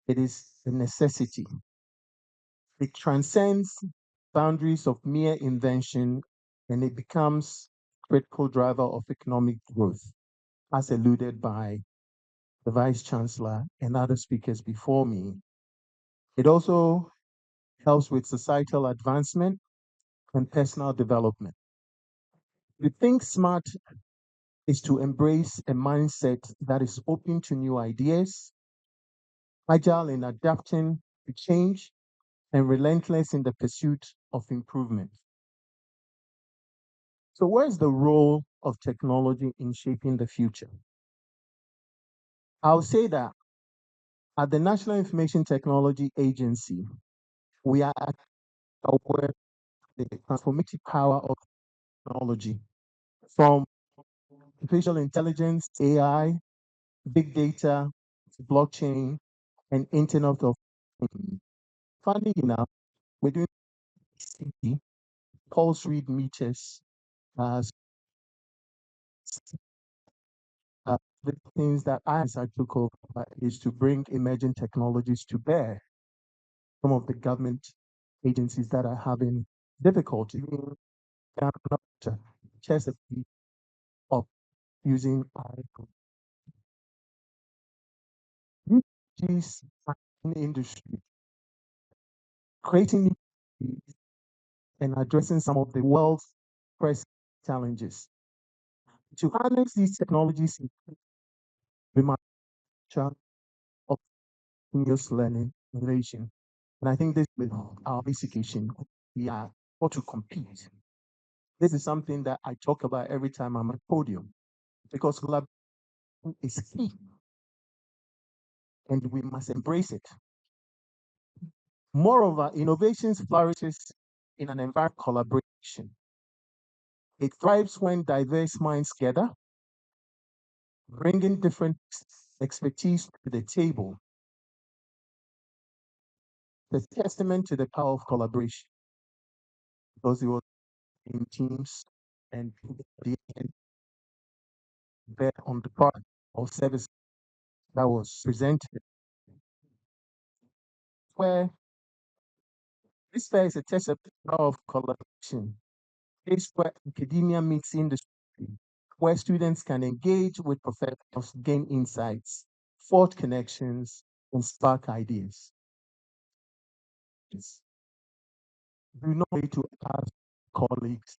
It is a necessity. It transcends boundaries of mere invention and it becomes critical driver of economic growth, as alluded by the Vice Chancellor and other speakers before me. It also helps with societal advancement and personal development. To think smart is to embrace a mindset that is open to new ideas, agile in adapting to change, and relentless in the pursuit of improvement. So, where's the role of technology in shaping the future? I'll say that at the National Information Technology Agency, we are aware of the transformative power of technology from artificial intelligence, AI, big data, blockchain, and Internet of Things. Funny enough, we're doing CT, pulse read meters, as the things that as I took over is to bring emerging technologies to bear. Some of the government agencies that are having difficulty in Chesapeake of using these in the industry, creating and addressing some of the world's pressing challenges. To harness these technologies, we must of continuous learning innovation. And I think this is our basic issue. We are how to compete. This is something that I talk about every time I'm at podium because collaboration is key and we must embrace it. Moreover, innovations flourishes in an environment of collaboration. It thrives when diverse minds gather, bringing different expertise to the table. The testament to the power of collaboration because it was in teams and the bet on the product or service that was presented. Where this fair is a test of the power of collaboration. It's where academia meets industry, where students can engage with professionals, gain insights, forge connections, and spark ideas. It's, do not wait to ask colleagues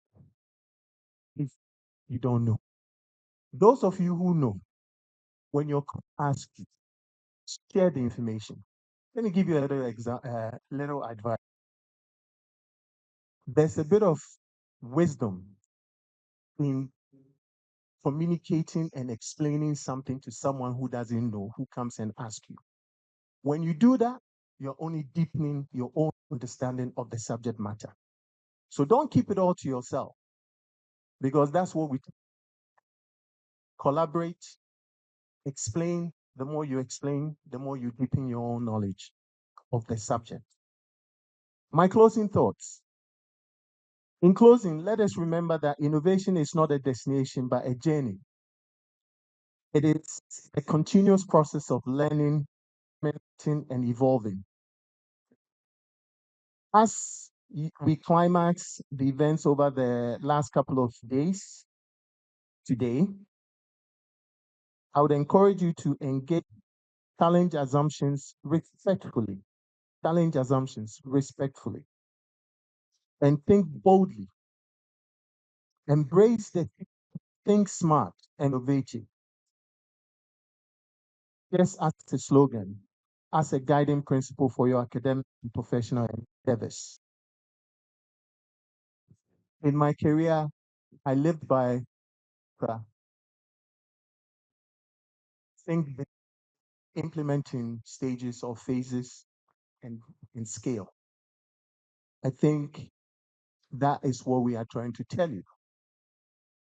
if you don't know. Those of you who know, when your colleagues ask you, share the information. Let me give you a little advice. There's a bit of wisdom in communicating and explaining something to someone who doesn't know, who comes and asks you. When you do that, you're only deepening your own understanding of the subject matter. So don't keep it all to yourself because that's what we collaborate, explain. The more you explain, the more you deepen your own knowledge of the subject. My closing thoughts. In closing, let us remember that innovation is not a destination, but a journey. It is a continuous process of learning, experimenting, and evolving. As we climax the events over the last couple of days today, I would encourage you to engage, challenge assumptions respectfully, and think boldly. Embrace the think smart and innovative, just as a slogan, as a guiding principle for your academic and professional endeavors. In my career, I lived by think implementing stages or phases and in scale. I think that is what we are trying to tell you.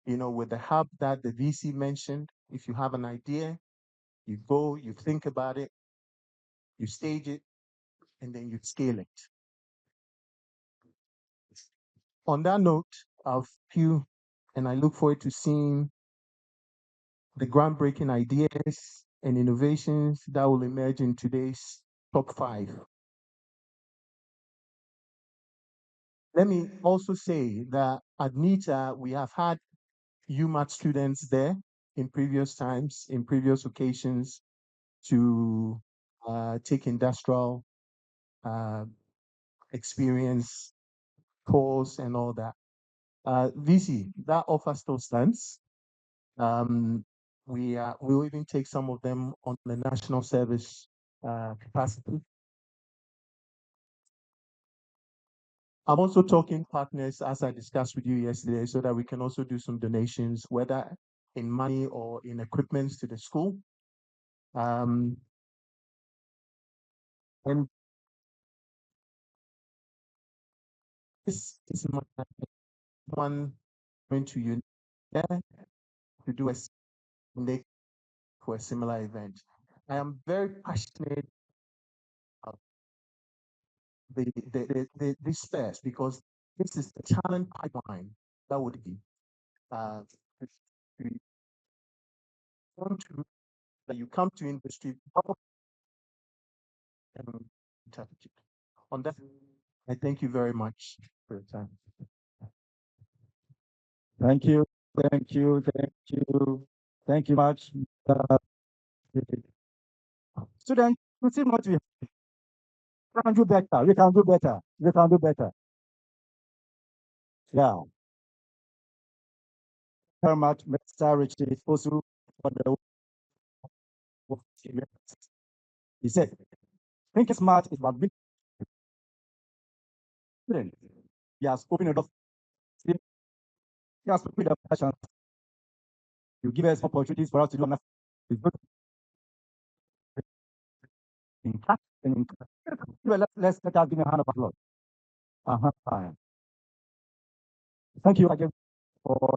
You know, with the hub that the VC mentioned, if you have an idea, you go, you think about it, you stage it, and then you scale it. On that note, I'll you and I look forward to seeing the groundbreaking ideas and innovations that will emerge in today's top 5. Let me also say that at NITA, we have had UMaT students there in previous times, in previous occasions, to take industrial uh, experience course and all that. VC, that offer still stands. We'll even take some of them on the national service capacity. I'm also talking partners, as I discussed with you yesterday, so that we can also do some donations, whether in money or in equipment to the school. And this is my one going to you to do a for a similar event. I am very passionate about this first because this is the talent pipeline that would be uh, you want to that you come to industry and on that. I thank you very much for your time. Thank you, thank you, thank you, thank you much. Students, you see what we can do better. We can do better. We can do better. Yeah. Very much, Mr. Richard Fosu, for the he said, thinking smart is about being student. He has opened it up. He has opened up passion. You give us opportunities for us to do enough. It's good in class and in class. Let's let us give him a hand of applause. Fine. Thank you again for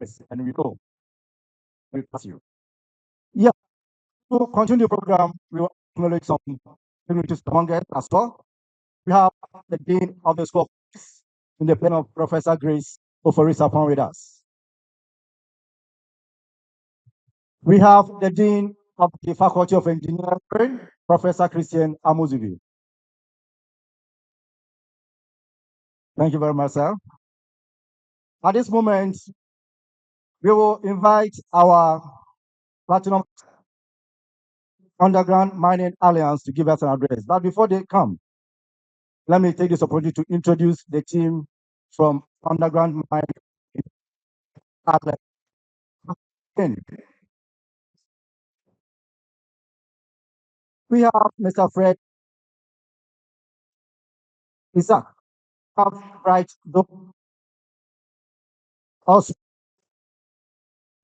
this, and we go. We pass you. Yeah, to continue the program, we will acknowledge some dignitaries among us as well. We have the Dean of the School of Peace in the pen of Professor Grace Oforisa upon with us. We have the Dean of the Faculty of Engineering, Professor Christian Amuzivi. Thank you very much, sir. At this moment, we will invite our Platinum Underground Mining Alliance to give us an address. But before they come, let me take this opportunity to introduce the team from Underground Mining Alliance. We have Mr. Fred Isaac, right, also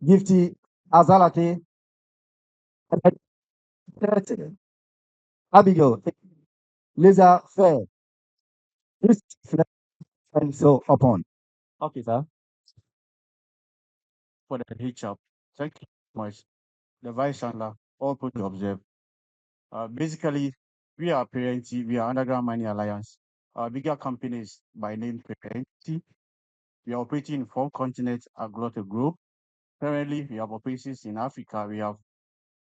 Gifty Azalate, Abigail, Lisa Fair, and so upon. Okay, sir. For the hitch-up. Thank you so much. The Vice Chancellor, all put to observe. Basically, we are Parenti, we are Underground Mining Alliance. Our bigger companies by name Parenti. We are operating in 4 continents across the globe. Currently, we have operations in Africa. We have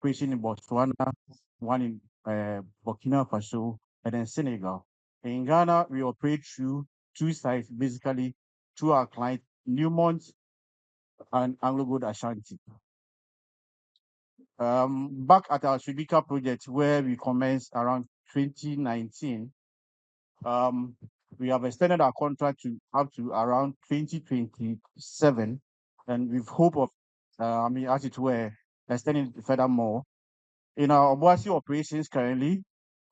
operations in Botswana, one in Burkina Faso, and then Senegal. In Ghana, we operate through 2 sites, basically through our client Newmont and Anglo Gold Ashanti. Back at our Shibika project, where we commenced around 2019, we have extended our contract to up to around 2027, and with hope of, as it were, extending it furthermore. In our Obuasi operations currently,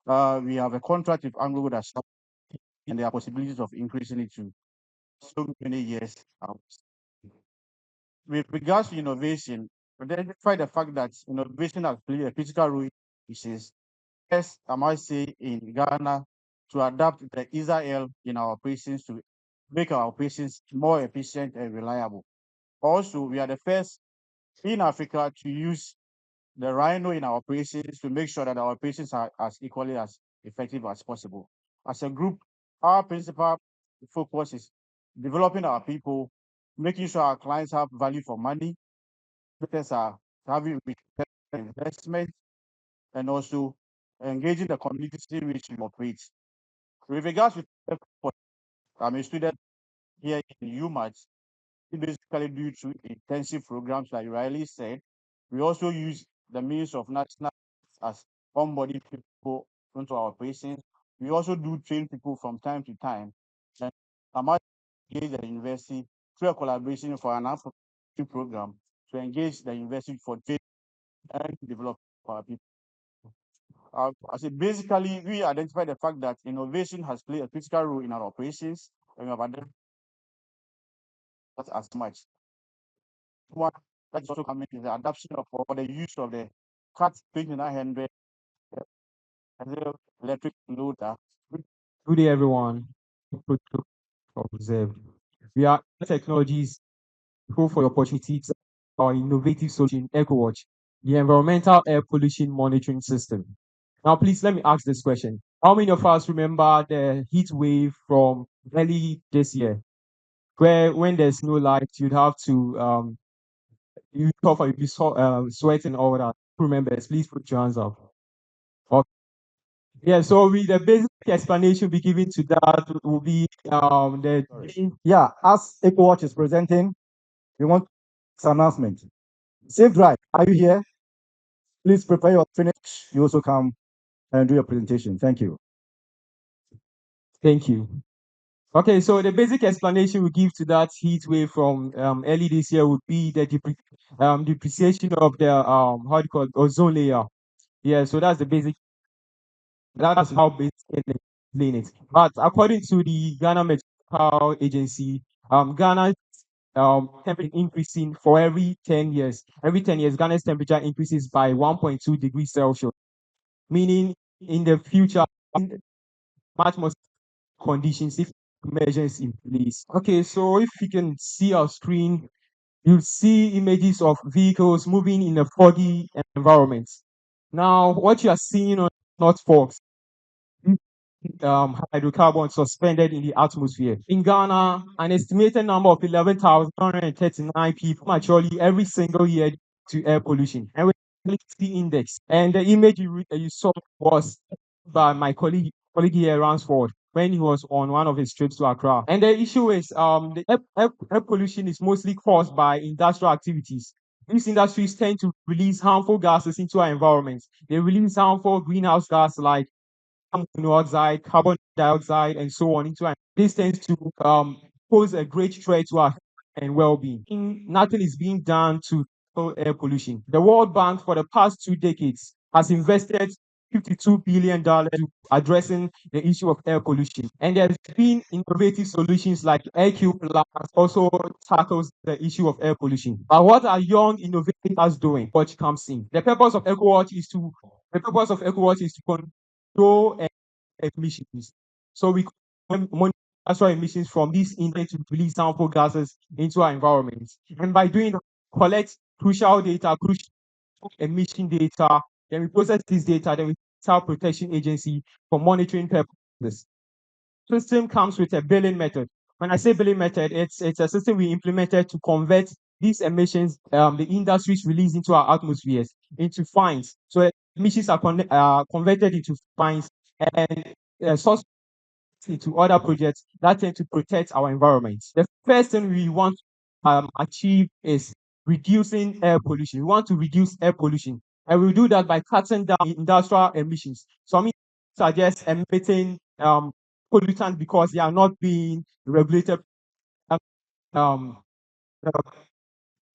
we have a contract with Anglo Gold Ashanti, and there are possibilities of increasing it to so many years out. With regards to innovation, identify the fact that innovation has played a critical role in issues. First, I might say in Ghana, to adapt the Israel in our operations to make our operations more efficient and reliable. Also, we are the first in Africa to use the Rhino in our operations to make sure that our operations are as equally as effective as possible. As a group, our principal focus is developing our people, making sure our clients have value for money, businesses are having return on investment, and also engaging the communities in which we operate. With regards to, I'm a student here in UMaT, basically due to intensive programs like Riley said. We also use the means of national as onboarding people into our operations. We also do train people from time to time. And I'm engage the university through a collaboration for an African program to engage the university for training and develop our people. I say basically, we identify the fact that innovation has played a critical role in our operations, and we have identified that as much. One that is also coming is the adoption of or the use of the CAT 2900 electric loader. Good day, everyone. Protocol observed. We are technologies go for the opportunity to our innovative solution, EcoWatch, the environmental air pollution monitoring system. Now, please let me ask this question. How many of us remember the heat wave from early this year, where when there's no light, you'd have to you cough, you'd be sweating all that? Who remembers? Please put your hands up. Okay. Yeah, so the basic explanation be given to that will be yeah, as EcoWatch is presenting, we want this announcement. Safe drive. Are you here? Please prepare your finish. You also come and do your presentation. Thank you. Thank you. Okay, so the basic explanation we give to that heat wave from early this year would be the depreciation of the how do you call it, ozone layer. Yeah, so that's the basic. That's how basically explain it. But according to the Ghana Meteorological Agency, Ghana temperature increasing for every 10 years. Every 10 years, Ghana's temperature increases by 1.2 degrees Celsius, meaning in the future, much more conditions if measures in place. Okay, so if you can see our screen, you see images of vehicles moving in a foggy environment. Now, what you are seeing on not fogs, hydrocarbons suspended in the atmosphere. In Ghana, an estimated number of 11,139 people maturely every single year to air pollution. And we see index. And the image you saw was by my colleague here, Ransford, when he was on one of his trips to Accra. And the issue is the air pollution is mostly caused by industrial activities. These industries tend to release harmful gases into our environment. They release harmful greenhouse gas like monoxide, carbon dioxide, and so on into. This tends to pose a great threat to our health and well-being. Nothing is being done to control air pollution. The World Bank for the past 2 decades has invested $52 billion to addressing the issue of air pollution. And there's been innovative solutions like AirQ Plus also tackles the issue of air pollution. But what are young innovators doing? Watch comes in. The purpose of EcoWatch is to control emissions. So we monitor emissions from these intent to release harmful gases into our environment. And by doing that, collect crucial emission data, then we process this data, then we tell protection agency for monitoring purposes. System comes with a billing method. When I say billing method, it's a system we implemented to convert these emissions the industries release into our atmospheres into fines. So emissions are converted into fines and source into other projects that tend to protect our environment. The first thing we want to achieve is reducing air pollution. We want to reduce air pollution, and we do that by cutting down industrial emissions. Some are just emitting pollutants because they are not being regulated. Um,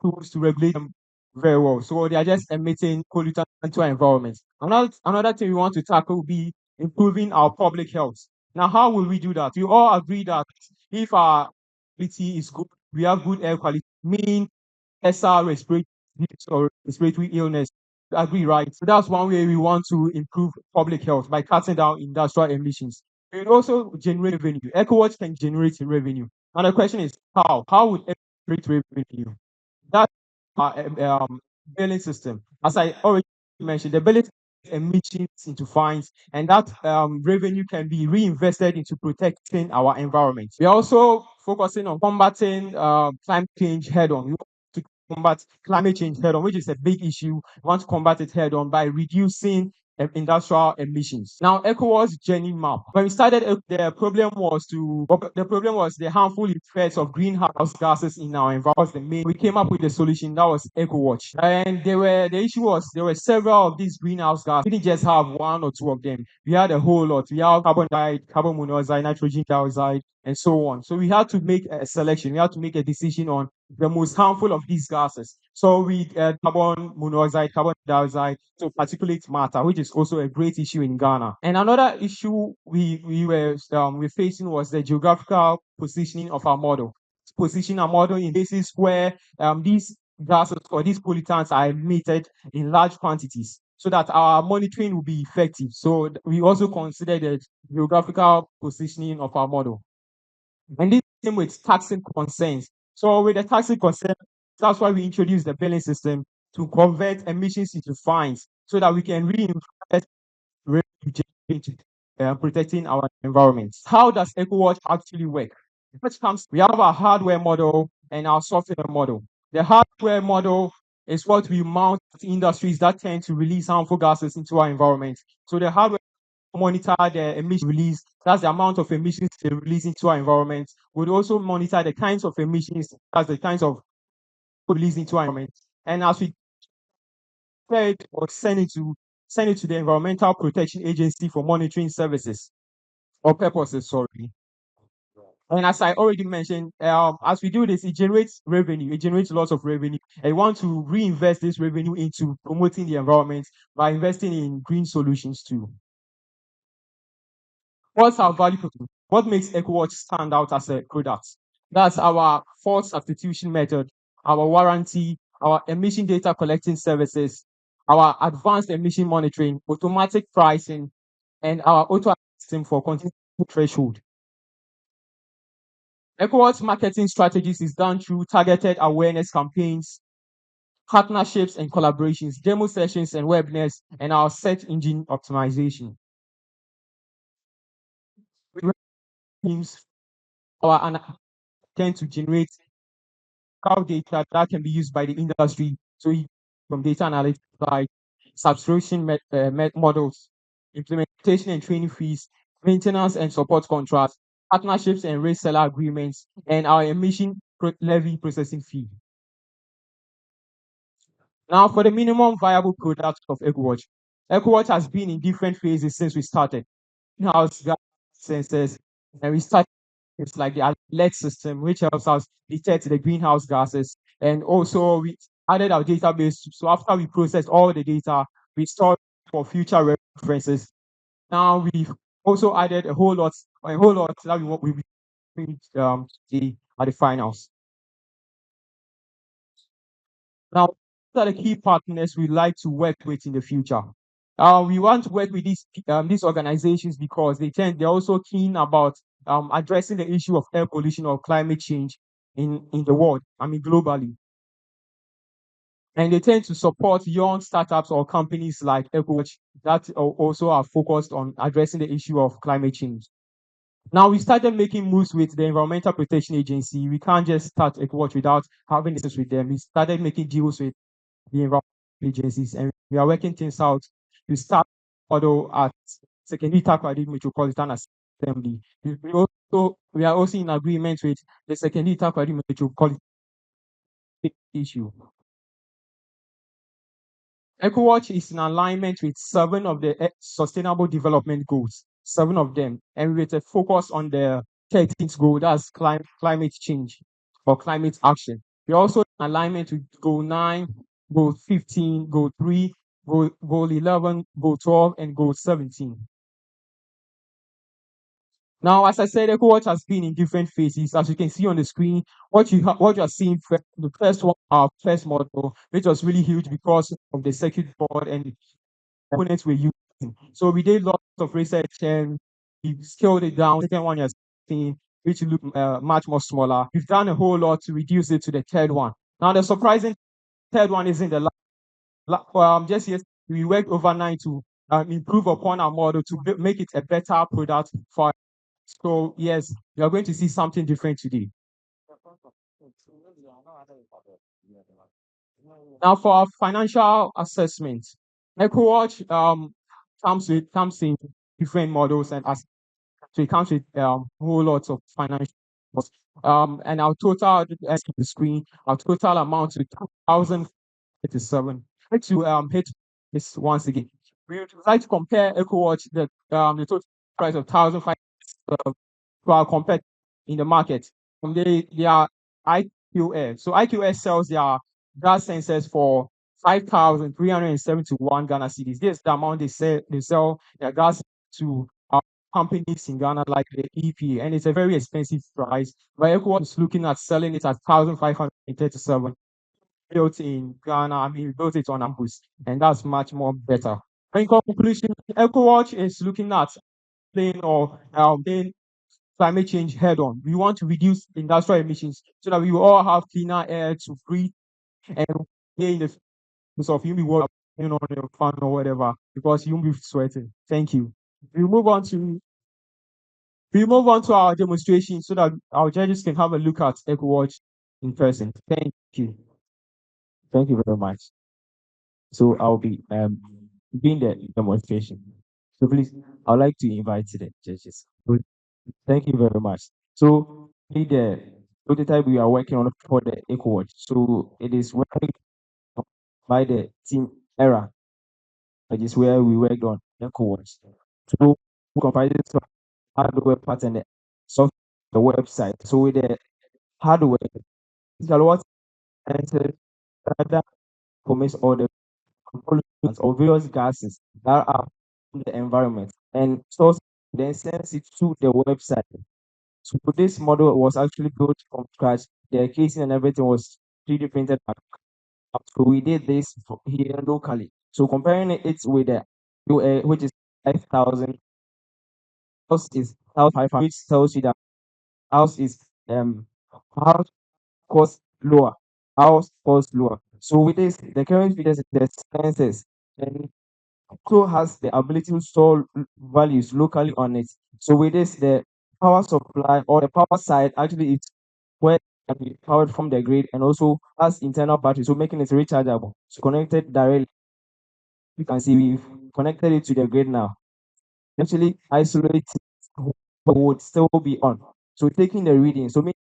tools to regulate them very well. So they are just emitting pollutants into our environment. Another thing we want to tackle will be improving our public health. Now, how will we do that? We all agree that if our quality is good, we have good air quality, meaning SR respiratory illness. You agree, right? So that's one way we want to improve public health by cutting down industrial emissions. It also generate revenue. EcoWatch can generate revenue. And the question is how? How would it generate revenue? That billing system, as I already mentioned, the billing emissions into fines, and that revenue can be reinvested into protecting our environment. We are also focusing on combating climate change head on. We want to combat climate change head on, which is a big issue. We want to combat it head on by reducing industrial emissions. Now, ECOWAS journey map. When we started, the problem was the harmful effects of greenhouse gases in our environment. We came up with a solution that was EcoWatch, and the issue was there were several of these greenhouse gases. We didn't just have one or two of them. We had a whole lot. We have carbon dioxide, carbon monoxide, nitrogen dioxide, and so on. So we had to make a selection. We had to make a decision on the most harmful of these gases. So we carbon monoxide, carbon dioxide, so particulate matter, which is also a great issue in Ghana. And another issue we were facing was the geographical positioning of our model. Position our model in places where these gases or these pollutants are emitted in large quantities, so that our monitoring will be effective. So we also consider the geographical positioning of our model. And this came with taxing concerns. So with the taxing concern, that's why we introduced the billing system to convert emissions into fines so that we can reinvest revenue into protecting our environment. How does EcoWatch actually work? First comes, we have our hardware model and our software model. The hardware model is what we mount to industries that tend to release harmful gases into our environment. So the hardware monitor the emission release, that's the amount of emissions they release into our environment. We'd also monitor the kinds of emissions, that's the kinds of release into our environment. And as we said, or send it to the Environmental Protection Agency for monitoring services or purposes, sorry. And as I already mentioned, as we do this, it generates revenue. It generates lots of revenue. And we want to reinvest this revenue into promoting the environment by investing in green solutions too. What's our value proposition? What makes EcoWatch stand out as a product? That's our fault substitution method, our warranty, our emission data collecting services, our advanced emission monitoring, automatic pricing, and our auto system for continuous threshold. EcoWatch marketing strategies is done through targeted awareness campaigns, partnerships and collaborations, demo sessions and webinars, and our search engine optimization. Teams tend to generate cloud data that can be used by the industry. So from data analytics side, subscription models, implementation and training fees, maintenance and support contracts, partnerships and reseller agreements, and our emission levy processing fee. Now, for the minimum viable product of EcoWatch, EcoWatch has been in different phases since we started. In-house gas sensors, and we started it's like the alert system, which helps us detect the greenhouse gases. And also, we added our database. So after we process all the data, we store it for future references. Now we've also added a whole lot that we want at the finals. Now, what are the key partners we like to work with in the future? We want to work with these organizations because they're also keen about addressing the issue of air pollution or climate change in the world, globally. And they tend to support young startups or companies like EcoWatch that also are focused on addressing the issue of climate change. Now, we started making moves with the Environmental Protection Agency. We can't just start EcoWatch without having this with them. We started making deals with the environmental agencies, and we are working things out. We start model at Secondary Takoradi Metropolitan Assembly. We are also in agreement with the Secondary Takoradi Metropolitan issue. EcoWatch is in alignment with 7 of the Sustainable Development Goals, 7 of them, and with a focus on the 13th goal, that's climate change or climate action. We're also in alignment with Goal 9, Goal 15, Goal 3, Goal 11, Goal 12, and Goal 17. Now, as I said, EcoWatch has been in different phases. As you can see on the screen, what you are seeing, the first one, our first model, which was really huge because of the circuit board and the components we're using. So we did lots of research and we scaled it down. The second one you're seeing, which look much more smaller. We've done a whole lot to reduce it to the third one. Now, the surprising third one is in the just yesterday, we worked overnight to improve upon our model to make it a better product for. So yes, you are going to see something different today. Now for our financial assessment, EcoWatch comes in different models and as so it comes with whole lots of financial costs. And our total as on the screen, our total amount to 2,087. Like to hit this once again. We would like to compare EcoWatch the total price of 1,500 to our competitor in the market. They are IQS. So IQS sells their gas sensors for 5,371 Ghana cedis. This is the amount they sell their gas to companies in Ghana like the EP, and it's a very expensive price. But EcoWatch is looking at selling it at 1,537 built in Ghana. I mean, we built it on campus, and that's much more better. In conclusion, EcoWatch is looking at playing climate change head on. We want to reduce industrial emissions so that we will all have cleaner air to breathe and in the face of you be working on your fan or whatever because you won't be sweating. Thank you. We move on to we move on to our demonstration so that our judges can have a look at EcoWatch in person. Thank you. Thank you very much. So I'll be doing the demonstration. So please, I would like to invite the judges. Thank you very much. So the prototype we are working on for the EcoWatch. So it is working by the team Era, which is where we worked on EcoWatch. So we comprises of hardware part and the software, the website. So with the hardware, it's a lot and data commits all the components of various gases that are in the environment and source then sends it to the website. So this model was actually built from scratch. The casing and everything was 3D printed. So we did this here locally. So comparing it with the which is 5,000, house is 1,500, which tells you that house is house cost lower. House cost lower. So with this, the current figures the sensors and also has the ability to store values locally on it. So with this, the power supply or the power side actually is where it can be powered from the grid and also has internal battery, so making it rechargeable. So connected directly, you can see we've connected it to the grid now. Actually, isolate would still be on. So taking the reading, so meaning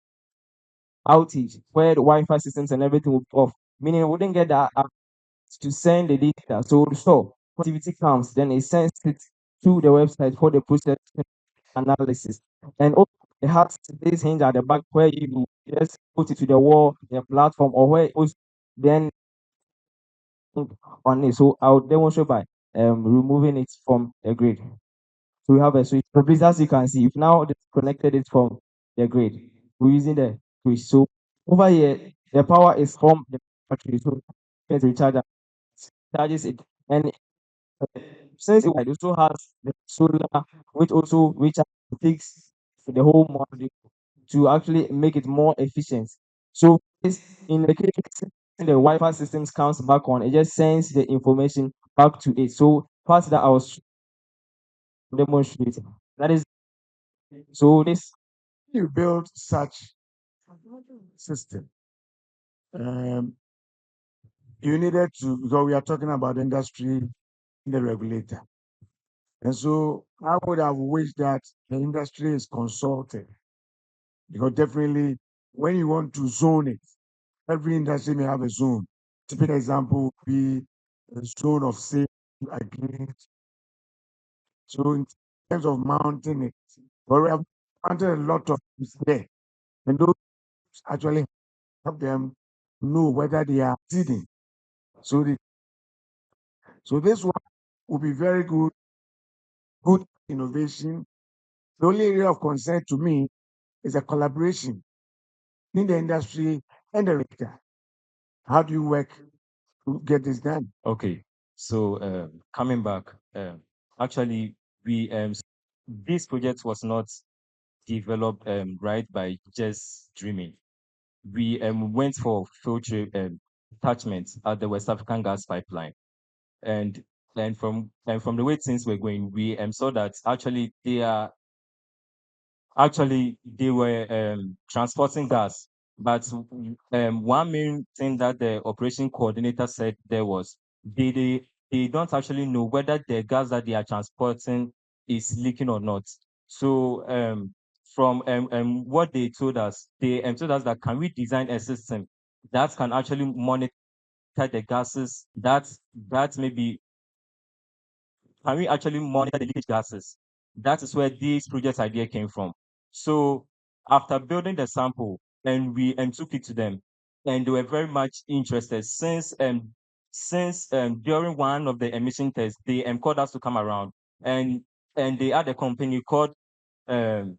outage where the Wi-Fi systems and everything will be off, meaning we wouldn't get that to send the data. So the store activity comes, then it sends it to the website for the process analysis. And also it has this hinge at the back where you just put it to the wall, the platform, or where it was then on it. So I'll demonstrate by removing it from the grid. So we have a switch. So please, as you can see, if now disconnected it from the grid, we're using the switch. So over here, the power is from the battery. So it's recharge charges it. And since it also has the solar, which also takes the whole module to actually make it more efficient. So this in the case the Wi-Fi systems comes back on, it just sends the information back to it. So part that I was demonstrating. That is so this You build such system. You needed to, because we are talking about the industry, the regulator. And so I would have wished that the industry is consulted. Because definitely when you want to zone it, every industry may have a zone. Typical example would be a zone of sale agreement. So in terms of mounting it, but we have mounted a lot of things there. And those actually help them know whether they are seeding. So so this one will be very good innovation. The only area of concern to me is a collaboration in the industry and the regulator. How do you work to get this done? Okay, so coming back, actually, we this project was not developed right by just dreaming. We went for field trip attachments at the West African gas pipeline, and from the way things were going, we saw that they were transporting gas. But one main thing that the operation coordinator said there was they they don't actually know whether the gas that they are transporting is leaking or not. So from what they told us, they told us that can we design a system that can actually monitor the gases that maybe can we actually monitor the leakage gases? That is where this project idea came from. So after building the sample and we took it to them, and they were very much interested since during one of the emission tests they called us to come around and they had a company called um,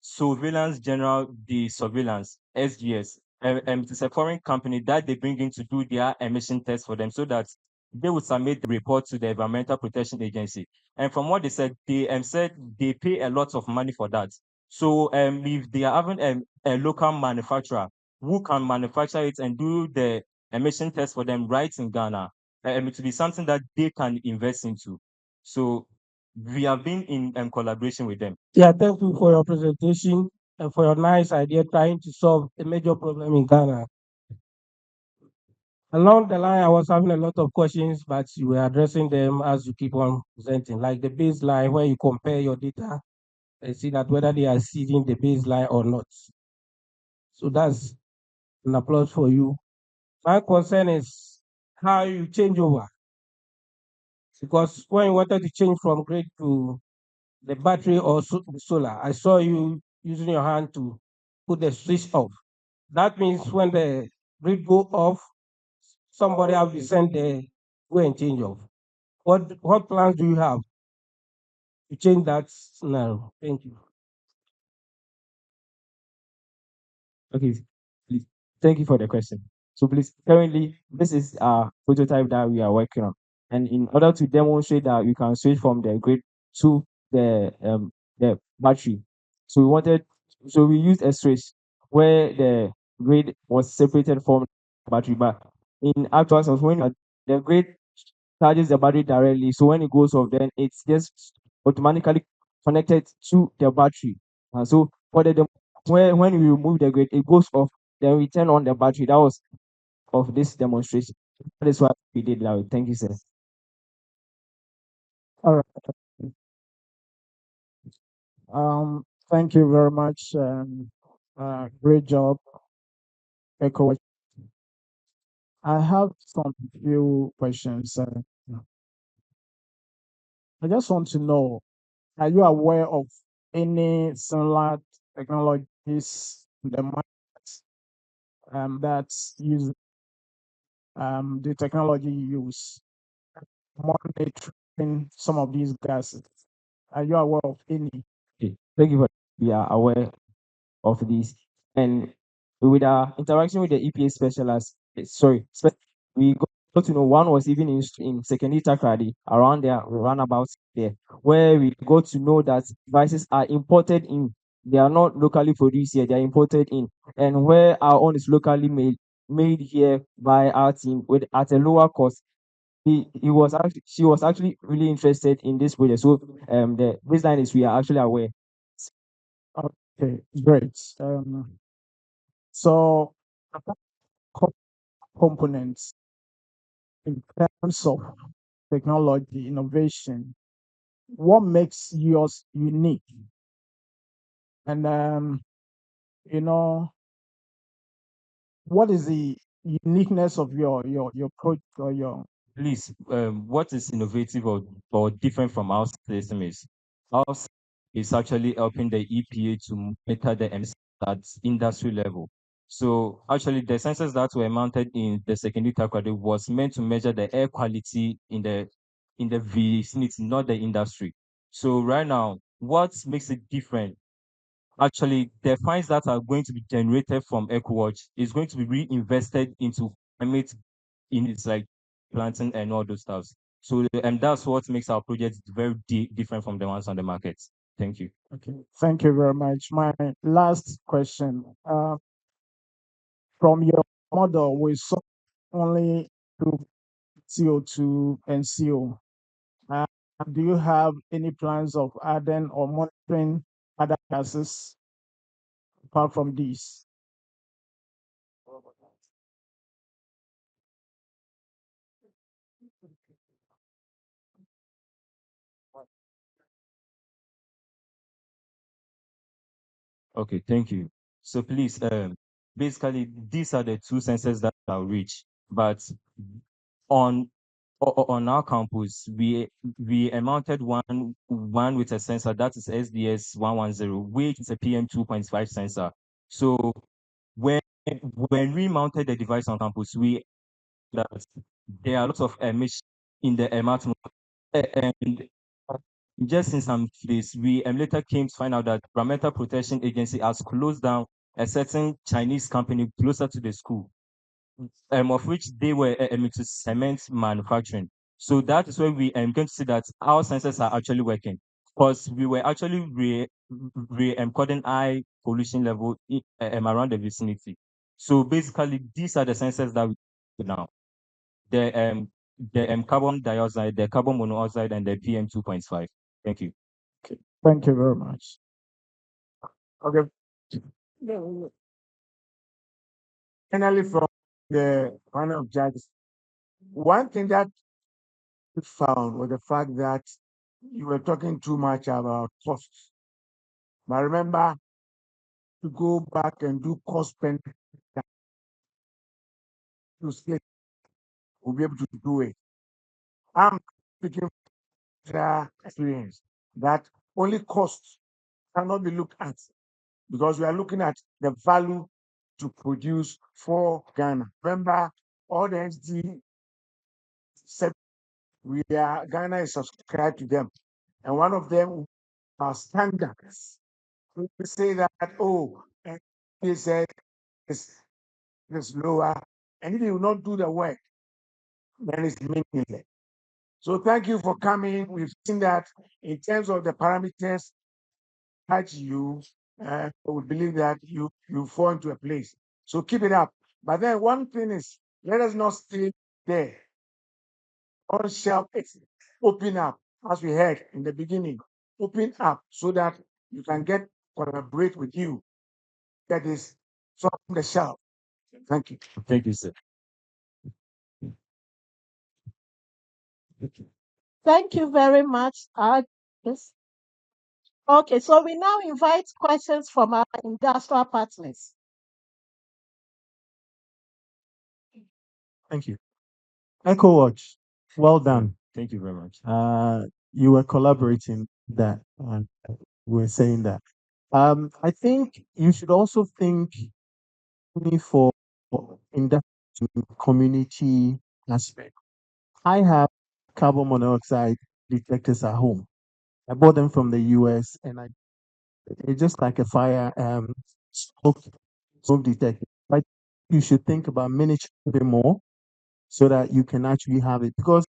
Surveillance General de Surveillance, SGS. It is a foreign company that they bring in to do their emission tests for them so that they would submit the report to the Environmental Protection Agency. And from what they said they pay a lot of money for that. So if they are having a local manufacturer who can manufacture it and do the emission test for them right in Ghana, it will be something that they can invest into. So we have been in collaboration with them. Yeah, thank you for your presentation and for your nice idea trying to solve a major problem in Ghana. Along the line, I was having a lot of questions, but you were addressing them as you keep on presenting, like the baseline where you compare your data and see that whether they are exceeding the baseline or not. So that's an applause for you. My concern is how you change over. Because when you wanted to change from grid to the battery or solar, I saw you using your hand to put the switch off. That means when the grid go off, somebody have to send the go and change off. What plans do you have to change that now? Thank you. Okay, please. Thank you for the question. So please, currently, this is our prototype that we are working on. And in order to demonstrate that we can switch from the grid to the battery. So we used a switch where the grid was separated from the battery. But in actual sense, the grid charges the battery directly. So when it goes off, then it's just automatically connected to the battery. So for the when we remove the grid, it goes off. Then we turn on the battery. That was of this demonstration. That is what we did now. Thank you, sir. All right. Thank you very much. Great job, Echo. I have some few questions. I just want to know, are you aware of any similar technologies in the market that use the technology you use monitoring some of these gases? Are you aware of any? Okay. Thank you for we are aware of this. And with our interaction with the EPA specialist, we got to know one was even in secondary Takrady around there, roundabouts there, where we got to know that devices are imported in. They are not locally produced here, they are imported in. And where our own is locally made here by our team with at a lower cost. She was actually really interested in this project. So the baseline is we are actually aware. Okay, great. So components in terms of technology innovation, what makes yours unique? And you know, what is the uniqueness of your project or your? Please, what is innovative or different from our system is ours is actually helping the EPA to monitor the emissions at industry level. So actually, the sensors that were mounted in the secondary Takrady was meant to measure the air quality in the vicinity, not the industry. So right now, what makes it different? Actually, the fines that are going to be generated from EcoWatch is going to be reinvested into climate in its like planting and all those stuff. So and that's what makes our project very different from the ones on the market. Thank you. Okay, thank you very much. My last question. From your model, we saw only through CO2 and CO. Uh, do you have any plans of adding or monitoring other gases apart from these? Okay, thank you. So please, basically, these are the two sensors that are reach, but on on our campus, we mounted one with a sensor that is SDS 110, which is a PM 2.5 sensor. So when when we mounted the device on campus, we that there are lots of emissions in the atmosphere, and just in some days, we later came to find out that Environmental Protection Agency has closed down a certain Chinese company closer to the school, of which they were into cement manufacturing. So that is where we came to see that our sensors are actually working, because we were actually recording high pollution level around the vicinity. So basically, these are the sensors that we do now. The carbon dioxide, the carbon monoxide, and the PM 2.5. Thank you. Okay. Thank you very much. Okay. Finally, from the panel of judges, one thing that we found was the fact that you were talking too much about costs. But remember to go back and do cost benefit to see we'll be able to do it. I'm speaking from experience that only costs cannot be looked at because we are looking at the value to produce for Ghana. Remember, all the SD said Ghana is subscribed to them, and one of them are standards. We say that they said it's lower, and if you will not do the work, then it's meaningless. So thank you for coming. We've seen that in terms of the parameters that you we believe that you fall into a place. So keep it up. But then one thing is, let us not stay there. On shelf, open up, as we heard in the beginning. Open up so that you can get collaborate with you. That is from the shelf. Thank you. Thank you, sir. Thank you very much. Yes. Okay, so we now invite questions from our industrial partners. Thank you. Echo Watch, well done. Thank you very much. You were collaborating that, and we were saying that. I think you should also think only for in that community aspect. I have carbon monoxide detectors at home. I bought them from the US, and it's just like a fire smoke, smoke detector. But you should think about miniature a bit more so that you can actually have it, because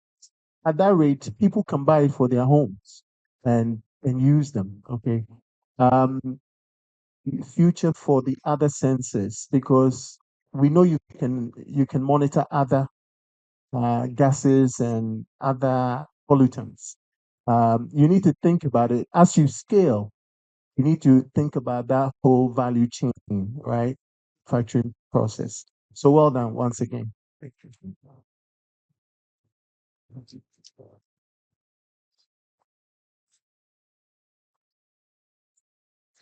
at that rate, people can buy it for their homes and use them. Okay. Um, Future for the other sensors, because we know you can monitor other gases and other pollutants. You need to think about it as you scale. You need to think about that whole value chain, right? Factoring process. So well done once again. Thank you.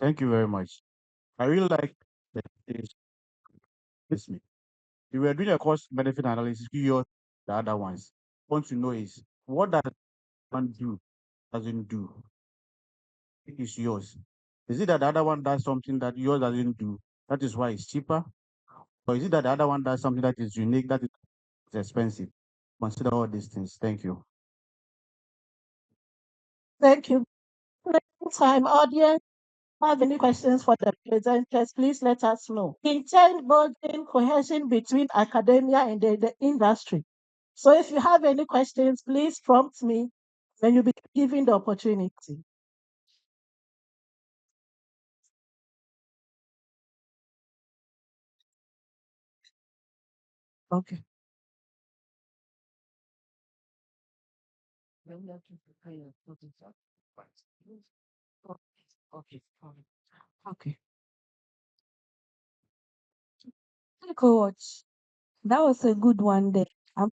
Thank you very much. I really like that this me. We were doing a cost benefit analysis, you the other ones. Want to know is what does one do, doesn't do? It is yours. Is it that the other one does something that yours doesn't do? That is why it's cheaper? Or is it that the other one does something that is unique, that is expensive? Consider all these things. Thank you. Thank you. Time, audience. Have any questions for the presenters, please let us know. Intent building cohesion between academia and the industry. So if you have any questions, please prompt me when you'll be given the opportunity. Okay. Okay. Okay. Coach, that was a good one there. I'm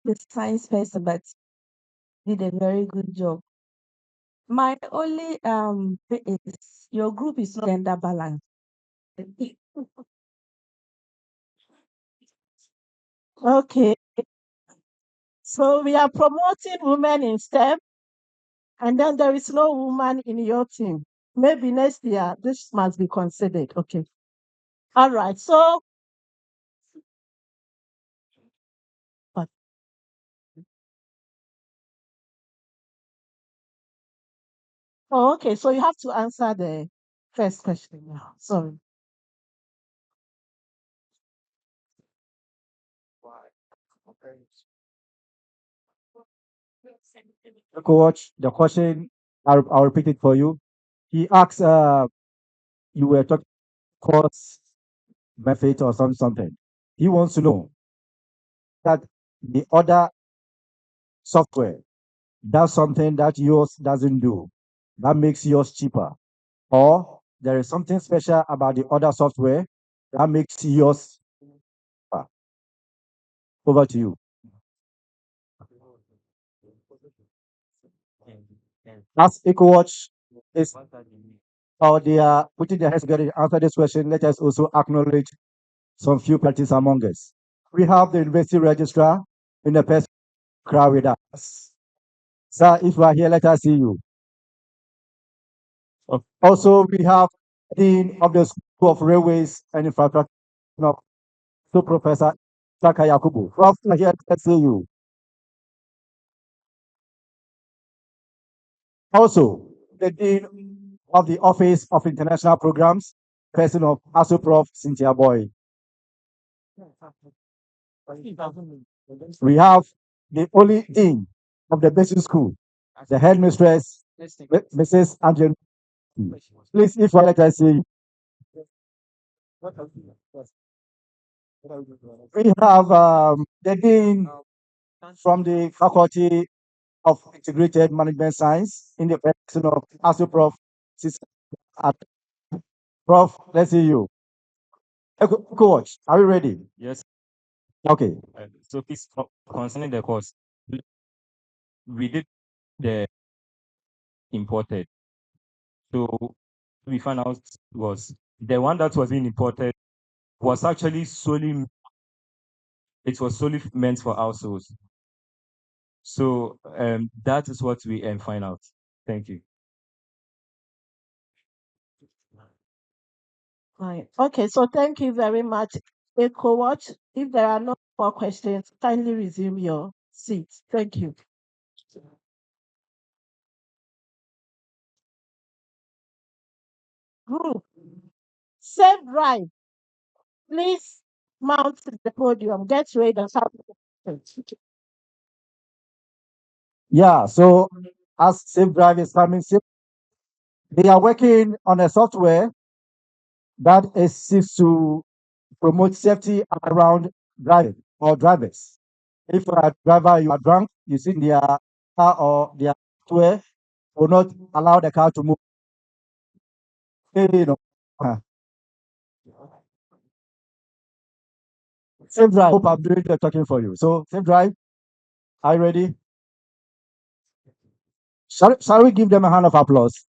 the science person, but did a very good job. My only thing is your group is not gender balanced. Okay, so we are promoting women in STEM, and then there is no woman in your team. Maybe next year this must be considered. Okay. All right. So, oh, okay. So you have to answer the first question now. Sorry. Coach, the question, I'll repeat it for you. He asks, you were talking course benefit or something. He wants to know that the other software does something that yours doesn't do, that makes yours cheaper, or there is something special about the other software that makes yours cheaper. Over to you. As EcoWatch is out there putting their heads together to answer this question, let us also acknowledge some few parties among us. We have the university registrar in the person crowd with us. Sir, if you are here, let us see you. Also, we have Dean of the School of Railways and Infrastructure, so Professor Saka Yakubu. Prof, you are here, let's see you. Also, the Dean of the Office of International Programs, person of ASU Prof Cynthia Boy. We have the only Dean of the basic school, the headmistress, Mrs. Angel. Please, if you let us see you. We have the Dean from the Faculty of Integrated Management Science in the person of ASU Prof. Prof, let's see you. Coach, are you ready? Yes. Okay. So please, concerning the course, we did the imported. So we found out was the one that was being imported was actually solely, it was solely meant for households. So that is what we find out. Thank you. Right. Okay, so thank you very much, Echo Watch. If there are no more questions, kindly resume your seat. Thank you. Group, safe drive. Please mount to the podium. Get ready and start. Yeah, so as Safe Drive is coming, they are working on a software that seeks to promote safety around driving or drivers. If you are a driver, you are drunk, you sit in their car or their software will not allow the car to move. You know. uh, Safe Drive, hope I'm doing the talking for you. So, Safe Drive, are you ready? Shall we give them a hand of applause?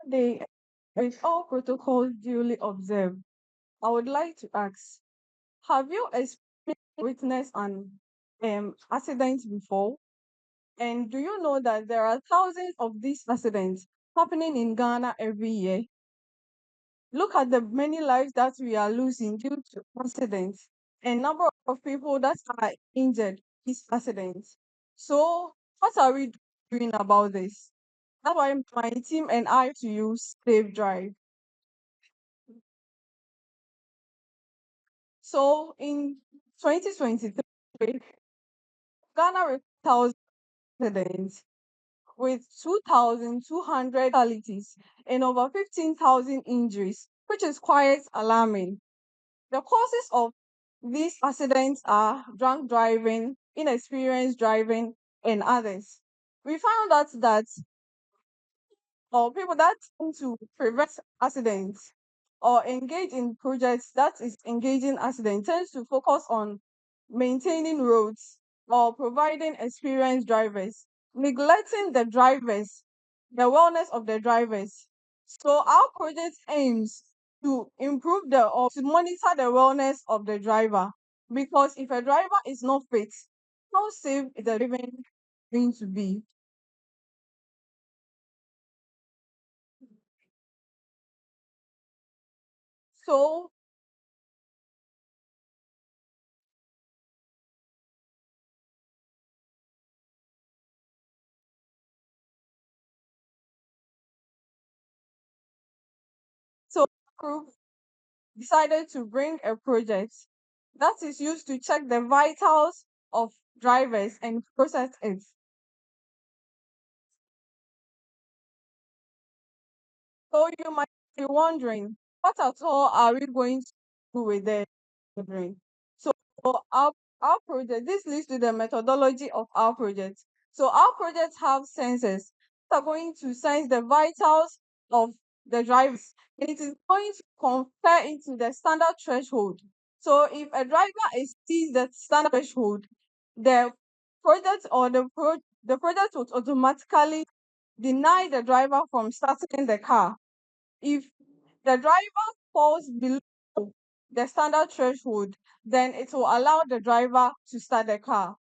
They, with all protocols duly observed, I would like to ask, have you witnessed an accident before? And do you know that there are thousands of these accidents happening in Ghana every year? Look at the many lives that we are losing due to accidents and number of people that are injured these accidents. So what are we doing about this? That's why my team and I to use Safe Drive. So in 2023, Ghana reported 1,000 accidents with 2,200 fatalities and over 15,000 injuries, which is quite alarming. The causes of these accidents are drunk driving, inexperienced driving, and others. We found out that or people that tend to prevent accidents or engage in projects that is engaging accidents tends to focus on maintaining roads or providing experienced drivers, neglecting the wellness of the drivers. So our project aims to improve the or to monitor the wellness of the driver, because if a driver is not fit, how safe is the driving going to be? So so group decided to bring a project that is used to check the vitals of drivers and process it. So you might be wondering, what at all are we going to do with the children? So our our project, this leads to the methodology of our project. So our projects have sensors that are going to sense the vitals of the drivers, and it is going to compare it to the standard threshold. So if a driver exceeds the standard threshold, the project or the project would automatically deny the driver from starting the car. If the driver falls below the standard threshold, then it will allow the driver to start the car.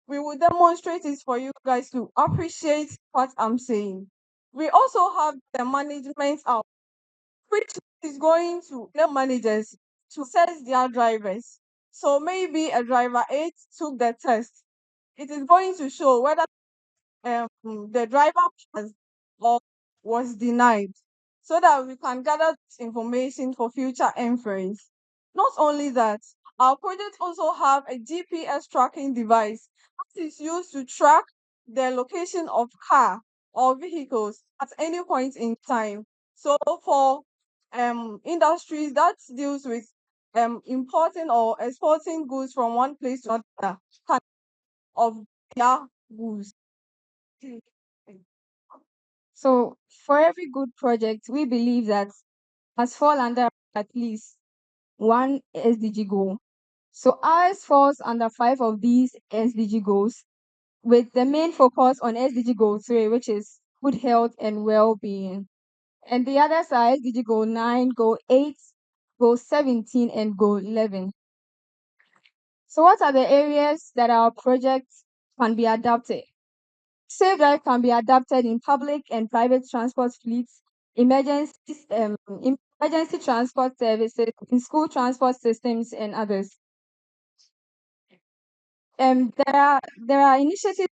We will demonstrate it for you guys to appreciate what I'm saying. We also have the management out, which is going to the managers to assess their drivers. So maybe a driver 8 took the test. It is going to show whether the driver passed or was denied, so that we can gather this information for future inference. Not only that, our project also have a GPS tracking device that is used to track the location of car or vehicles at any point in time. So for industries that deals with importing or exporting goods from one place to another kind of their goods. So, for every good project, we believe that must fall under at least one SDG goal. So, ours falls under five of these SDG goals, with the main focus on SDG goal 3, which is good health and well being. And the others are SDG goal 9, goal 8, goal 17, and goal 11. So, what are the areas that our project can be adapted? Safe drive can be adapted in public and private transport fleets, emergency transport services, in school transport systems, and others. There are initiatives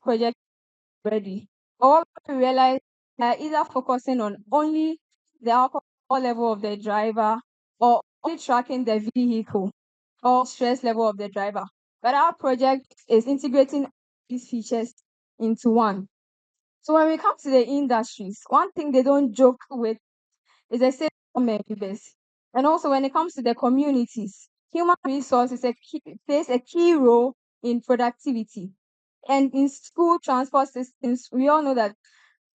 projects already. But what we realize, they are either focusing on only the alcohol level of the driver, or only tracking the vehicle or stress level of the driver. But our project is integrating these features into one. So when we come to the industries, one thing they don't joke with is the safety of members. And also when it comes to the communities, human resources plays a key role in productivity. And in school transport systems, we all know that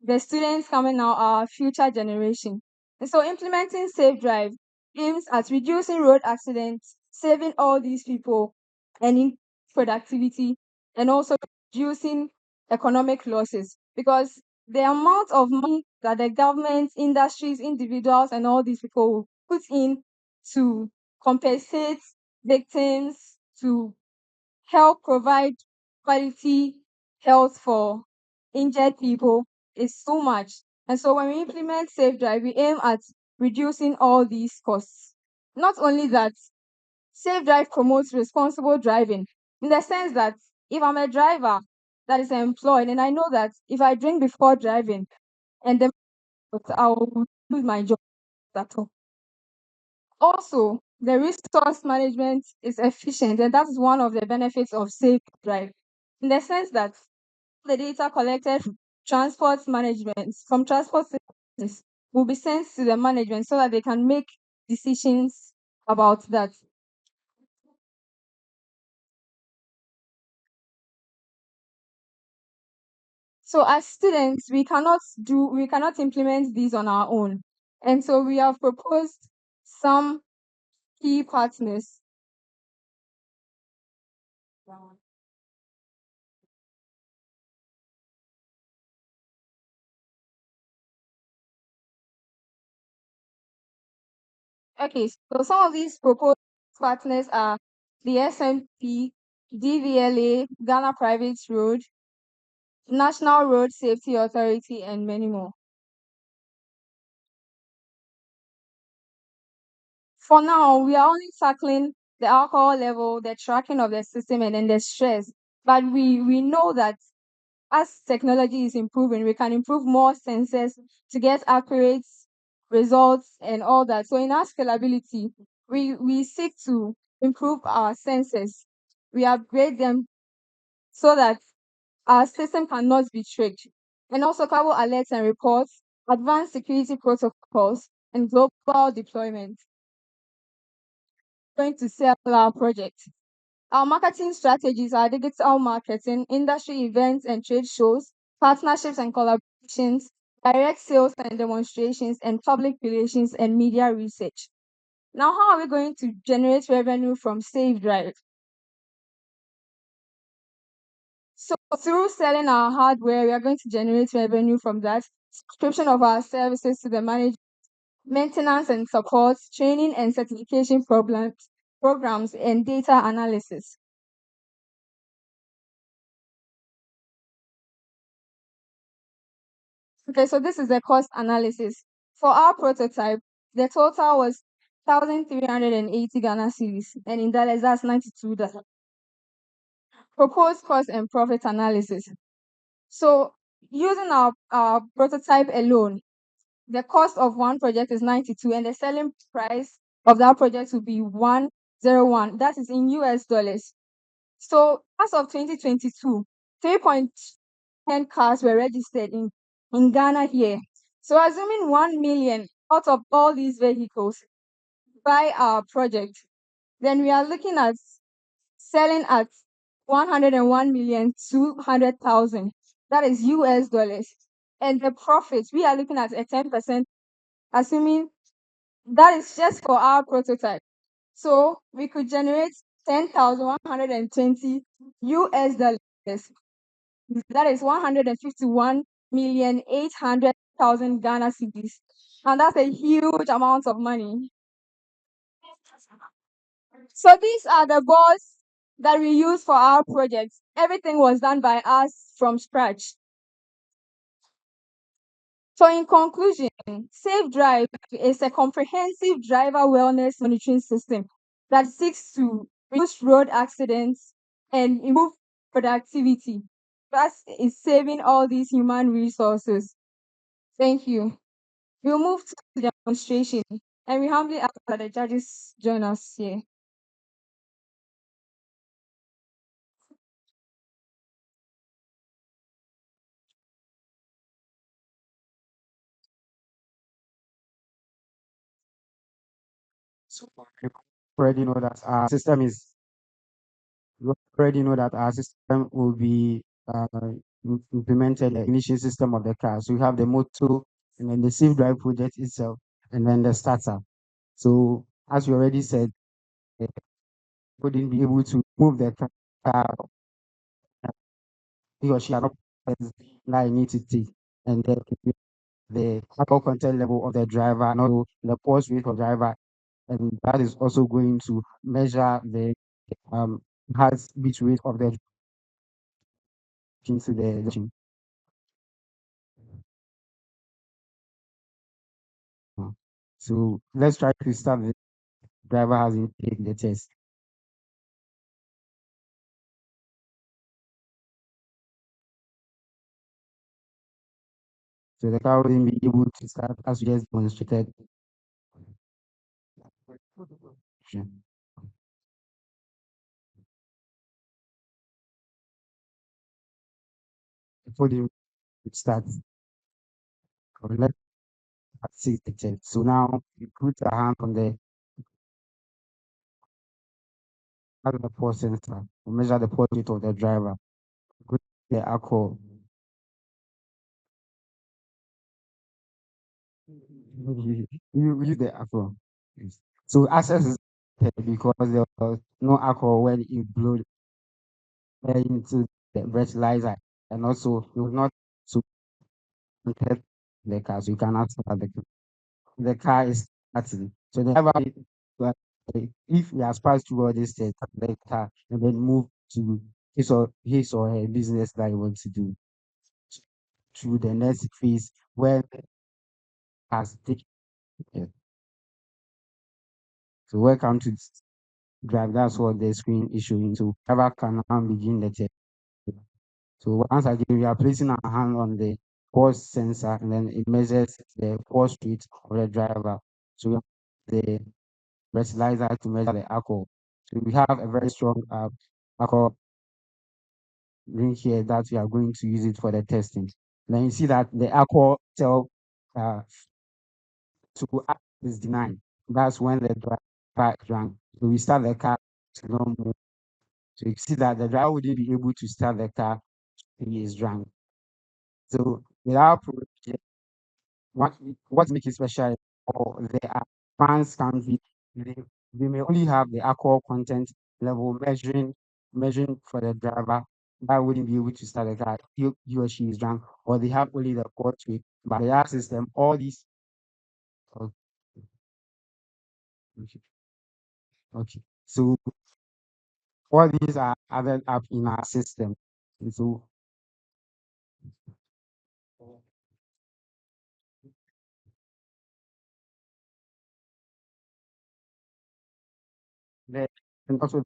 the students coming now are our future generation. And so implementing Safe Drive aims at reducing road accidents, saving all these people, and in productivity, and also reducing economic losses. Because the amount of money that the government, industries, individuals, and all these people will put in to compensate victims, to help provide quality health for injured people is so much. And so when we implement Safe Drive, we aim at reducing all these costs. Not only that, Safe Drive promotes responsible driving in the sense that if I'm a driver that is employed and I know that if I drink before driving and then I will lose my job at all. Also, the resource management is efficient, and that is one of the benefits of Safe Drive, in the sense that the data collected from transport systems will be sent to the management so that they can make decisions about that. So as students, we cannot implement these on our own. And so we have proposed some key partners. Okay, so some of these proposed partners are the SMP, DVLA, Ghana Private Road, National Road Safety Authority, and many more. For now, we are only tackling the alcohol level, the tracking of the system, and then the stress. But we know that as technology is improving, we can improve more sensors to get accurate results and all that. So in our scalability, we seek to improve our sensors. We upgrade them so that our system cannot be tricked. And also cover alerts and reports, advanced security protocols, and global deployment. Going to sell our project. Our marketing strategies are digital marketing, industry events and trade shows, partnerships and collaborations, direct sales and demonstrations, and public relations and media research. Now, how are we going to generate revenue from Safe Drive? So, through selling our hardware, we are going to generate revenue from that, subscription of our services to the management, maintenance and support, training and certification programs, and data analysis. Okay, so this is the cost analysis. For our prototype, the total was 1,380 Ghana cedis, and in dollars, that's $92. Proposed cost and profit analysis. So, using our prototype alone, the cost of one project is 92, and the selling price of that project will be 101. That is in US dollars. So, as of 2022, 3.10 cars were registered in Ghana here. So, assuming 1 million out of all these vehicles buy our project, then we are looking at selling at 101,200,000. That is US dollars. And the profit, we are looking at a 10%, assuming that is just for our prototype. So we could generate 10,120 US dollars. That is 151,800,000 Ghana cedis. And that's a huge amount of money. So these are the boards that we use for our projects. Everything was done by us from scratch. So in conclusion, Safe Drive is a comprehensive driver wellness monitoring system that seeks to reduce road accidents and improve productivity. Thus, is saving all these human resources. Thank you. We'll move to the demonstration, and we humbly ask that the judges join us here. So you already know that our system is you already know that our system will be implemented the ignition system of the car. So you have the motor and then the safe drive project itself and then the starter. So as you already said, wouldn't be able to move the car, he or she are not that I need to take. And then the alcohol content level of the driver and also the pulse rate of driver. And that is also going to measure the heart beat rate of the into the machine. So let's try to start the driver hasn't taken the test. So the car wouldn't be able to start as we just demonstrated. Before the start, let's see the test. So now you put a hand on the pulse sensor to measure the pulse rate of the driver. Put the alcohol. you use the alcohol. Yes. So access is because there was no alcohol when you blow into the fertilizer, and also you will not to test the car, so you cannot start the car is starting. So the driver, but if he has passed through all this test, the car and then move to his or her business that he wants to do through the next phase where has taken. Yeah. So welcome to drive. That's what the screen is showing. So driver can now begin the test. So once again, we are placing our hand on the pulse sensor, and then it measures the pulse rate of the driver. So we have the breathalyzer to measure the alcohol. So we have a very strong alcohol ring here that we are going to use it for the testing. Then you see that the alcohol cell uh, to act is denied. That's when the driver is drunk. So we start the car to not move. So you see that the driver wouldn't be able to start the car if he is drunk. So without provision, what makes it special, or there are fans can be they may only have the alcohol content level measuring for the driver that wouldn't be able to start the car if he or she is drunk, or they have only the port rate. But the air system, all these okay, okay. Okay. So all these are added up in our system. And so the and also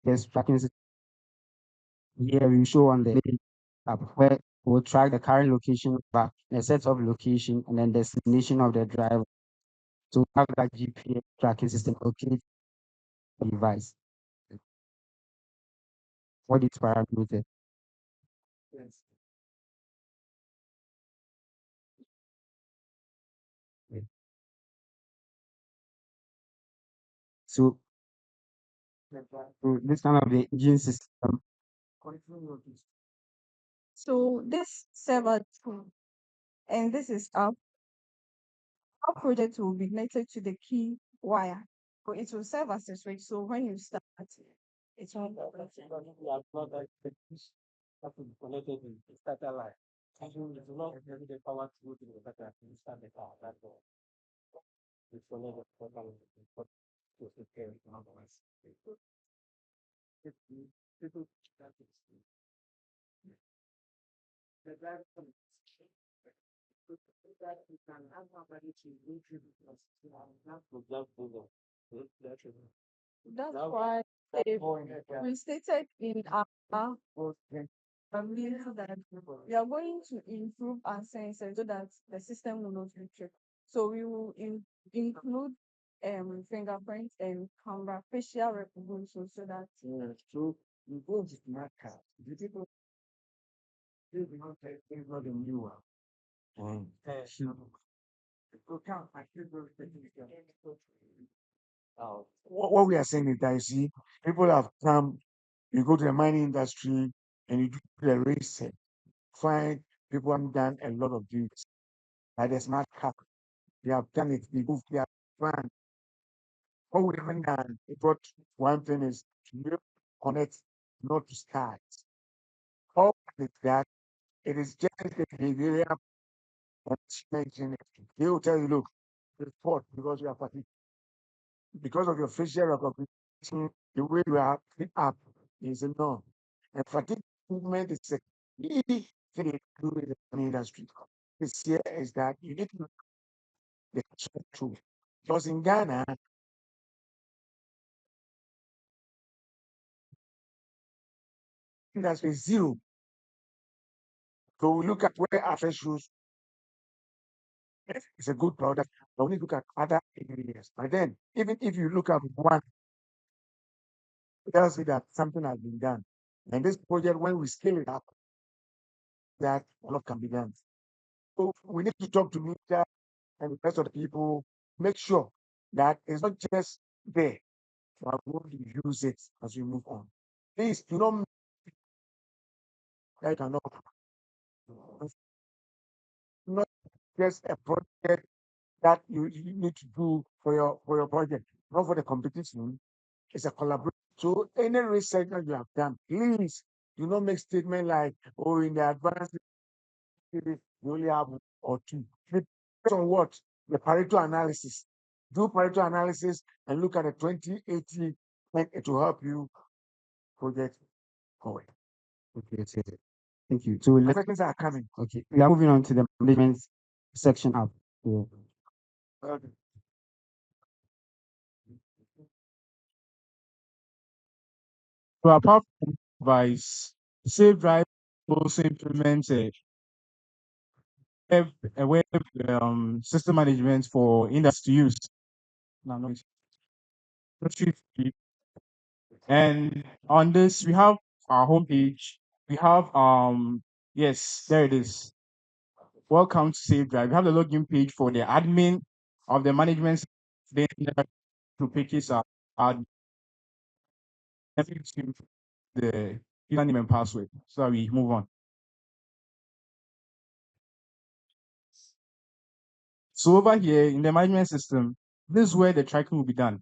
there's tracking system here we show on the app where we'll track the current location, but a set of location and then destination of the driver. So have that GPS tracking system locate the device. What is parameter? Yes. Yeah. So, so this kind of the engine system. So this server tool, and this is our project will be connected to the key wire. So it will serve as a switch. So when you start, it will That's why we stated in our release that we are going to improve our sensors so that the system will not be tripped. So we will include fingerprints and camera facial recognition so that So you go to smart card. The people they do not take the new one. So count I still go what we are saying is that you see, people have come, you go to the mining industry and you do the research, find people have done a lot of things. Like the smart card, they have done it, they have planned. What we haven't done, but one thing is to be able to connect, not to start. All is that it is just the behavioral mentioning it. They will tell you, look, report because you are fatigued, because of your facial recognition, the way you are picked up is a norm. And fatigue movement is a key thing to do with the mining industry. This year is that you need to look at the truth. Because in Ghana, industry is zero. So we look at where after shoes, it's a good product, but we need to look at other areas. But then, even if you look at one, it tells me that something has been done. And this project, when we scale it up, that a lot can be done. So we need to talk to media and the rest of the people, make sure that it's not just there, but we want to use it as we move on. Please do not make that cannot it's not just a project that you need to do for your project, not for the competition. It's a collaboration. So any research that you have done, please do not make statement like, oh, in the advanced we only have one or two. Depends on what? The Pareto analysis. Do Pareto analysis and look at the 2080, and it will help you project forward. Okay, thank you. So Questions are coming. okay, we are moving on to the management section up. So, Okay. So apart from advice, Safe Drive also implements a web system management for industry to use. No, no, and on this, we have our homepage. We have yes, there it is. Welcome to Safe Drive. We have the login page for the admin of the management. Then to pages are the username and password. So we move on. So over here in the management system, this is where the tracking will be done.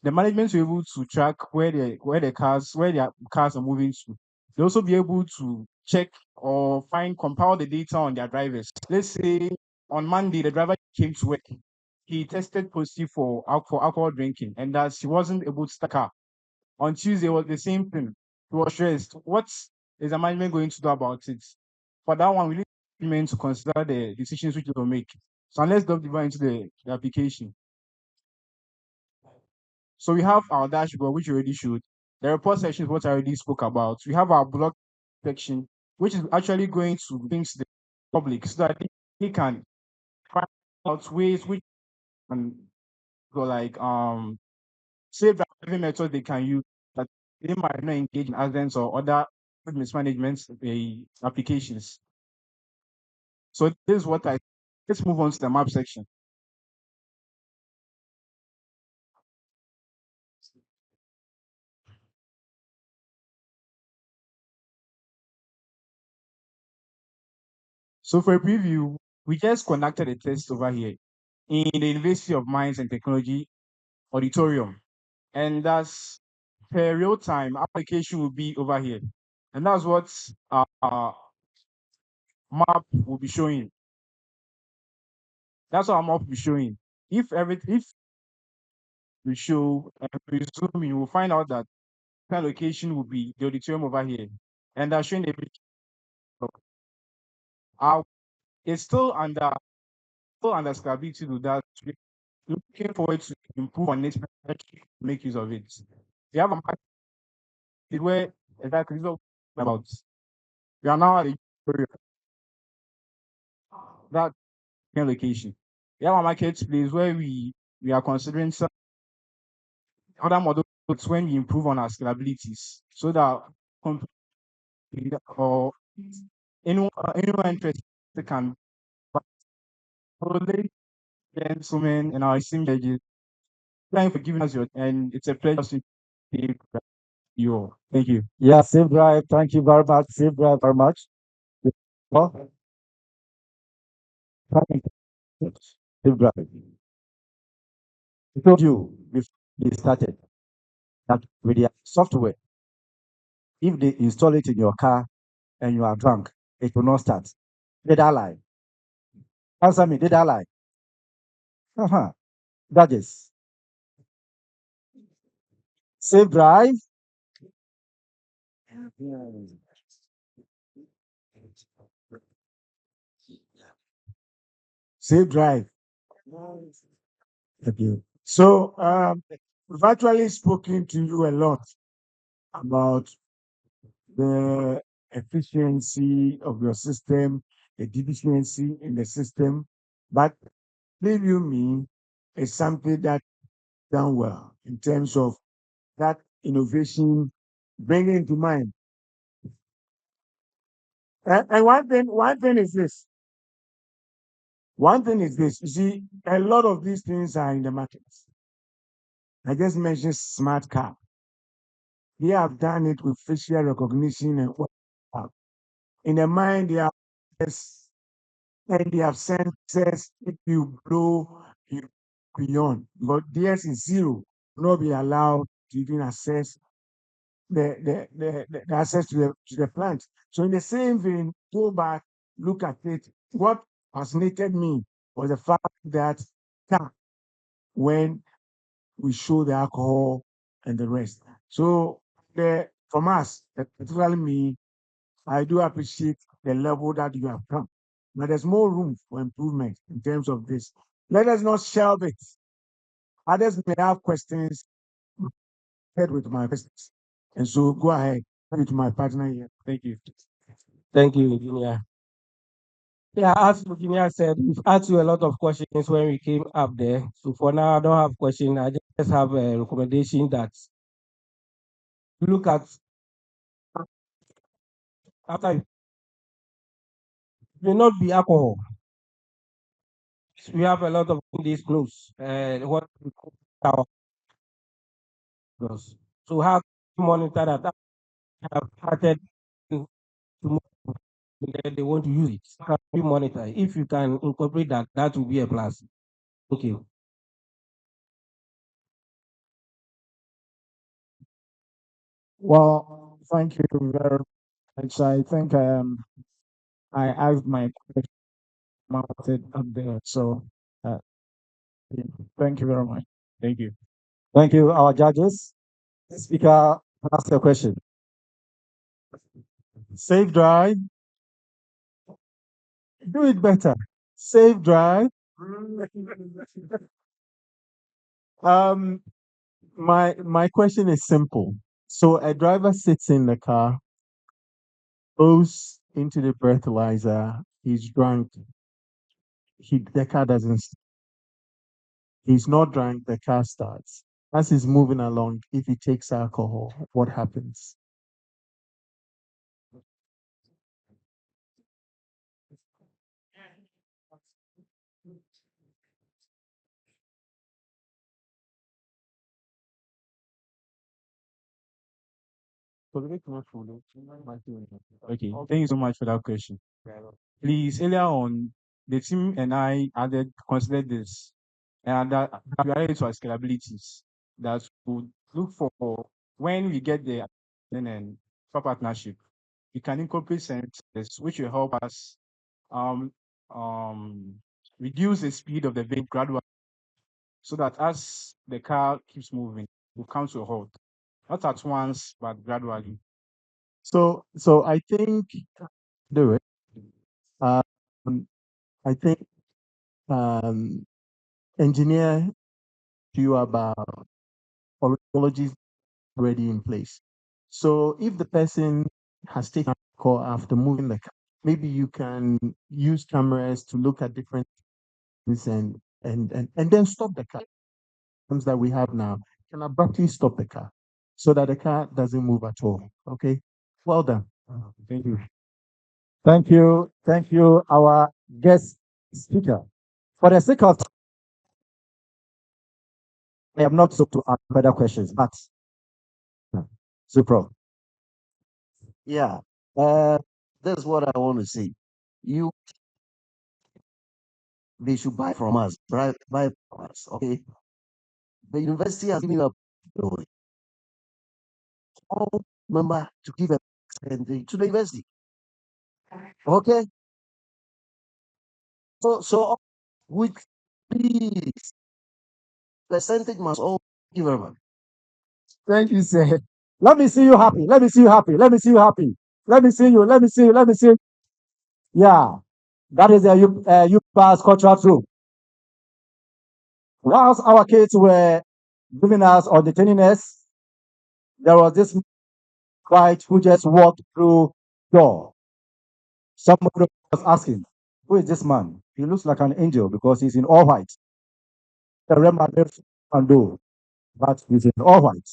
The management will be able to track where their cars are moving to. They'll also be able to check or compile the data on their drivers. Let's say on Monday the driver came to work, he tested positive for alcohol drinking, and thus he wasn't able to start the car. On Tuesday was the same thing. He was stressed. What is the management going to do about it? For that one, we need management to consider the decisions which they will make. So let's dive deeper into the application. So we have our dashboard, which we already showed. The report section is what I already spoke about. We have our blog section, which is actually going to things to the public so that they can find out ways which can go like safe driving methods they can use that they might not engage in accidents or other mismanagement applications. So this is what let's move on to the map section. So for a preview, we just conducted a test over here in the University of Mines and Technology auditorium. And that's per real time application will be over here. And that's what our map will be showing. That's what our map will be showing. If we show and we zoom in, we'll find out that kind of location will be the auditorium over here. And that's showing the it's still under scalability to that. Looking forward to improve on it, make use of it. We have a market where exactly is what we're about. We are now at that kind of location. We have a marketplace where we are considering some other models when we improve on our scalabilities so that or anyone interested can ladies and gentlemen and our esteemed judges. Thank you for giving us your and it's a pleasure to be you all. Thank you. Yeah, Safe Drive. Thank you very much. Safe Drive very much. Well, Safe Drive. I told you before we started that with the software, if they install it in your car and you are drunk, it will not start. Did I lie? Answer me, did I lie? Uh-huh. That is Safe Drive. Safe drive. Thank you. So we've actually spoken to you a lot about the efficiency of your system, the deficiency in the system. But believe you me, it's something that done well in terms of that innovation bringing to mind. And one thing is this. One thing is this. You see, a lot of these things are in the market. I just mentioned smart car. They have done it with facial recognition and what in the mind they have and they have sensors. If you blow beyond. But DS is zero, will not be allowed to even access the access to the plant. So in the same vein, go back, look at it. What fascinated me was the fact that when we show the alcohol and the rest. So from us, particularly me, I do appreciate the level that you have come. But there's more room for improvement in terms of this. Let us not shelve it. Others may have questions. Head with my questions. And so go ahead with my partner here. Thank you. Thank you, Virginia. Yeah, as Virginia said, we've asked you a lot of questions when we came up there. So for now, I don't have questions. I just have a recommendation that you look at after it may not be alcohol. We have a lot of these clothes, what we call our clothes. So how to monitor that? Have started to move, they want to use it. How can we monitor? If you can incorporate that, that will be a plus. Thank you. Well, thank you very much. I think I asked my question mounted up there. So uh, yeah, thank you very much. Thank you. Thank you, our judges. Speaker, ask your question. Safe drive. Do it better. Safe drive. Um, my question is simple. So a driver sits in the car, goes into the breathalyzer, he's drunk, the car doesn't he's not drunk, the car starts. As he's moving along, if he takes alcohol, what happens? Okay, thank you so much for that question. Please, earlier on, the team and I added considered this, and that we added to our scalabilities that would look for when we get the and partnership, we can incorporate sensors which will help us um um reduce the speed of the vehicle gradually, so that as the car keeps moving, will come to a halt, not at once but gradually. So I think do it. Um, I think engineer you about technologies already in place. So if the person has taken a call after moving the car, maybe you can use cameras to look at different things and then stop the car. Systems that we have now can abruptly stop the car so that the car doesn't move at all. Okay. Well done. Thank you. Thank you. Thank you, our guest speaker. For the sake of time, I am not so to ask further questions, but Supro. Yeah, that's what I want to say. You, they should buy from us, buy from us. Okay, the university has given up all member to give a percentage to the university. Okay, so with please percentage must all give everyone. Thank you, sir. Let me see you happy. Let me see you happy. Let me see you happy. Let me see you. Let me see you. Let me see you. Yeah, that is the youth pass cultural troop. Whilst our kids were giving us or detaining us, there was this guy who just walked through door. Somebody was asking, "Who is this man? He looks like an angel because he's in all white." The Rema and do, but he's in all white.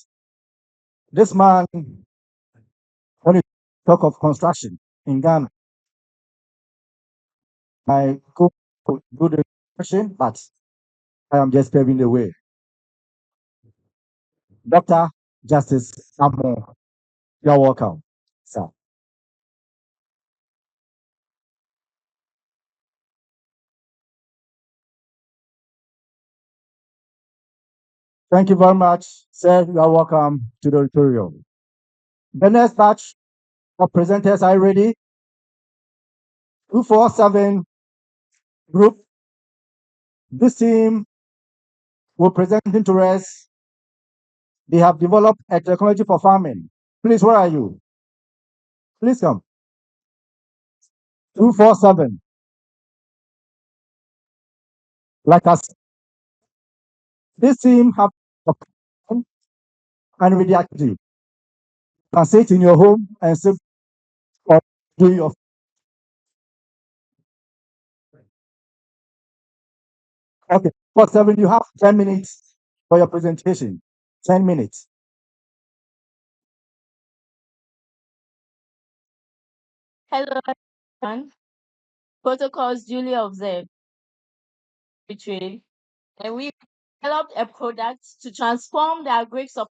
This man, when you talk of construction in Ghana, I could do the question, but I am just paving the way. Dr. Justice Amo, you're welcome, sir. Thank you very much, sir. You are welcome to the auditorium. The next batch of presenters are ready. 247 group. This team will present to us. They have developed a technology for farming. Please, where are you? Please come. 247. Like us. This team have a plan and with the activity. You can sit in your home and sit or do your. Okay. 47, you have 10 minutes for your presentation. 10 minutes. Hello, everyone. Protocols duly observed. Trade, and we developed a product to transform the agri supply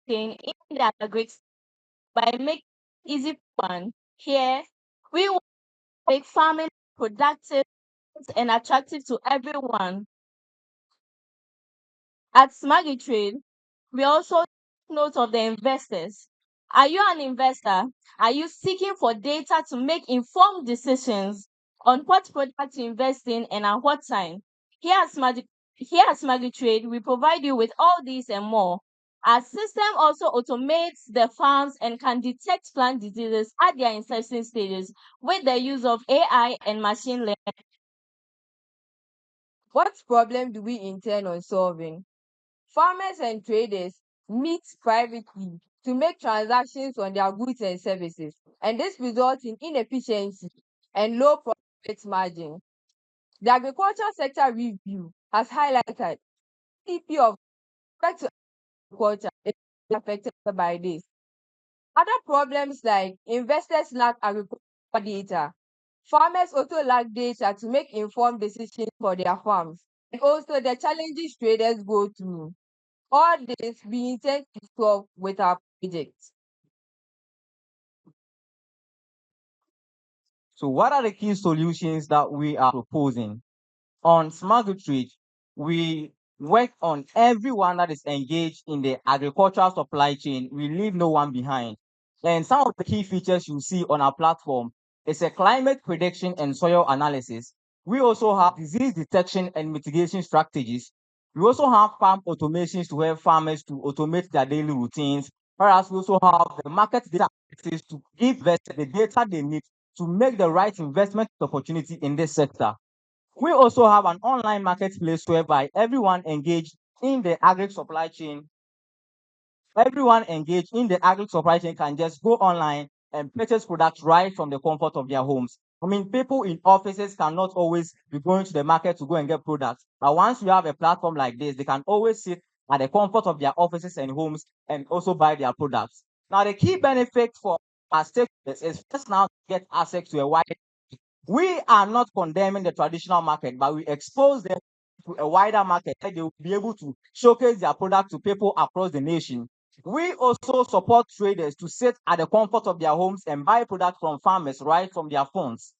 chain in the agri by making it easy for one. Here, we want to make farming productive and attractive to everyone. At Smaggy Trade, we also take note of the investors. Are you an investor? Are you seeking for data to make informed decisions on what product to invest in and at what time? Here at Smaggy Trade, we provide you with all these and more. Our system also automates the farms and can detect plant diseases at their inception stages with the use of AI and machine learning. What problem do we intend on solving? Farmers and traders meet privately to make transactions on their goods and services, and this results in inefficiency and low profit margin. The agricultural sector review has highlighted TP of respect to agriculture is affected by this. Other problems like investors lack agricultural data. Farmers also lack data to make informed decisions for their farms, and also the challenges traders go through. All this we intend to solve with our project. So what are the key solutions that we are proposing? On Smart Trade, we work on everyone that is engaged in the agricultural supply chain. We leave no one behind. And some of the key features you see on our platform is a climate prediction and soil analysis. We also have disease detection and mitigation strategies. We also have farm automations to help farmers to automate their daily routines. Whereas we also have the market data analysis to give investors the data they need to make the right investment opportunity in this sector. We also have an online marketplace whereby everyone engaged in the agri supply chain can just go online and purchase products right from the comfort of their homes. I mean, people in offices cannot always be going to the market to go and get products. But once you have a platform like this, they can always sit at the comfort of their offices and homes and also buy their products. Now, the key benefit for our stakeholders is first now to get access to a wide. We are not condemning the traditional market, but we expose them to a wider market that they will be able to showcase their product to people across the nation. We also support traders to sit at the comfort of their homes and buy products from farmers right from their phones.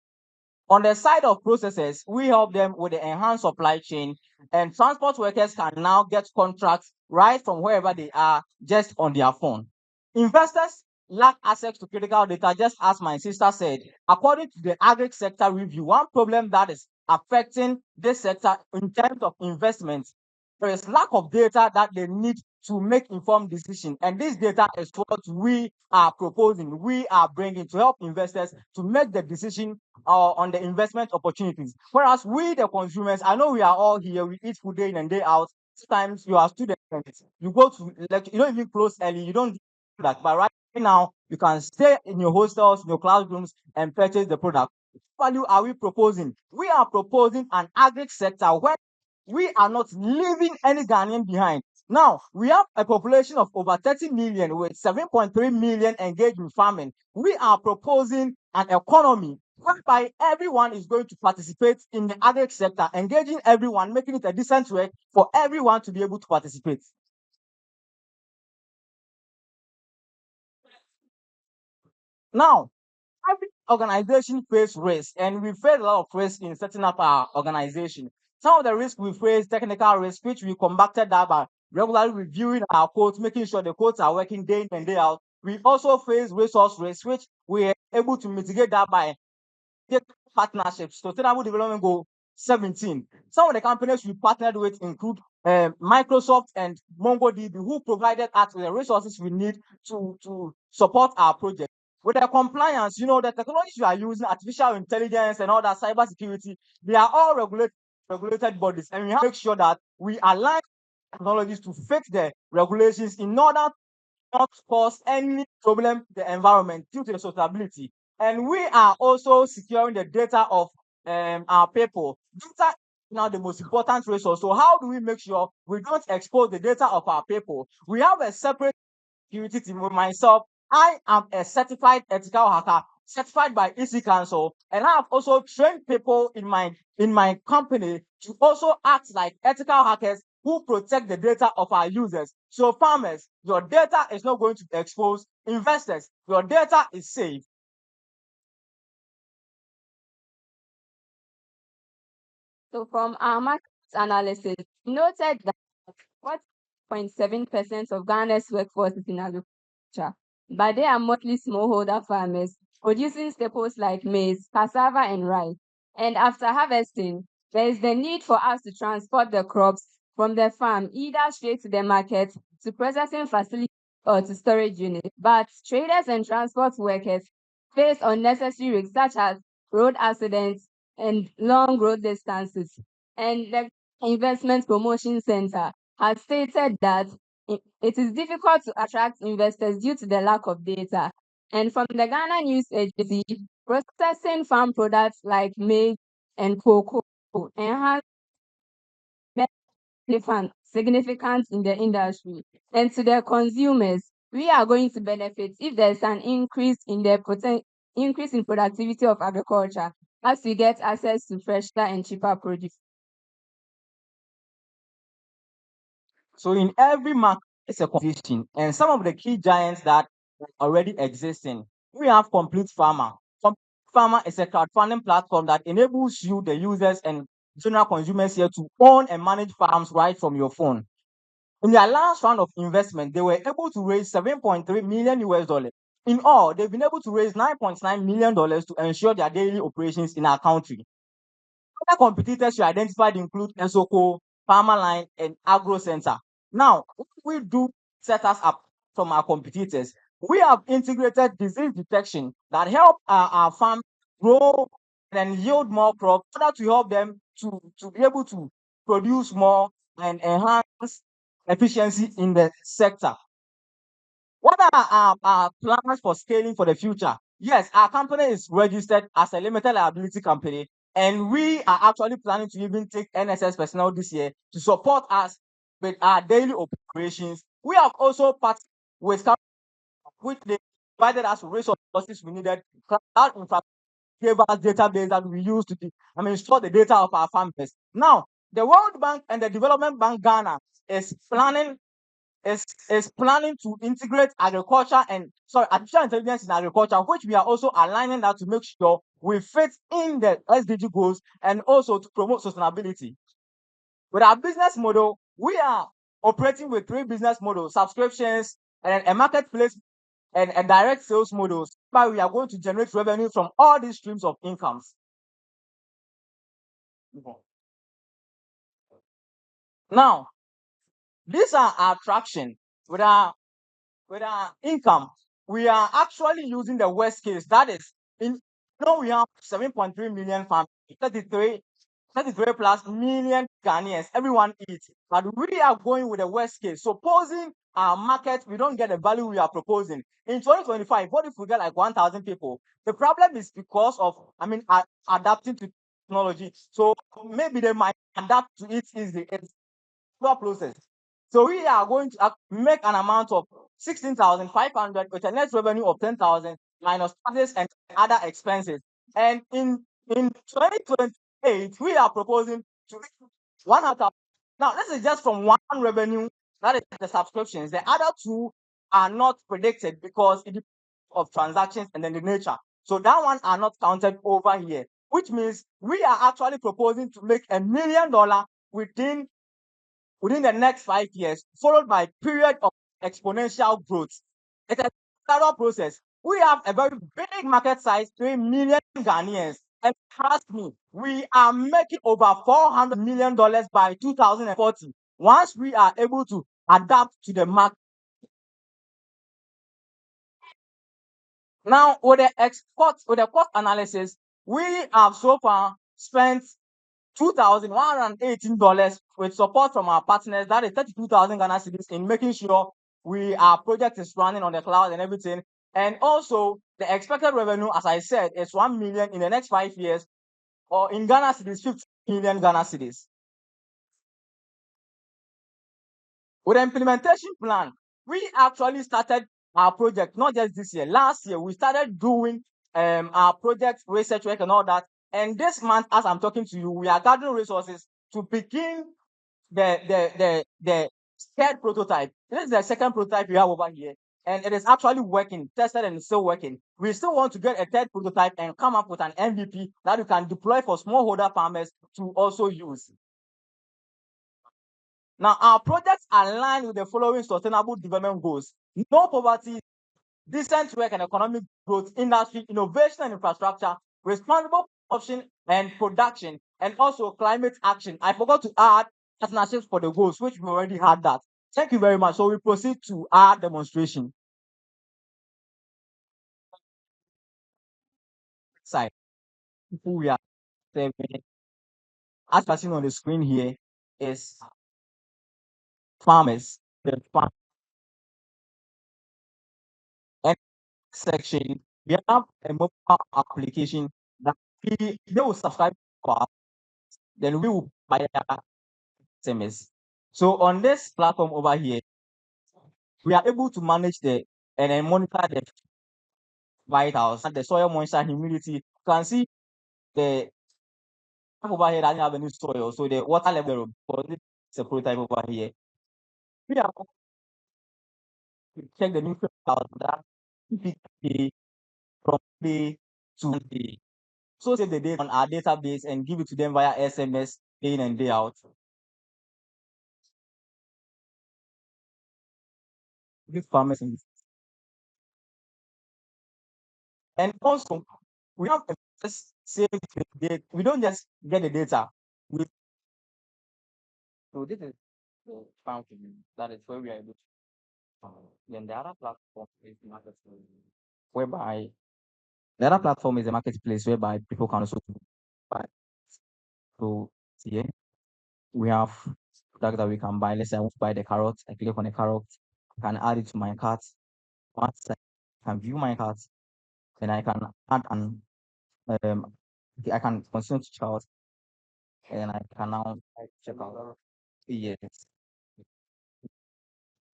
On the side of processors, we help them with the enhanced supply chain, and transport workers can now get contracts right from wherever they are just on their phone. Investors lack access to critical data, just as my sister said. According to the agri sector review, one problem that is affecting this sector in terms of investment, there is lack of data that they need to make informed decisions. And this data is what we are proposing, we are bringing to help investors to make the decision on the investment opportunities. Whereas we, the consumers, I know we are all here, we eat food day in and day out. Sometimes you are students, you go to, like, you don't even close early, you don't do that. But right now, you can stay in your hostels, in your classrooms, and purchase the product. What value are we proposing? We are proposing an agri sector where we are not leaving any Ghanaian behind. Now, we have a population of over 30 million with 7.3 million engaged in farming. We are proposing an economy whereby everyone is going to participate in the agri sector, engaging everyone, making it a decent way for everyone to be able to participate. Now, every organization face risk, and we face a lot of risk in setting up our organization. Some of the risks we face, technical risk, which we combated that by regularly reviewing our quotes, making sure the quotes are working day in and day out. We also face resource risk, which we are able to mitigate that by partnerships. Sustainable Development Goal 17. Some of the companies we partnered with include Microsoft and MongoDB, who provided us with the resources we need to support our project. With the compliance, the technologies we are using, artificial intelligence and all that, cyber security, they are all regulated bodies, and we have to make sure that we align technologies to fit the regulations in order not cause any problem to the environment due to the sustainability. And we are also securing the data of our people. Data is now the most important resource. So how do we make sure we don't expose the data of our people? We have a separate security team. With myself, I am a certified ethical hacker, certified by EC Council, and I have also trained people in my company to also act like ethical hackers who protect the data of our users. So farmers, your data is not going to be exposed. Investors, your data is safe. So from our market analysis, we noted that 4.7% of Ghana's workforce is in agriculture, but they are mostly smallholder farmers producing staples like maize, cassava, and rice. And after harvesting, there is the need for us to transport the crops from the farm either straight to the market, to processing facilities, or to storage units. But traders and transport workers face unnecessary risks such as road accidents and long road distances. And the Investment Promotion Center has stated that it is difficult to attract investors due to the lack of data. And from the Ghana News Agency, processing farm products like maize and cocoa enhance significant in the industry. And to the consumers, we are going to benefit if there's an increase in productivity of agriculture as we get access to fresher and cheaper produce. So in every market, it's a competition, and some of the key giants that are already existing, we have Complete Farmer. Complete Farmer is a crowdfunding platform that enables you, the users and general consumers here, to own and manage farms right from your phone. In their last round of investment, they were able to raise 7.3 million US dollars. In all, they've been able to raise $9.9 million to ensure their daily operations in our country. Other competitors you identified include Esoko, Farmerline, and Agro Center. Now, what we do set us up from our competitors, we have integrated disease detection that help our farm grow and yield more crops in order to help them to be able to produce more and enhance efficiency in the sector. What are our plans for scaling for the future? Yes, our company is registered as a limited liability company, and we are actually planning to even take NSS personnel this year to support us with our daily operations. We have also partnered with companies which they provided us with resources we needed. Cloud infrastructure gave us database that we use to store the data of our farmers. Now, the World Bank and the Development Bank Ghana is planning to integrate artificial intelligence in agriculture, which we are also aligning that to make sure we fit in the SDG goals and also to promote sustainability. With our business model, we are operating with 3 business models: subscriptions and a marketplace and a direct sales models. But we are going to generate revenue from all these streams of incomes. Now, these are our traction with our income. We are actually using the worst case. That is, we have 7.3 million farmers, 33 plus million Ghanaians. Everyone eats, but we are going with the worst case. Supposing our market, we don't get the value we are proposing in 2025. What if we get like 1,000 people? The problem is because of adapting to technology. So maybe they might adapt to it easily. It's a process. So we are going to make an amount of 16,500 with a net revenue of 10,000 minus taxes and other expenses. And in 2028, we are proposing to reach 100,000. Now, this is just from one revenue, that is the subscriptions. The other two are not predicted because it depends of transactions and then the nature. So that one are not counted over here, which means we are actually proposing to make $1 million within within the next 5 years, followed by period of exponential growth. It's a thorough process. We have a very big market size, 3 million Ghanaians. And trust me, we are making over $400 million by 2040 once we are able to adapt to the market. Now, with the cost analysis, we have so far spent $2,118 with support from our partners. That is 32,000 Ghana cedis in making sure our project is running on the cloud and everything. And also, the expected revenue, as I said, is 1 million in the next 5 years, or in Ghana cedis, 50 million Ghana cedis. With the implementation plan, we actually started our project not just this year. Last year, we started doing our project research work and all that. And this month, as I'm talking to you, we are gathering resources to begin the third prototype. This is the second prototype we have over here, and it is actually working, tested and still working. We still want to get a third prototype and come up with an MVP that we can deploy for smallholder farmers to also use. Now, our projects align with the following sustainable development goals: no poverty, decent work and economic growth, industry, innovation and infrastructure, responsible option and production, and also climate action. I forgot to add partnerships for the goals, which we already had that. Thank you very much. So we proceed to our demonstration. Side, people we are serving, as you see on the screen here, is farmers. The farm and section, we have a mobile application that they will subscribe to us, then we will buy their SMS. So on this platform over here, we are able to manage and then monitor the vitals, the soil moisture, humidity. You can see the over here doesn't have any soil, so the water level for this is a prototype over here. We are able to check the nutrient balance that PPK from day to day. So save the data on our database and give it to them via SMS day in and day out. Give farmers in this. And also, we have a just save the data. We don't just get the data. So this is the fountain. That is where we are able to. Then the other platform is the marketplace, whereby the other platform is a marketplace whereby people can also buy. So here we have products that we can buy. Let's say I want to buy the carrot. I click on the carrot. I can add it to my cart. Once I can view my cart, then I can add I can continue to chart, and I can now check out. Yes.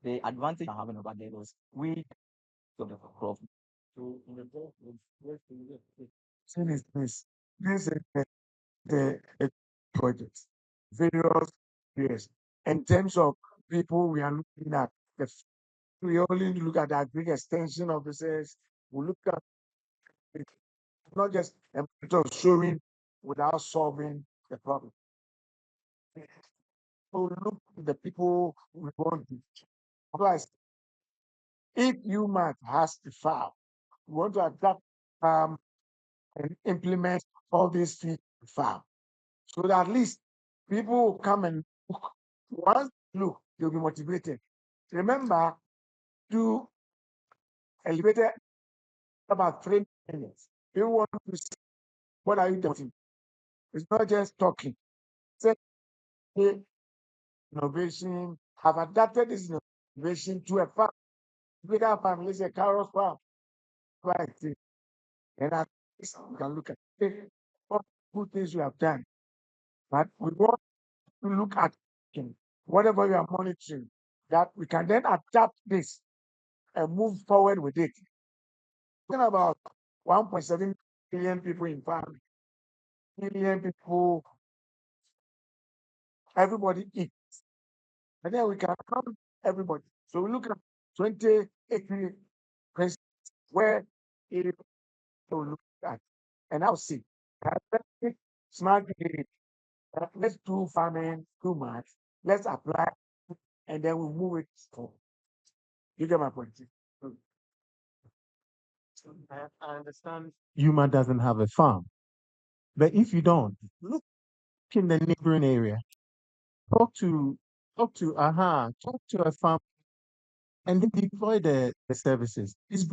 The advantage I'm having over there is we of the crop. See this is the project, various years. In terms of people, we are looking at we only look at the agri extension officers. We look at it, not just a matter of showing without solving the problem. So look at the people we want to. Otherwise, if UMaT has to file, we want to adapt and implement all these things to file. So that at least people will come and look. Once they look, they'll be motivated. Remember, to elevated about 3 minutes. People want to see what are you doing. It's not just talking. Say innovation, have adapted this innovation to a farm. Bigger farm, let's say carrot farm. Right. And at least we can look at what good things we have done. But we want to look at whatever we are monitoring, that we can then adapt this and move forward with it. Talking about 1.7 billion people in farming, million people, everybody eats. And then we can count everybody. So we look at 28 where it will look at. And I'll see. Smart grid. Let's do farming too much. Let's apply and then we move it forward. You get my point? I understand Yuma doesn't have a farm, but if you don't, look in the neighboring area. Talk to talk to a farm and then deploy the services. It's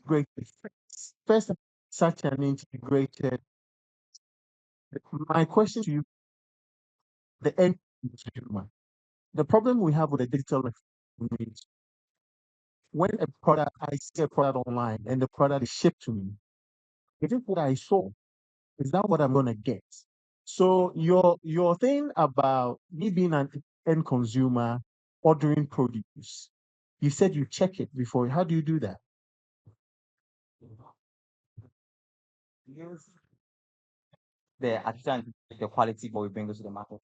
great. First, such an integrated. My question to you, the end consumer. The problem we have with the digital economy is when a product, I see a product online and the product is shipped to me, is it what I saw? Is that what I'm gonna get? So your thing about me being an end consumer ordering produce, you said you check it before. How do you do that? Use the artificial intelligence, the quality but we bring it to the market.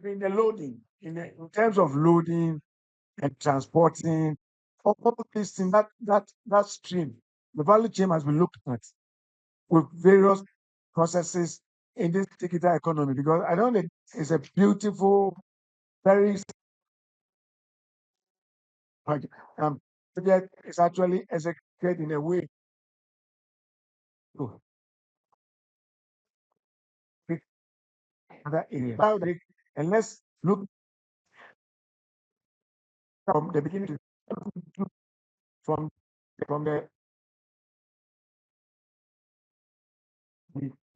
In the loading, in terms of loading and transporting, all these things, that stream, the value chain has been looked at with various processes in this digital economy because I don't think it's a beautiful, very project is actually executed in a way to fit other areas. And let's look from the beginning to from the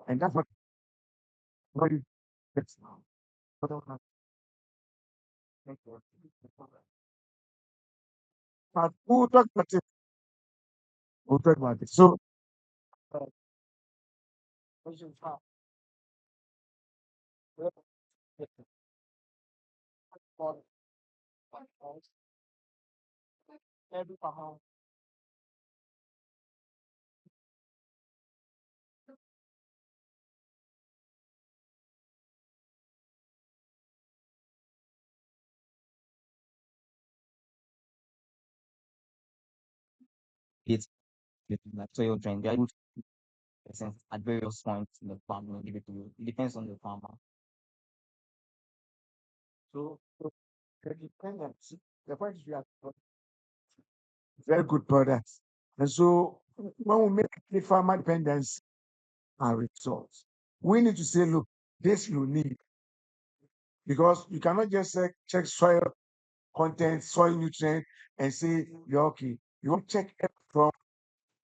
and that's what you that's but we'll talk about it. We'll talk about it. So It's like soil drain. They are able to present at various points in the farm and give it to you. It depends on the farmer. so the dependency, the point is we have very good products. And so when we make the farmer dependence and results, we need to say, look, this you need because you cannot just say, check soil content, soil nutrient, and say you're okay. You want to check it from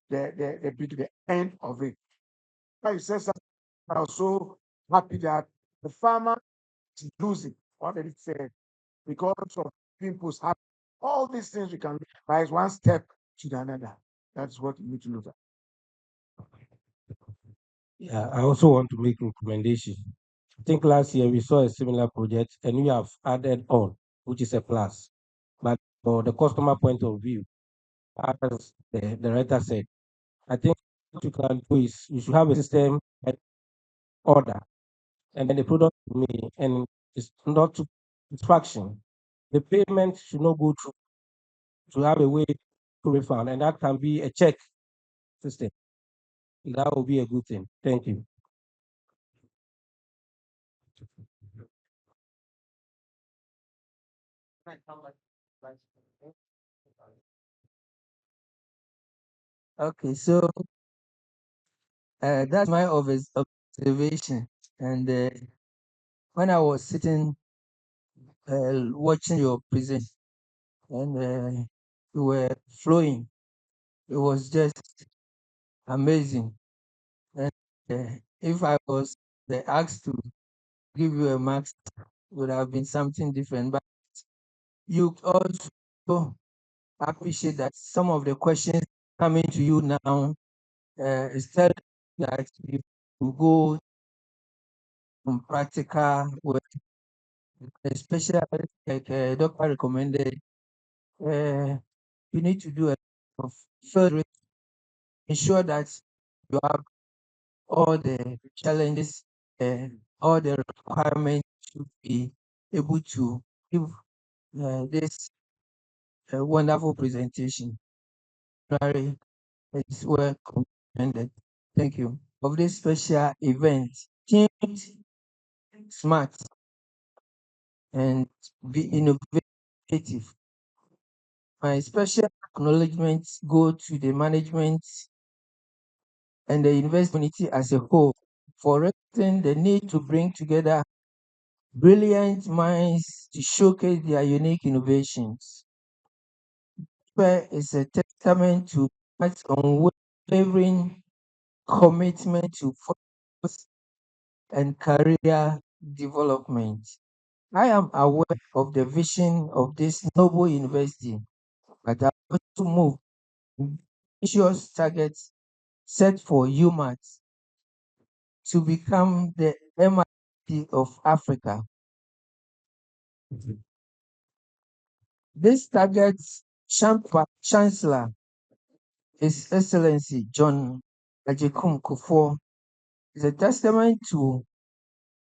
the end of it. But you said something, I was so happy that the farmer is losing what did it say because of pimples happen. All these things we can rise one step to the another. That's what you need to look at. Yeah, I also want to make recommendation. I think last year we saw a similar project and we have added on, which is a plus. But for the customer point of view, as the writer said, I think what you can do is you should have a system and order and then the product to me and it's not to distraction. The payment should not go through to have a way to refund and that can be a check system. That will be a good thing. Thank you. Okay, so that's my observation. And when I was sitting watching your present and you were flowing, it was just amazing. And if I was asked to give you a mark, it would have been something different. But you also appreciate that some of the questions coming to you now is telling you that you will go on practical work, especially like doctor recommended. You need to do a lot of first ensure that you have all the challenges and all the requirements to be able to give this a wonderful presentation. Very, it's well commended. Thank you. Of this special event, themed smart and be innovative. My special acknowledgements go to the management and the investment community as a whole for recognizing the need to bring together brilliant minds to showcase their unique innovations. Where is a testament to its unwavering commitment to focus and career development. I am aware of the vision of this noble university, but I want to move ambitious targets set for UMaT to become the MIT of Africa. This targets Chancellor, His Excellency John Ajekum Kufuor, is a testament to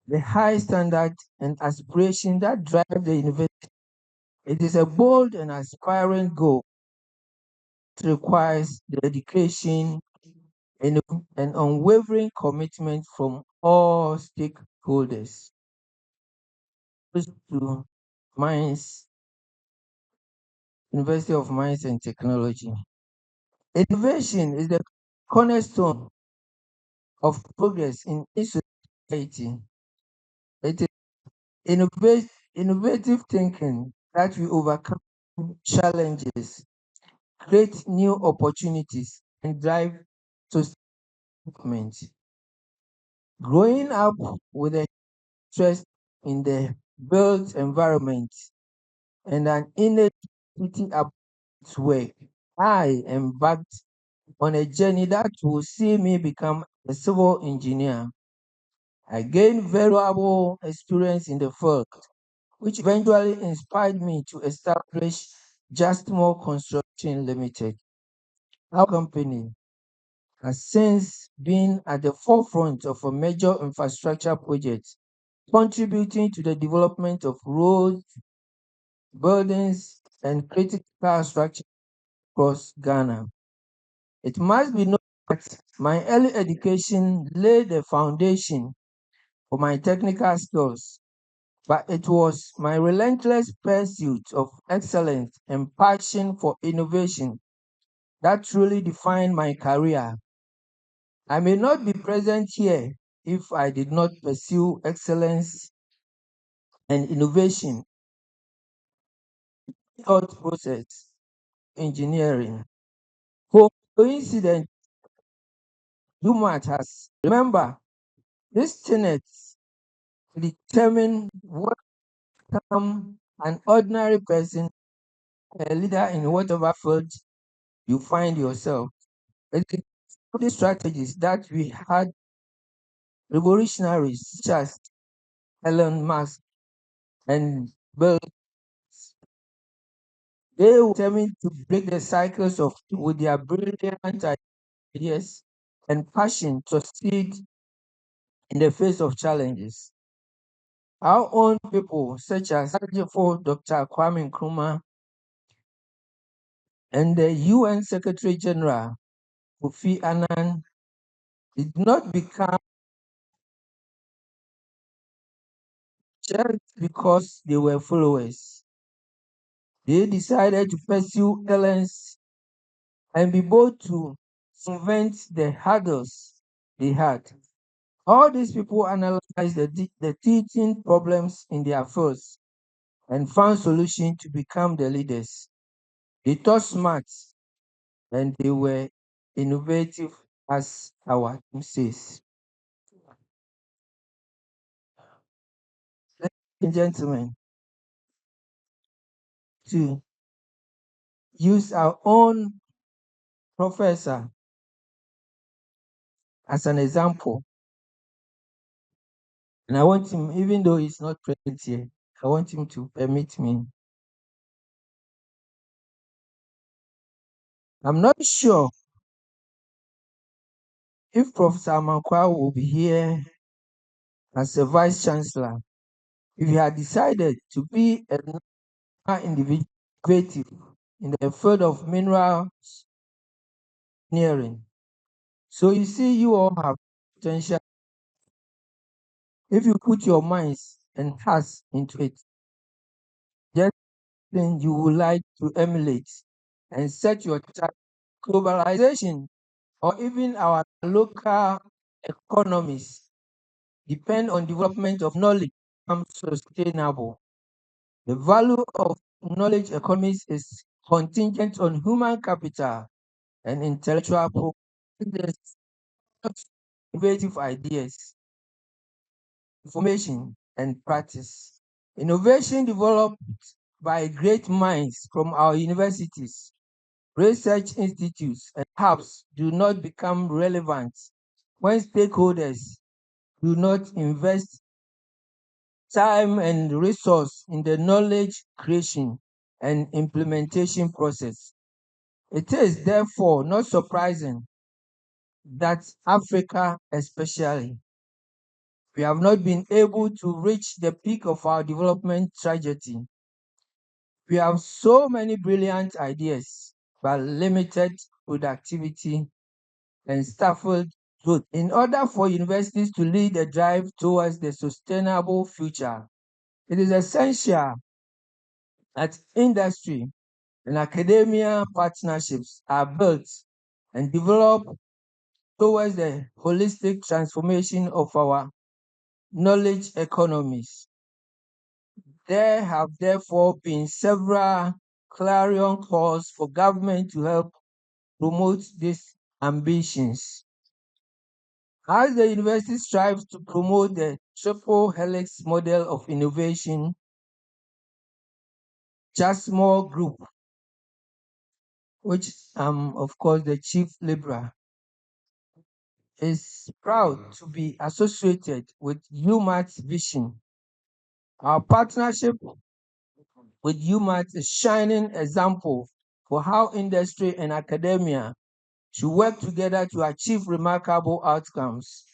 the high standard and aspiration that drive the university. It is a bold and aspiring goal. It requires dedication and an unwavering commitment from all stakeholders. To Mines, University of Mines and Technology. Innovation is the cornerstone of progress in society. It is innovative thinking that will overcome challenges, create new opportunities, and drive social development. Growing up with an interest in the built environment and an innate about work, I embarked on a journey that will see me become a civil engineer. I gained valuable experience in the field, which eventually inspired me to establish Just More Construction Limited. Our company has since been at the forefront of a major infrastructure project, contributing to the development of roads, buildings, and critical structures across Ghana. It must be noted that my early education laid the foundation for my technical skills, but it was my relentless pursuit of excellence and passion for innovation that truly defined my career. I may not be present here if I did not pursue excellence and innovation thought process engineering. Coincident, UMaT has remember these tenets determine what an ordinary person, a leader in whatever field you find yourself. It is these strategies that we had revolutionaries such as Elon Musk and Bill. They were determined to break the cycles of with their brilliant ideas and passion to succeed in the face of challenges. Our own people, such as Dr. Kwame Nkrumah and the UN Secretary General Kofi Annan, did not become just because they were followers. They decided to pursue excellence and be bold to circumvent the hurdles they had. All these people analyzed the teaching problems in their fields and found solutions to become the leaders. They taught smart and they were innovative, as our team says. Ladies and gentlemen, to use our own professor as an example, and I want him, even though he's not present here, I want him to permit me. I'm not sure if Professor Amankwa will be here as a vice chancellor if he had decided to be a individual in the field of mineral engineering. So you see, you all have potential if you put your minds and hearts into it. Just then you would like to emulate and set your globalization or even our local economies depend on development of knowledge become sustainable. The value of knowledge economies is contingent on human capital and intellectual progress, innovative ideas, information, and practice. Innovation developed by great minds from our universities, research institutes, and hubs do not become relevant when stakeholders do not invest time and resource in the knowledge creation and implementation process. It is therefore not surprising that Africa especially, we have not been able to reach the peak of our development trajectory. We have so many brilliant ideas, but limited productivity and stifled growth. In order for universities to lead the drive towards the sustainable future, it is essential that industry and academia partnerships are built and developed towards the holistic transformation of our knowledge economies. There have therefore been several clarion calls for government to help promote these ambitions. As the university strives to promote the triple helix model of innovation, Jasmore Group, which I'm of course the chief liberal, is proud to be associated with UMaT's vision. Our partnership with UMaT is a shining example for how industry and academia should work together to achieve remarkable outcomes.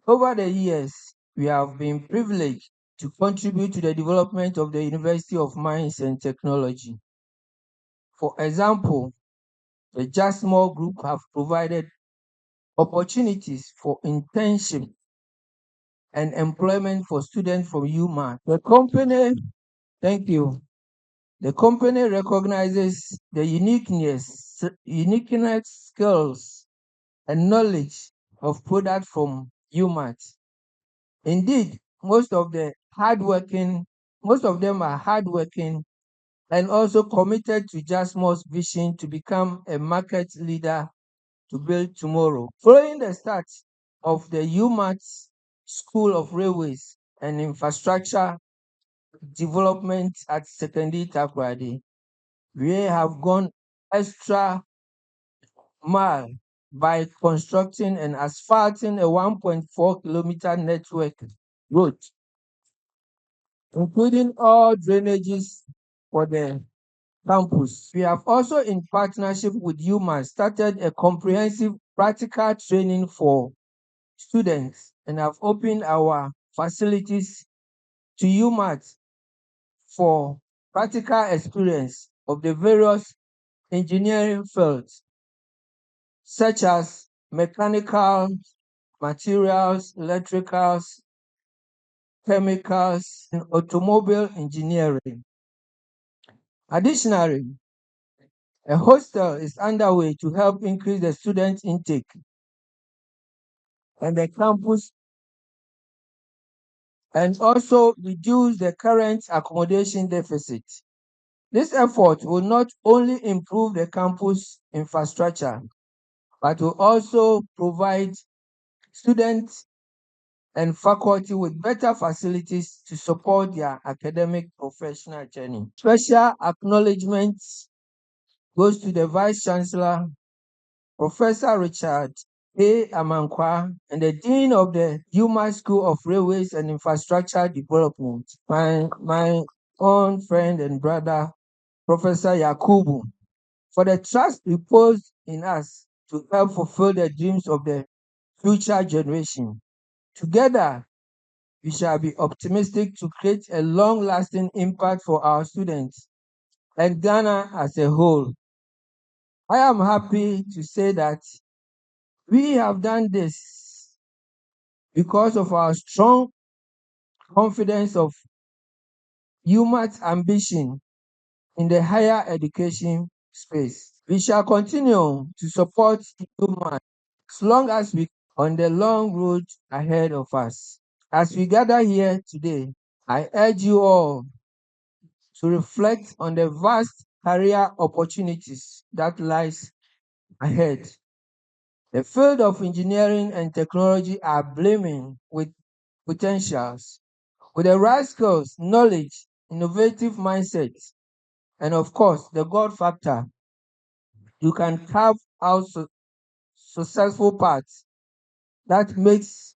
Over the years, we have been privileged to contribute to the development of the University of Mines and Technology. For example, the Jasmore Group have provided opportunities for internship and employment for students from UMaT. Thank you. The company recognizes the uniqueness, skills, and knowledge of products from UMaT. Indeed, most of them are hardworking and also committed to Jasmore's vision to become a market leader to build tomorrow. Following the start of the UMaT School of Railways and Infrastructure Development at Secondary Takoradi, we have gone extra mile by constructing and asphalting a 1.4-kilometer network road, including all drainages for the campus. We have also, in partnership with UMaT, started a comprehensive practical training for students and have opened our facilities to UMaT for practical experience of the various engineering fields, such as mechanical, materials, electricals, chemicals, and automobile engineering. Additionally, a hostel is underway to help increase the student intake and the campus and also reduce the current accommodation deficit. This effort will not only improve the campus infrastructure, but will also provide students and faculty with better facilities to support their academic professional journey. Special acknowledgement goes to the Vice Chancellor, Professor Richard A. Amankwa, and the Dean of the UMaT School of Railways and Infrastructure Development, my own friend and brother, Professor Yakubu, for the trust reposed in us to help fulfill the dreams of the future generation. Together, we shall be optimistic to create a long-lasting impact for our students and Ghana as a whole. I am happy to say that we have done this because of our strong confidence of UMaT's ambition in the higher education space. We shall continue to support UMaT as long as we on the long road ahead of us. As we gather here today, I urge you all to reflect on the vast career opportunities that lies ahead. The field of engineering and technology are blooming with potentials. With the right skills, knowledge, innovative mindsets, and of course, the God factor, you can carve out successful paths that makes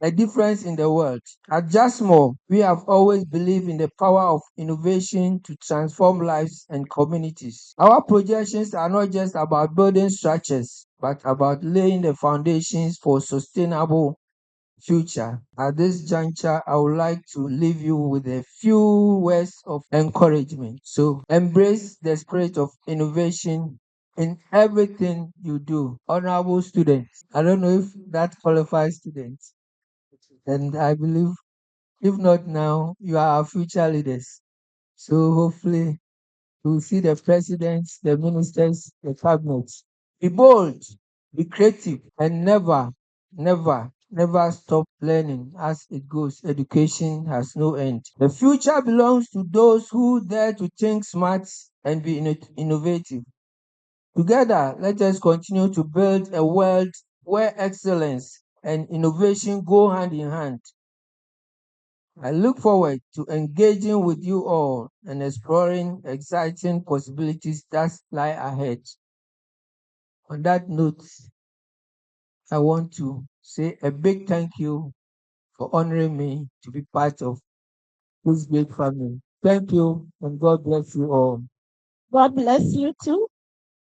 a difference in the world. At Jasmine, we have always believed in the power of innovation to transform lives and communities. Our projections are not just about building structures, but about laying the foundations for sustainable future. At this juncture, I would like to leave you with a few words of encouragement. So embrace the spirit of innovation in everything you do. Honorable students, I don't know if that qualifies students. And I believe if not now, you are our future leaders. So hopefully we'll see the presidents, the ministers, the cabinets. Be bold, be creative, and never stop learning as it goes. Education has no end. The future belongs to those who dare to think smart and be innovative. Together, let us continue to build a world where excellence and innovation go hand in hand. I look forward to engaging with you all and exploring exciting possibilities that lie ahead. On that note, I want to say a big thank you for honoring me to be part of this great family. Thank you, and God bless you all. God bless you too.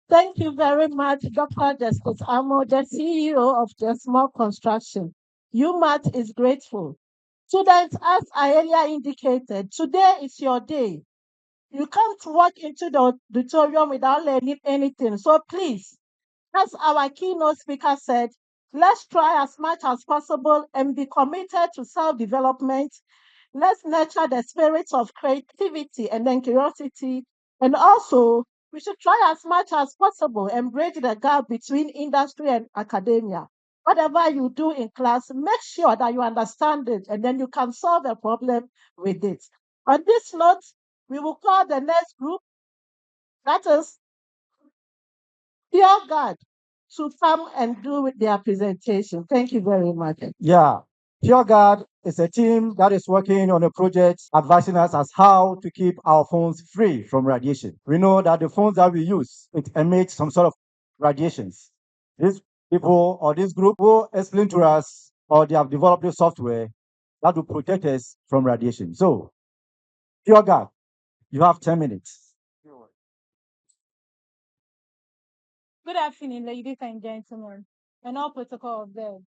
Thank you very much, Dr. Justice Amo, the CEO of the Small Construction. UMaT is grateful. Students, as I earlier indicated, today is your day. You can't walk into the auditorium without learning anything. So please, as our keynote speaker said, let's try as much as possible and be committed to self-development. Let's nurture the spirit of creativity and then curiosity. And also, we should try as much as possible and bridge the gap between industry and academia. Whatever you do in class, make sure that you understand it and then you can solve a problem with it. On this note, we will call the next group, that is Pure God, to come and do their presentation. Thank you very much. Yeah. Pure Guard is a team that is working on a project advising us as how to keep our phones free from radiation. We know that the phones that we use, it emits some sort of radiations. These people or this group will explain to us, or they have developed a software that will protect us from radiation. So, Pure Guard, you have 10 minutes. Good afternoon, ladies and gentlemen, and all protocol observed.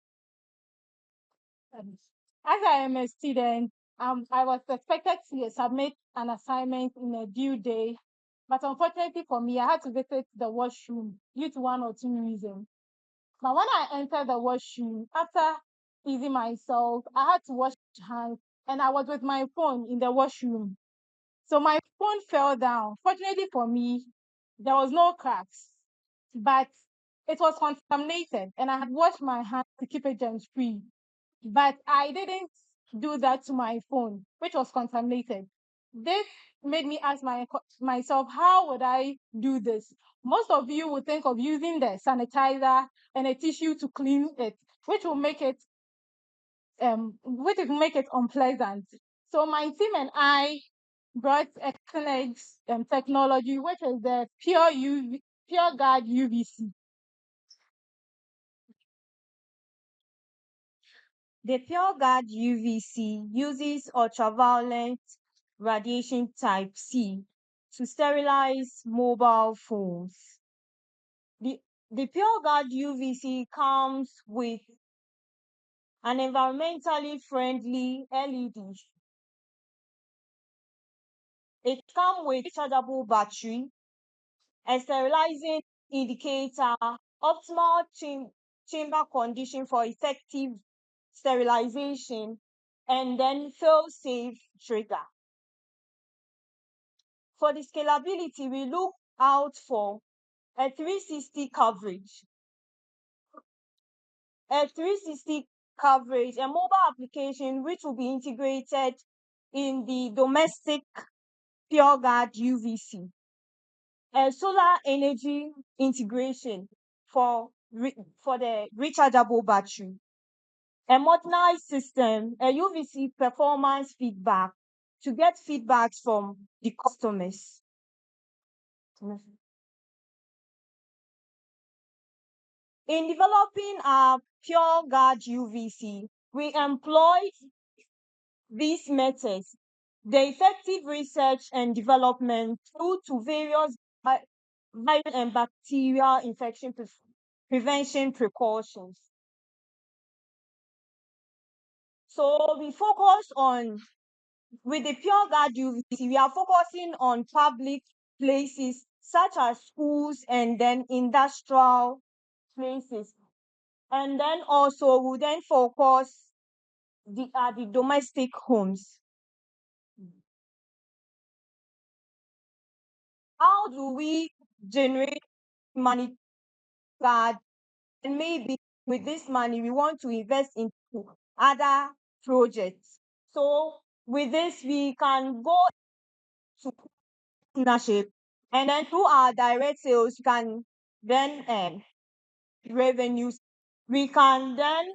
As I am a student, I was expected to submit an assignment in a due day, but unfortunately for me, I had to visit the washroom due to one or two reasons. But when I entered the washroom, after easing myself, I had to wash hands, and I was with my phone in the washroom. So my phone fell down. Fortunately for me, there was no cracks, but it was contaminated, and I had washed my hands to keep it germs free. But I didn't do that to my phone, which was contaminated. This made me ask myself, how would I do this? Most of you would think of using the sanitizer and a tissue to clean it, which will make it unpleasant. So my team and I brought excellent technology, which is the Pure Guard UVC. The Pure Guard UVC uses ultraviolet radiation type C to sterilize mobile phones. The Pure Guard UVC comes with an environmentally friendly LED It comes with rechargeable battery, a sterilizing indicator, optimal chamber condition for effective sterilization, and then fail-safe trigger. For the scalability, we look out for a 360 coverage. A 360 coverage, a mobile application which will be integrated in the domestic PureGuard UVC. A solar energy integration for the rechargeable battery. A modernized system, a UVC performance feedback to get feedbacks from the customers. In developing our PureGuard UVC, we employ these methods, the effective research and development through to various viral and bacterial infection prevention precautions. So we focus on, with the PureGuard UVC, we are focusing on public places such as schools and then industrial places. And then also we then focus the domestic homes. How do we generate money card? And maybe with this money, we want to invest into other projects. So with this, we can go to partnership, and then through our direct sales, we can then revenues. We can then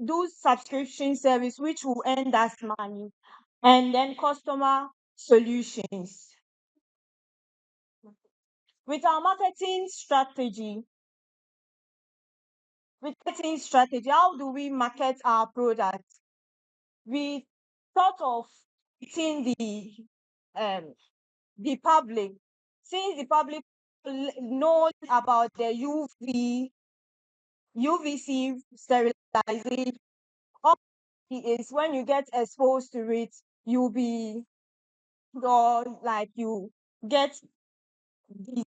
do subscription service, which will earn us money, and then customer solutions. With our marketing strategy, how do we market our products? We thought of hitting the public, since the public knows about the UVC sterilization. All it is, when you get exposed to it, you'll be, or like you get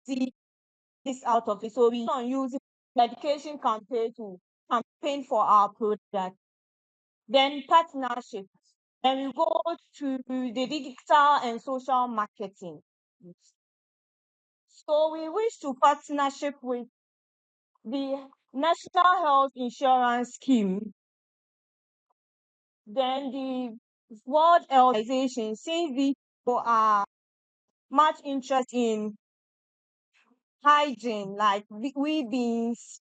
disease out of it. So we on using education campaign for our product. Then partnerships. Then we go to the digital and social marketing. So we wish to partnership with the National Health Insurance Scheme, then the World Health Organization, since these people are much interested in hygiene, like we beings.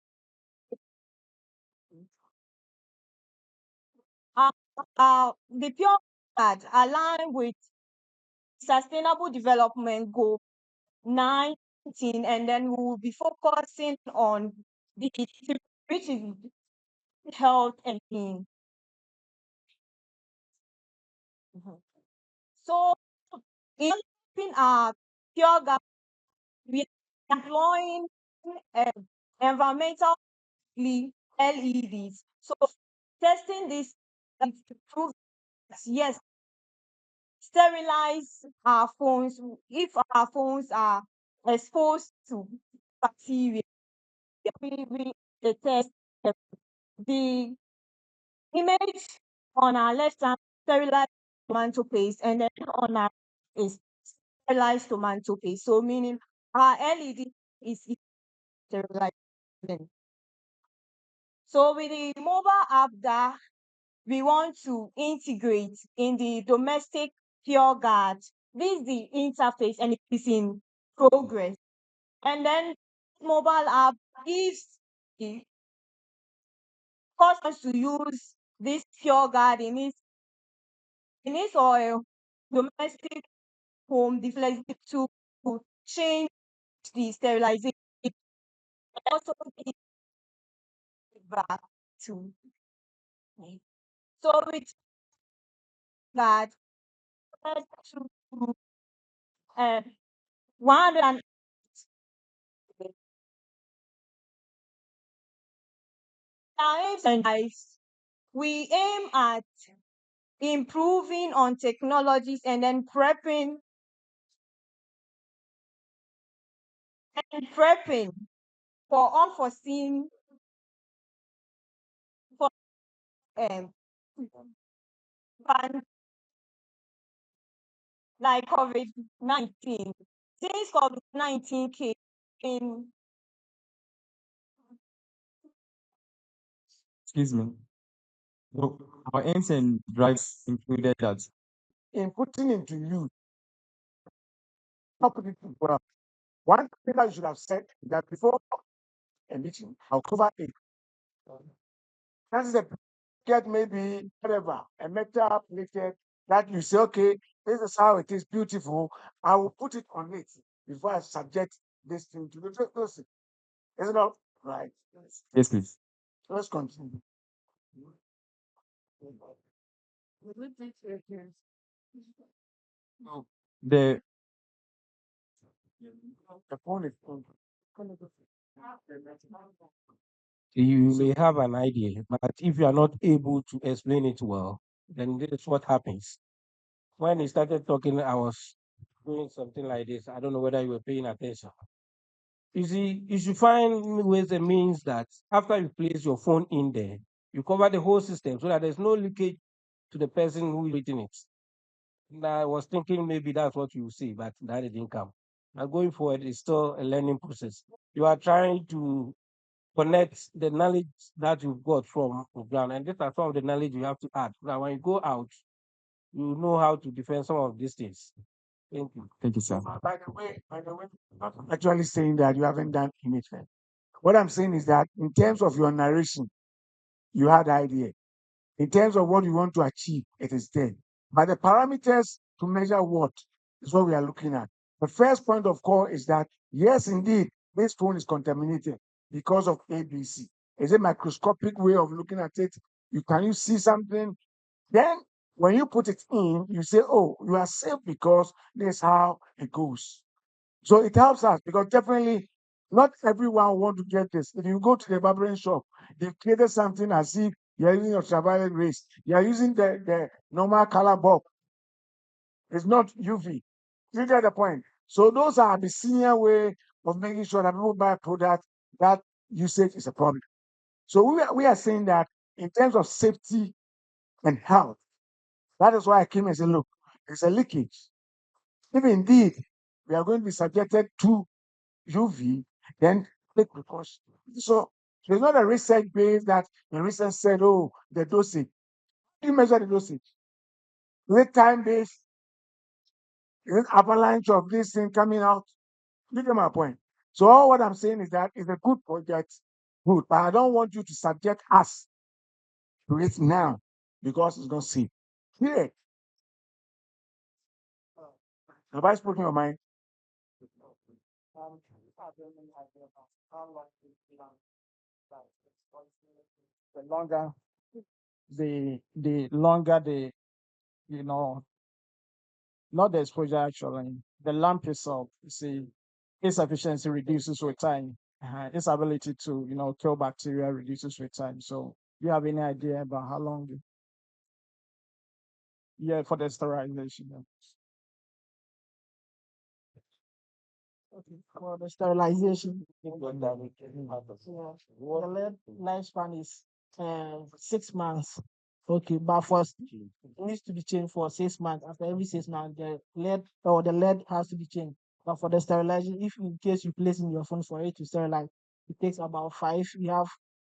The pure card align with Sustainable Development Goal 19, and then we will be focusing on the which is health and being. So in developing our pure gas, we are employing environmental LEDs. So testing this to prove that yes, sterilize our phones if our phones are exposed to bacteria. We the test the image on our left hand, sterilized tomato paste, and then on our is sterilized tomato paste. So meaning our LED is sterilized. So with the mobile app that we want to integrate in the domestic pure guard, this is the interface and it is in progress. And then mobile app gives the customers to use this pure guard in its or domestic home, the flexibility to change the sterilization and also give back to me. So with that, to 100 and we aim at improving on technologies and then prepping and prepping for unforeseen for pan like COVID-19. Since COVID-19 came in, Excuse me. So our aims and drives included that. In putting into use, not put it to well. One thing that you should have said is that before a meeting, I'll cover it. That is a get maybe whatever, a metal plated that you say, okay, this is how it is beautiful. I will put it on it before I subject this thing to those things. Is it not right? Yes, please. Let's continue. So the The phone is on. You may have an idea, but if you are not able to explain it well, then this is what happens. When he started talking, I was doing something like this. I don't know whether you were paying attention. You see, you should find ways and means that after you place your phone in there, you cover the whole system so that there's no leakage to the person who is reading it. And I was thinking maybe that's what you see, but that didn't come. Now going forward, it's still a learning process. You are trying to connect the knowledge that you've got from the ground, and these are some of the knowledge you have to add. Now, when you go out, you know how to defend some of these things. Thank you. Thank you, sir. By the way, I'm not actually saying that you haven't done anything. What I'm saying is that in terms of your narration, you had idea. In terms of what you want to achieve, it is there. But the parameters to measure what is what we are looking at. The first point of call is that, yes, indeed, this phone is contaminated because of ABC. Is a microscopic way of looking at it. Can you see something? Then when you put it in, you say, oh, you are safe because this is how it goes. So it helps us because definitely not everyone want to get this. If you go to the barbering shop, they've created something as if you're using your ultraviolet rays. You're using the normal color bulb. It's not UV. You get the point. So those are the senior way of making sure that people buy a product that usage is a problem. So we are saying that in terms of safety and health, that is why I came and said, look, there's a leakage. If indeed we are going to be subjected to UV, then take precaution. So there's not a research base that the research said, oh, the dosage. You measure the dosage. Is it time based? Is it avalanche of this thing coming out? You get my point. So all what I'm saying is that it's a good project, good, but I don't want you to subject us to it now because it's not safe. Here, have I spoken your mind? The longer the longer the you know not the exposure actually the lamp itself. You see, its efficiency reduces with time. Its ability to kill bacteria reduces with time. So do you have any idea about how long? Yeah, for the sterilization. Yeah. Okay, for the sterilization, yeah, the lead lifespan is 6 months. Okay, but it needs to be changed for 6 months. After every 6 months, the lead has to be changed. But for the sterilization, if in case you place in your phone for it to sterilize, it takes about five. We have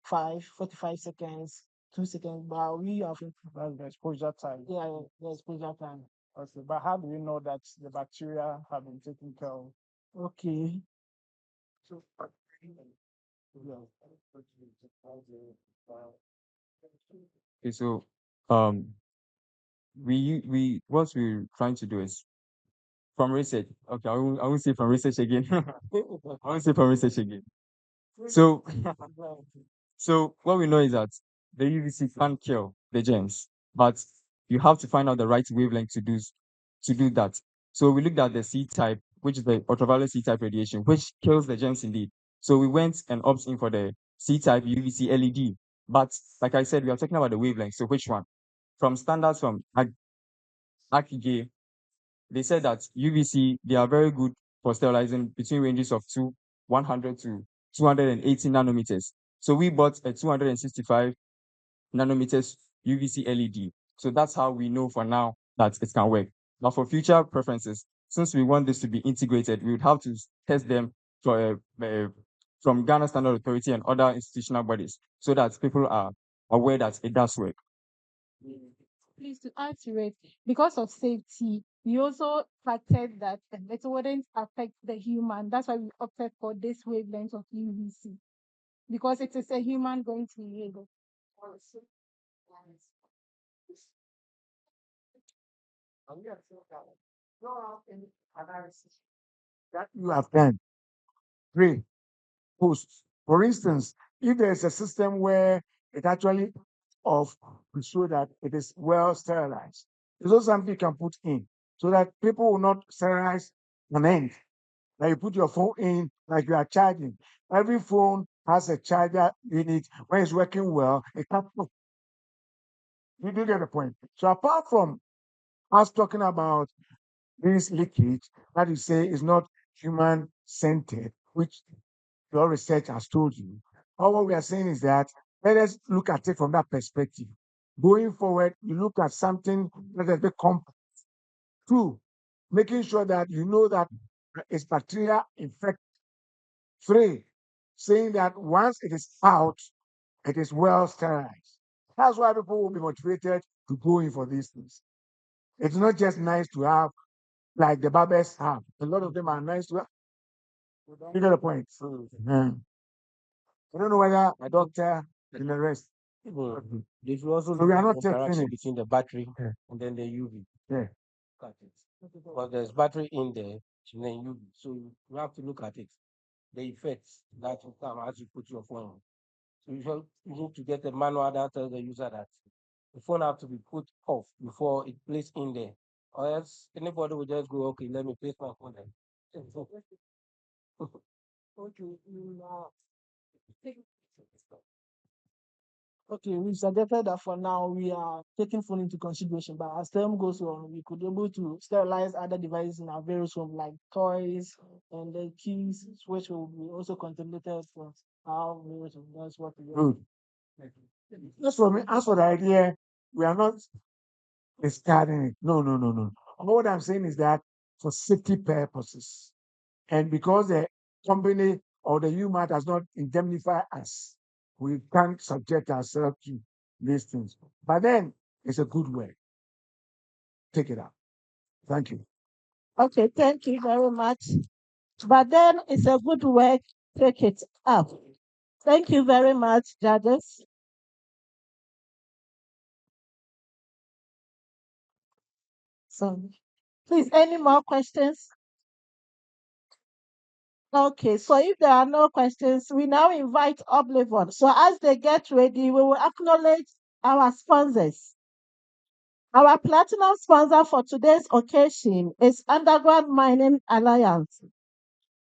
45 seconds, 2 seconds. But we have that's the exposure time. Yeah, the exposure time. Okay, but how do you know that the bacteria have been taken care of? Okay. So, Okay, so um we what we're trying to do is from research. Okay, I won't say from research again. I won't say from research again. So so what we know is that the UVC can kill the germs, but you have to find out the right wavelength to do that. So we looked at the C type, which is the ultraviolet C type radiation, which kills the germs indeed. So we went and opted in for the C type UVC LED. But like I said, we are talking about the wavelength. So which one? From standards from ACG, they said that UVC, they are very good for sterilizing between ranges of 2 100 to 280 nanometers. So we bought a 265 nanometers UVC LED. So that's how we know for now that it can work. Now for future preferences, since we want this to be integrated, we would have to test them from Ghana Standard Authority and other institutional bodies so that people are aware that it does work. Please, to add to it, because of safety, we also factored that it wouldn't affect the human. That's why we opted for this wavelength of UVC, because it is a human going to use it. That you have done. Three, posts. For instance, if there's a system where it actually of to show that it is well sterilized, there's also something you can put in so that people will not sterilize an end. Like you put your phone in, like you are charging. Every phone has a charger unit. When it's working well, it can. You do get the point. So apart from us talking about this leakage that you say is not human centered, which your research has told you, all what we are saying is that let us look at it from that perspective. Going forward, you look at something that is very complex. Two, making sure that you know that it's bacteria infect. Three, saying that once it is out, it is well sterilized. That's why people will be motivated to go in for these things. It's not just nice to have like the barbers have. A lot of them are nice to have. You get the point. I don't know whether a doctor and the rest. They should also So look we are at the not testing interaction it. between the battery Yeah. and then the UV. Yeah. Look at it. Because there's battery in there and then UV. So you have to look at it. The effects that will come as you put your phone on. So you need to get a manual that tells the user that the phone have to be put off before it placed in there. Or else anybody will just go, okay, let me place my phone there. Okay, we suggested that for now we are taking phone into consideration, but as time goes on, we could be able to sterilize other devices in our various home, like toys and the keys, which will be also contributed for our various home. That's what we are. Good. As for the idea, we are not discarding it. No, no, no, no. All what I'm saying is that for safety purposes, and because the company or the UMaT does not indemnify us, we can't subject ourselves to these things. But then it's a good way. Take it out. Thank you. Okay, thank you very much. But then it's a good work. Take it up. Thank you very much, judges. So, please, any more questions? Okay, so if there are no questions, we now invite Oblivion. So as they get ready, we will acknowledge our sponsors. Our platinum sponsor for today's occasion is Underground Mining Alliance.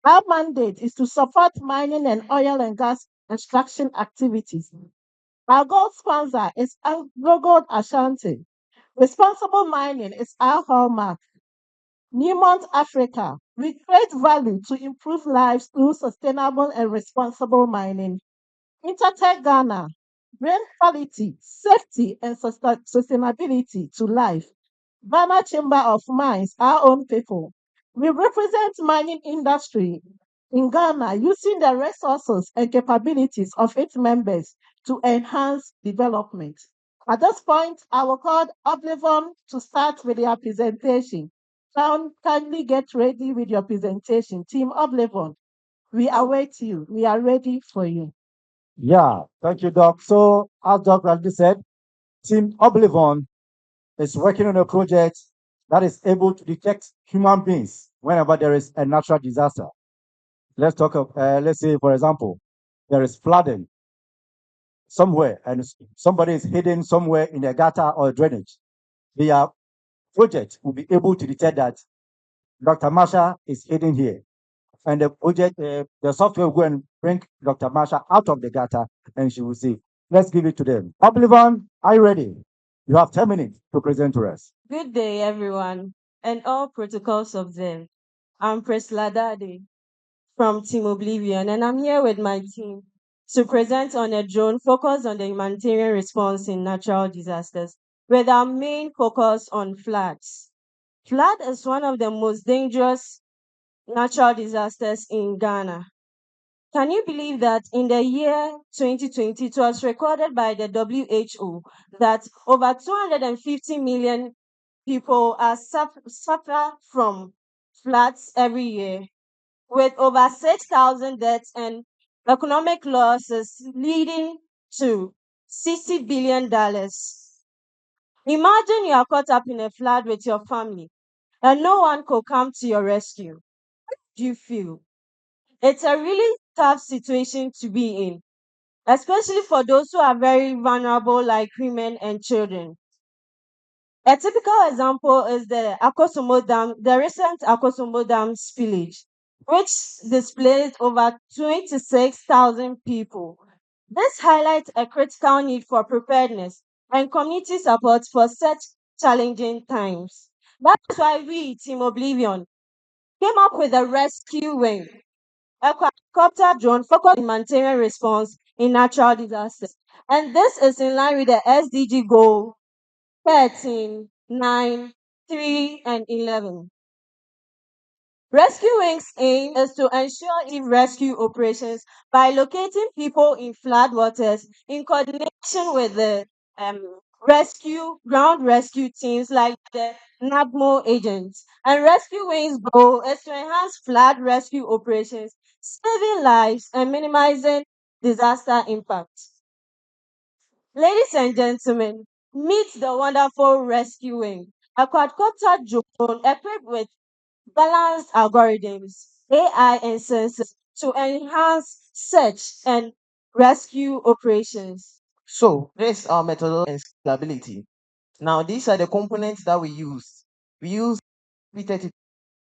Our mandate is to support mining and oil and gas extraction activities. Our gold sponsor is AngloGold Ashanti. Responsible mining is our hallmark. Newmont Africa. We create value to improve lives through sustainable and responsible mining. Intertech Ghana. Bring quality, safety, and sustainability to life. Ghana Chamber of Mines, our own people. We represent mining industry in Ghana using the resources and capabilities of its members to enhance development. At this point, I will call Oblivion to start with their presentation. Kindly get ready with your presentation. Team Oblivion, we await you. We are ready for you. Yeah, thank you, Doc. So, as Doc rightly said, Team Oblivion is working on a project that is able to detect human beings whenever there is a natural disaster. Let's say, for example, there is flooding somewhere and somebody is hidden somewhere in a gutter or drainage. The project will be able to detect that Dr. Masha is hidden here. And the software will go and bring Dr. Masha out of the gutter and she will see. Let's give it to them. Oblivion, are you ready? You have 10 minutes to present to us. Good day, everyone, and all protocols observed. I'm Priscilla Dade from Team Oblivion, and I'm here with my team to present on a drone focused on the humanitarian response in natural disasters, with our main focus on floods. Flood is one of the most dangerous natural disasters in Ghana. Can you believe that in the year 2020, it was recorded by the WHO that over 250 million people are suffer from floods every year, with over 6,000 deaths and economic losses leading to $60 billion. Imagine you are caught up in a flood with your family and no one could come to your rescue. How do you feel? It's a really tough situation to be in, especially for those who are very vulnerable, like women and children. A typical example is the recent Akosomo Dam spillage, which displaced over 26,000 people. This highlights a critical need for preparedness and community support for such challenging times. That's why we, Team Oblivion, came up with a rescue wing, a quadcopter drone focused on humanitarian response in natural disasters. And this is in line with the SDG goal 13, 9, 3, and 11. Rescue Wing's aim is to ensure effective rescue operations by locating people in floodwaters in coordination with the ground rescue teams like the NAGMO agents. And Rescue Wing's goal is to enhance flood rescue operations, saving lives and minimizing disaster impact. Ladies and gentlemen, meet the wonderful Rescue Wing, a quadcopter drone equipped with balanced algorithms, AI, and sensors to enhance search and rescue operations. So this is our methodology and scalability. Now these are the components that we use. We use P30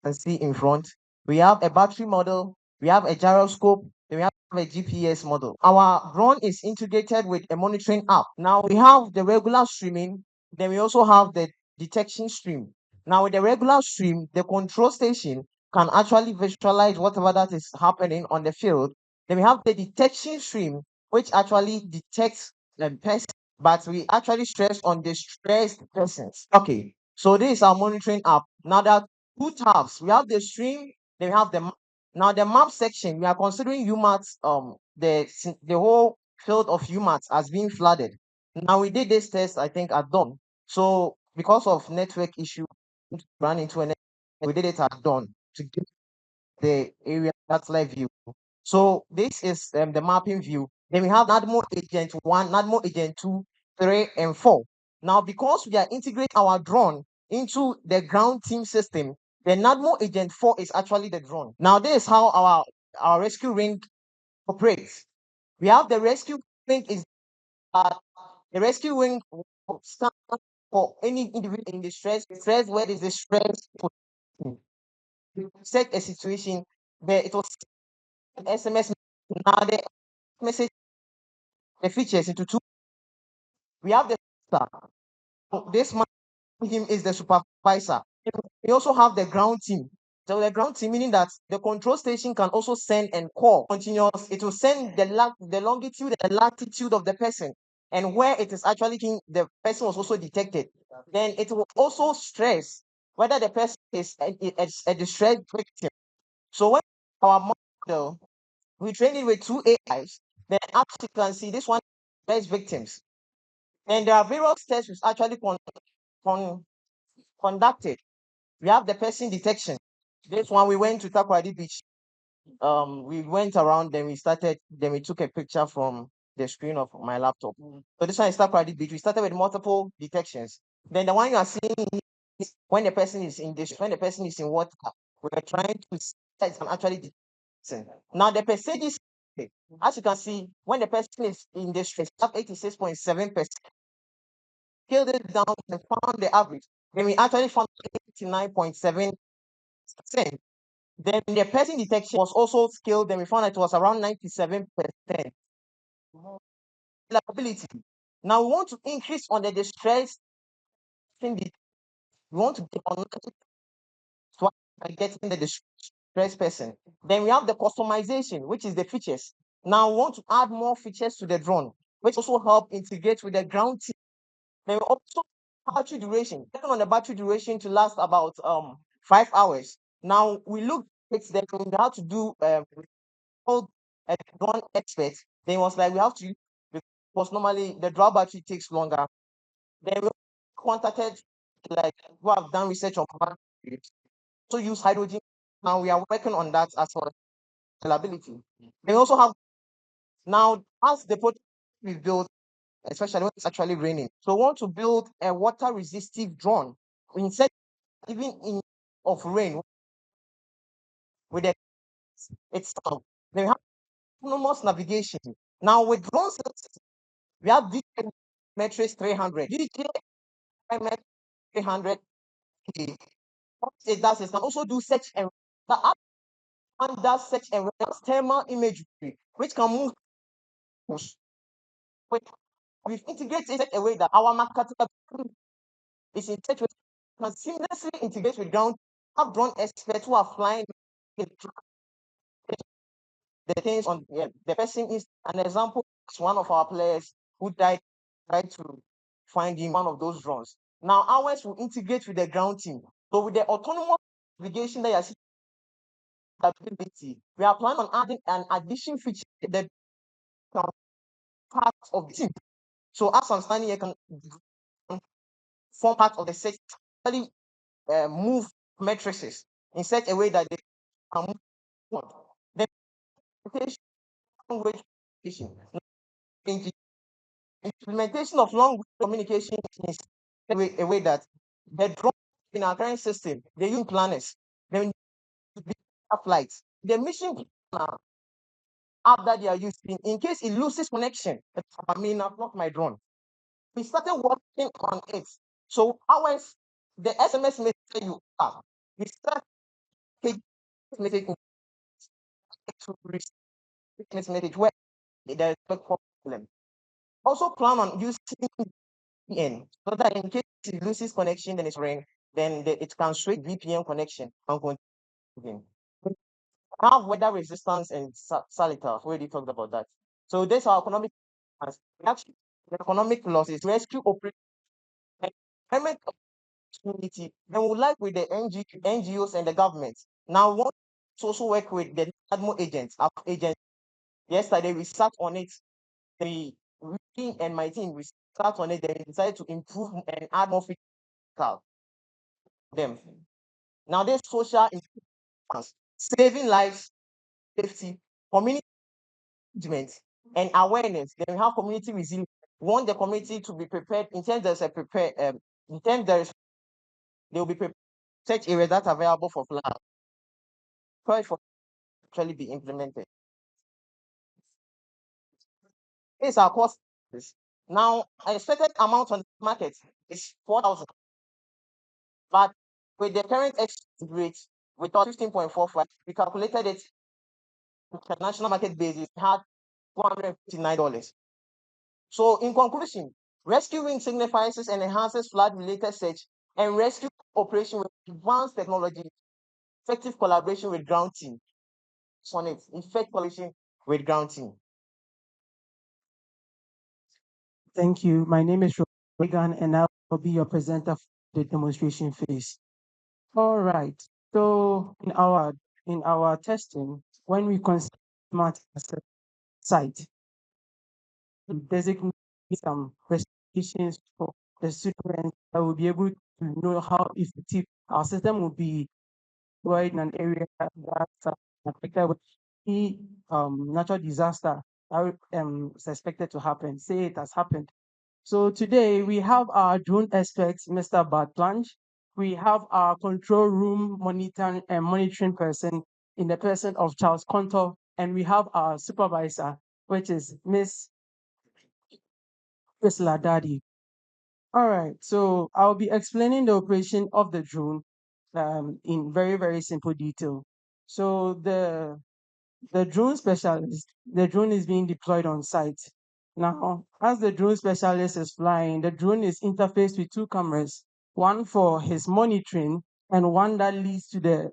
can see in front. We have a battery model, we have a gyroscope, then we have a GPS model. Our drone is integrated with a monitoring app. Now we have the regular streaming, then we also have the detection stream. Now with the regular stream, the control station can actually visualize whatever that is happening on the field. Then we have the detection stream, which actually detects the person, but we actually stress on the stressed persons. Okay, so this is our monitoring app. Now there are two tabs. We have the stream, then we have the map. Now the map section, we are considering UMaT, the whole field of UMaT as being flooded. Now we did this test, I think, at dawn. So because of network issue, we ran into a we did it at dawn to get the area that's live view. So this is the mapping view. Then we have NADMO agent 1, NADMO agent 2, 3, and 4. Now, because we are integrating our drone into the ground team system, the NADMO agent 4 is actually the drone. Now, this is how our rescue ring operates. We have the rescue ring is the rescue wing stand for any individual in distress. Stress, where is the stress? Set a situation where it was SMS. Now the message, the features into two. We have the star. This man, him is the supervisor. We also have the ground team. So the ground team, meaning that the control station can also send and call continuous. It will send the longitude and the latitude of the person, and where it is actually the person was also detected. Then it will also stress whether the person is a distressed victim. So when our model, we train it with two AIs, then as you can see, this one is victims. And there are various tests which actually conducted. We have the person detection. This one we went to Takoradi Beach. We went around, then we took a picture from the screen of my laptop. So this one is Takoradi Beach. We started with multiple detections. Then the one you are seeing is when the person is when the person is in water, we are trying to see that it can actually detect. Now the percentage, as you can see, when the person is in distress, 86.7%. Scaled it down and found the average. Then we actually found 89.7%. Then the person detection was also scaled, then we found that it was around 97%. Reliability. Now we want to increase on the distress. We want to get on getting the distress. first person. Then we have the customization, which is the features. Now we want to add more features to the drone, which also help integrate with the ground team. Then we also battery duration, checking on the battery duration to last about 5 hours. Now we look at how to do called a drone expert. Then it was like we have to, because normally the drone battery takes longer. Then we contacted like who have done research on batteries, so use hydrogen. Now we are working on that as well, reliability. They also have now as the project we built, especially when it's actually raining. So we want to build a water resistive drone. Instead, even in of rain, with the it's they have autonomous navigation. Now with drones, we have DJI Metrics 300. DJI Metrics 300. What it does is can also do search and the app one does search and thermal imagery, which can move. We've integrated in such a way that our market is in such a way can seamlessly integrate with ground. Have drone experts who are flying the things on the person is an example. Is one of our players who died tried to find him one of those drones. Now ours will integrate with the ground team. So with the autonomous navigation that you are seeing, ability, we are planning on adding an addition feature that part of the team. So as I'm standing here, can form part of the set, move matrices in such a way that they can move forward. The language communication, implementation of long communication is a way that the drone in our current system, they use planners, they flights, the mission planner app that they are using in case it loses connection. I mean, I've lost my drone. We started working on it. So ours, the SMS message you have, we start message to receive message where there is a problem. Also plan on using VPN so that in case it loses connection, then it's rain, then it can switch VPN connection and continue. Have weather resistance and Salita. We already talked about that. So this our economic plans. Actually, the economic losses, rescue operation, employment opportunity. Then we like with the NGOs and the government. Now we want to also work with the ADMO agents. Our agents. Yesterday we sat on it. We and my team we sat on it. Then we decided to improve and add more features to them. Now there's social importance, saving lives, safety, community engagement, and awareness. Then we have community resilience. We want the community to be prepared in terms there's a prepare in terms there is they will be prepared such areas that are available for flood for actually be implemented. These are costs. Now expected amount on the market is 4,000, but with the current exchange rate with 15.45, we calculated it international market basis had $459. So in conclusion, rescuing signifies and enhances flood-related search and rescue operation with advanced technology, effective collaboration with ground team. On it, effective collaboration with ground team. Thank you. My name is Regan, and I will be your presenter for the demonstration phase. All right. So in our testing, when we consider smart asset site, we designate some restrictions for the students that will be able to know how effective our system will be deployed in an area that's affected with any natural disaster that is expected to happen. Say it has happened. So today we have our drone expert, Mr. Bart Planch. We have our control room monitoring person in the person of Charles Contor, and we have our supervisor, which is Miss Priscilla Daddy. All right, so I'll be explaining the operation of the drone in very, very simple detail. So the drone is being deployed on site. Now, as the drone specialist is flying, the drone is interfaced with two cameras, one for his monitoring and one that leads to the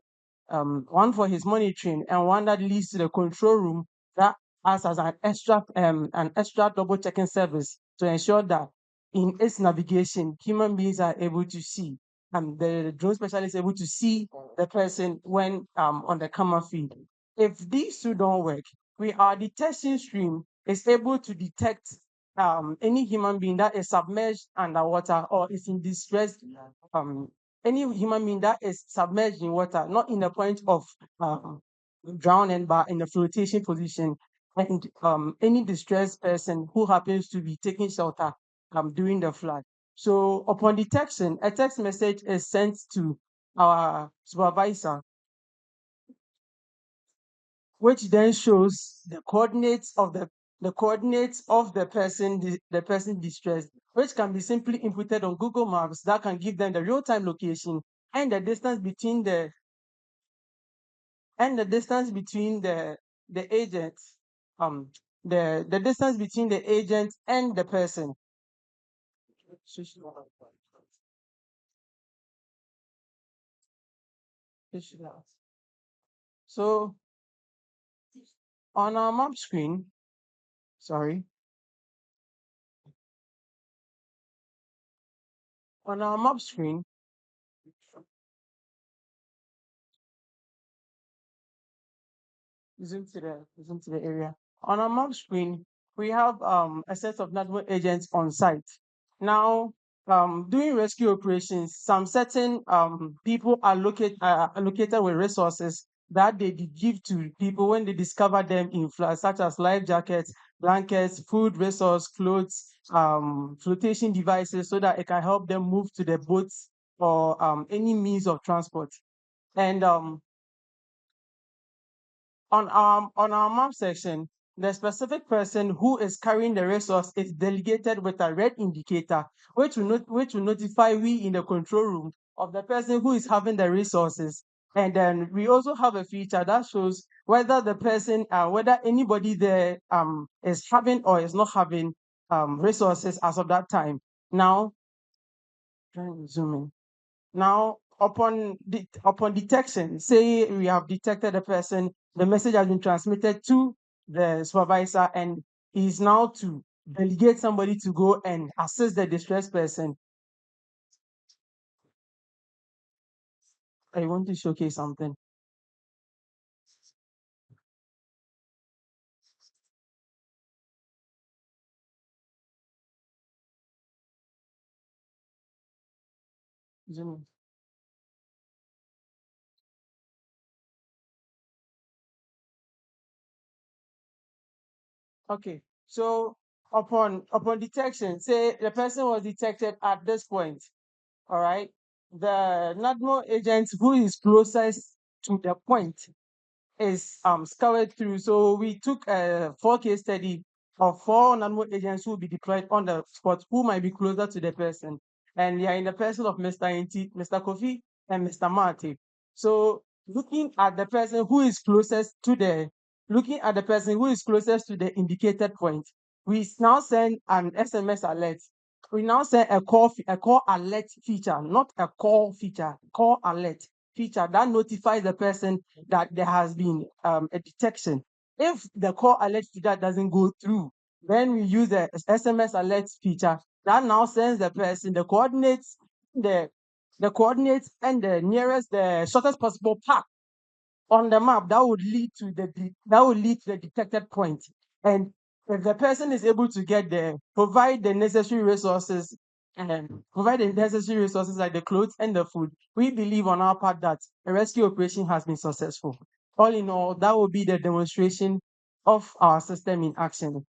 one for his monitoring and one that leads to the control room that acts as an extra double checking service to ensure that in its navigation, human beings are able to see. And the drone specialist is able to see the person when on the camera feed. If these two don't work, our detection stream is able to detect any human being that is submerged underwater or is in distress, um, any human being that is submerged in water, not in the point of drowning, but in a flotation position, and any distressed person who happens to be taking shelter during the flood. So upon detection, a text message is sent to our supervisor, which then shows the coordinates of the person distressed, which can be simply inputted on Google Maps that can give them the real-time location and the distance between the agent, um the distance between the agent and the person. So on our map screen, sorry, on our map screen, zoom to the area. On our map screen, we have a set of network agents on site. Now, doing rescue operations, some certain people are allocated with resources that they give to people when they discover them in floods, such as life jackets, blankets, food, resource, clothes, flotation devices, so that it can help them move to the boats or any means of transport. And on our map section, the specific person who is carrying the resource is delegated with a red indicator, which will notify we in the control room of the person who is having the resources. And then we also have a feature that shows whether whether anybody there is having or is not having resources as of that time. Now, trying to zoom in. Now, upon detection, say we have detected a person, the message has been transmitted to the supervisor, and is now to delegate somebody to go and assist the distressed person. I want to showcase something. Zoom in. Okay, so upon detection, say the person was detected at this point. All right, the NADMO agent who is closest to the point is scoured through. So we took a 4 case study of 4 NADMO agents who will be deployed on the spot who might be closer to the person. And they are in the person of Mr. Inti, Mr. Kofi, and Mr. Marty. So looking at the person who is closest to the indicated point, we now send an SMS alert. We now send a call alert feature, not a call feature, call alert feature that notifies the person that there has been a detection. If the call alert feature doesn't go through, then we use the SMS alert feature that now sends the person the coordinates and the shortest possible path on the map that would lead to the detected point. And if the person is able to get there, provide the necessary resources like the clothes and the food, we believe on our part that a rescue operation has been successful. All in all, that will be the demonstration of our system in action.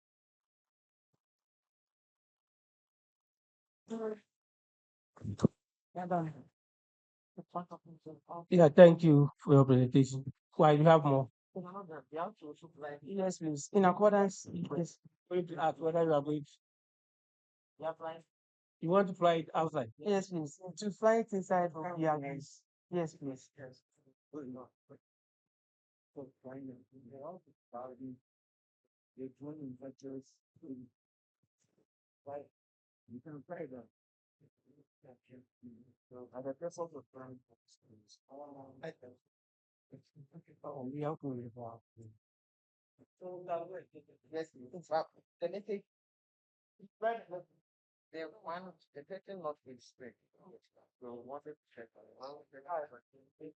Yeah, thank you for your presentation. Why you have more? Yes, please. In accordance, yes. Going to ask whether you are going you want to fly it outside? Yes, please. To fly it inside of the airways. Yes, please. We have to evolve. Yes, it's up. Let me take the one the person not with spread. So wanted to check on one of the guys.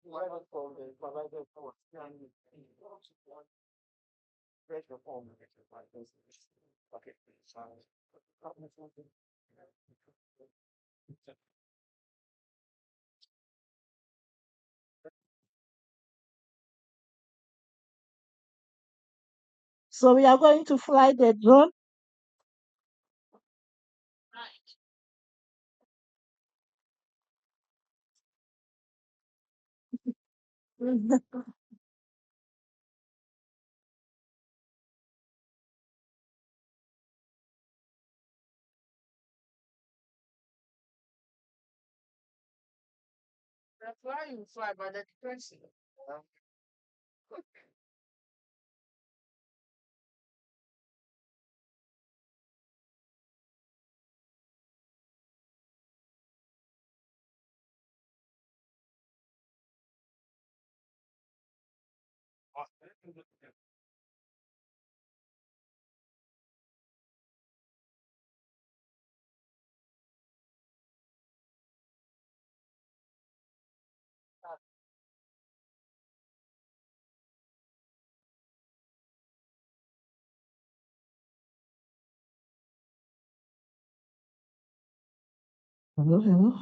One of the provider for pressure form like this. Okay, so So we are going to fly the drone. that's why you fly by the person. Hello, hello.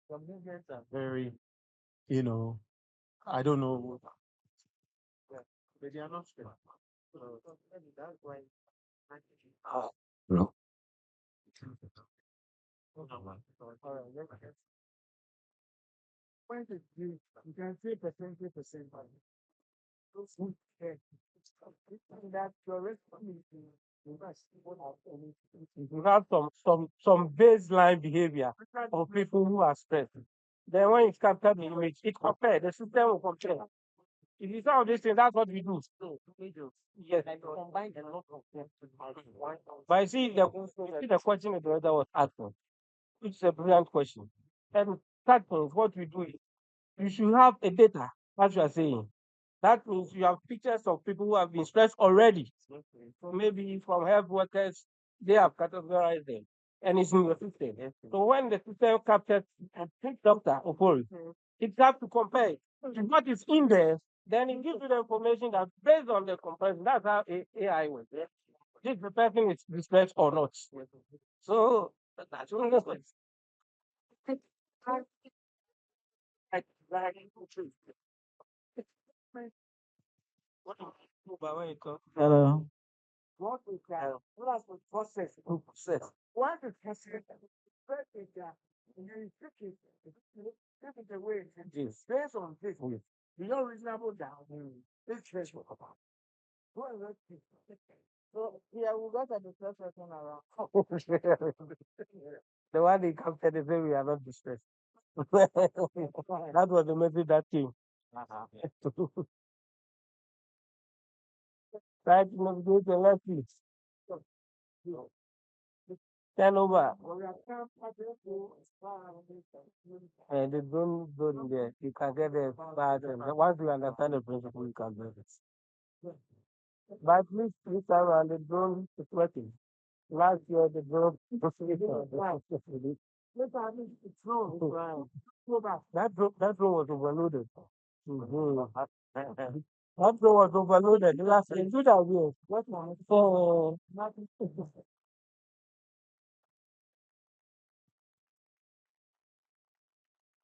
Some movements are very, you know, I don't know. Yeah, but they are not straight. So that's why. No. All right, let's when it's due, you can say percent. Those who care. That your responsibility. You must people have any. You have some baseline behavior of people who are stressed. Then when you capture the image, it compare. The system will compare. If you saw this thing, that's what we do. Yes. Combine a lot of them to one. But you see the question the other was asking, which is a brilliant question. And that means what we do is you should have a data, as you are saying. That means you have pictures of people who have been stressed already. So maybe from health workers, they have categorized them. And it's in your system. So when the system captures a doctor or it has to compare it to what is in there. Then it gives you the information that based on the comparison, that's how AI works. If the person is distressed or not. So that's what it is. Hello. What we can, what has the process? Once the process, first is that, and then you take it, take it away, and based on this, beyond reasonable doubt, this threshold. What is that? So yeah, we got the first person around. The one they captured, they say we are not distressed. That was the message that came. Right, navigate the left, please. Turn over. And they don't go in there. You can get the part, and once you understand the principle, you can do it. But this time around, the drone is working. Last year, the drone that drone was overloaded. Mhm. That drone was overloaded last year. Good idea. So,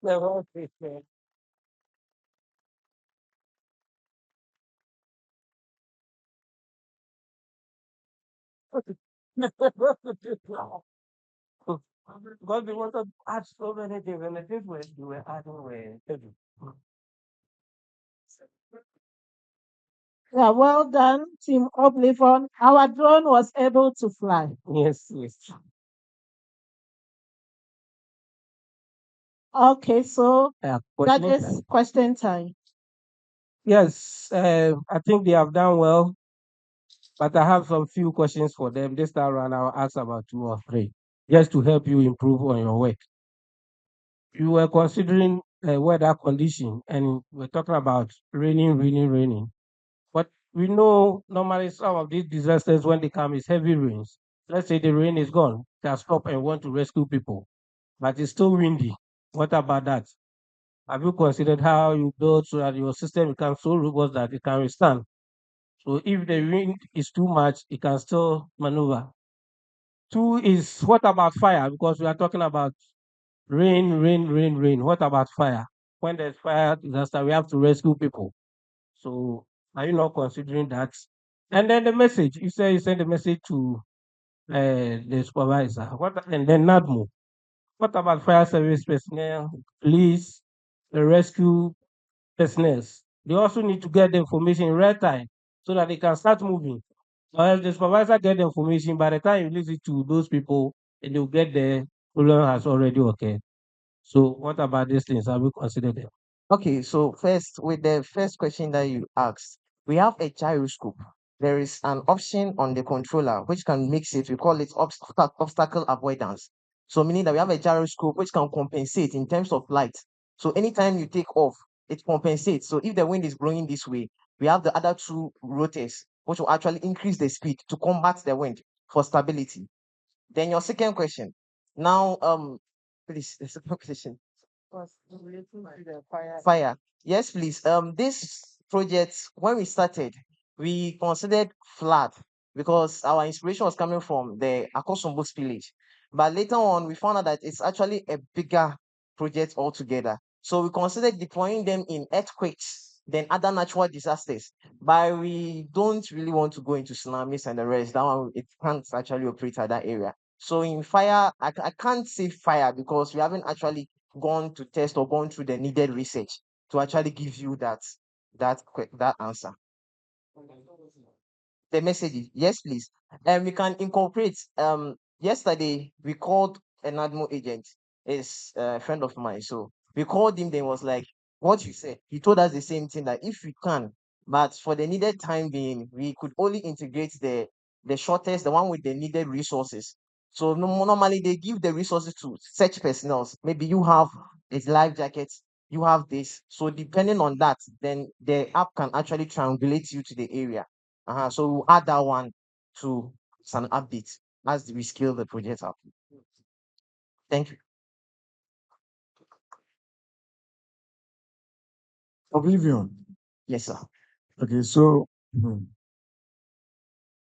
Because they want to add so many things, and the things they were adding were heavy. Yeah, well done, Team Oblivion. Our drone was able to fly. Yes, yes. Okay, so Yeah, that question is time. question time. Yes, I think they have done well, but I have some few questions for them. This time around, I'll ask about 2 or 3, just to help you improve on your work. You were considering weather condition, and we're talking about raining. But we know normally some of these disasters, when they come, is heavy rains. Let's say the rain is gone, can stop and want to rescue people, but it's still windy. What about that? Have you considered how you build so that your system becomes so robust that it can withstand? So if the wind is too much, it can still maneuver. Two is, what about fire? Because we are talking about rain. What about fire? When there's fire disaster, we have to rescue people. So are you not considering that? And then the message, you say you send the message to the supervisor. What, and then NADMO. What about fire service personnel, police, the rescue personnel? They also need to get the information in real time so that they can start moving. Or else the supervisor get the information, by the time you release it to those people, and they'll get the problem has already occurred. So what about these things? Have you considered them? Okay, so first, with the first question that you asked, we have a gyroscope. There is an option on the controller which can mix it. We call it obstacle avoidance. So meaning that we have a gyroscope which can compensate in terms of light. So anytime you take off, it compensates. So if the wind is blowing this way, we have the other two rotors which will actually increase the speed to combat the wind for stability. Then your second question. Now, please, the second question. Was relating to the fire. Fire. Yes, please. This project, when we started, we considered flood because our inspiration was coming from the Akosombo village. But later on, we found out that it's actually a bigger project altogether. So we considered deploying them in earthquakes, then other natural disasters. But we don't really want to go into tsunamis and the rest. That one, it can't actually operate at that area. So in fire, I can't say fire because we haven't actually gone to test or gone through the needed research to actually give you that answer. The messages, yes, please. And we can incorporate. Yesterday we called an admin agent, is a friend of mine. So we called him. Then was like, what you said. He told us the same thing, that if we can, but for the needed time being, we could only integrate the shortest, the one with the needed resources. So normally they give the resources to search personnel. Maybe you have a life jacket, you have this. So depending on that, then the app can actually triangulate you to the area. So we'll add that one to as an update as we scale the project up. Thank you. Oblivion. Yes, sir. Okay, so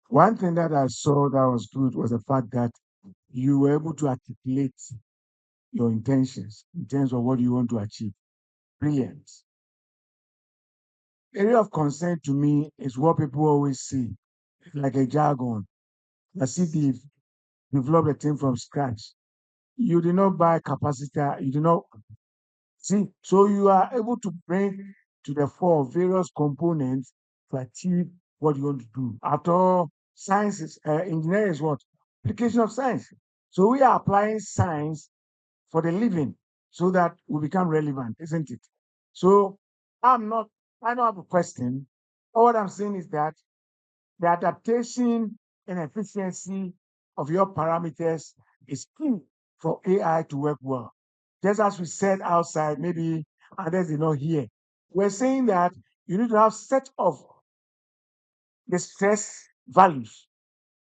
one thing that I saw that was good was the fact that you were able to articulate your intentions in terms of what you want to achieve. Brilliant. Area of concern to me is what people always see, like a jargon. As if they've developed a thing from scratch. You did not buy capacitor, you did not see. So you are able to bring to the fore various components to achieve what you want to do. After all, science is engineering is what? Application of science. So we are applying science for the living so that we become relevant, isn't it? So I don't have a question. All what I'm saying is that the adaptation and efficiency of your parameters is key for AI to work well. Just as we said outside, maybe others did not hear. We're saying that you need to have set of the stress values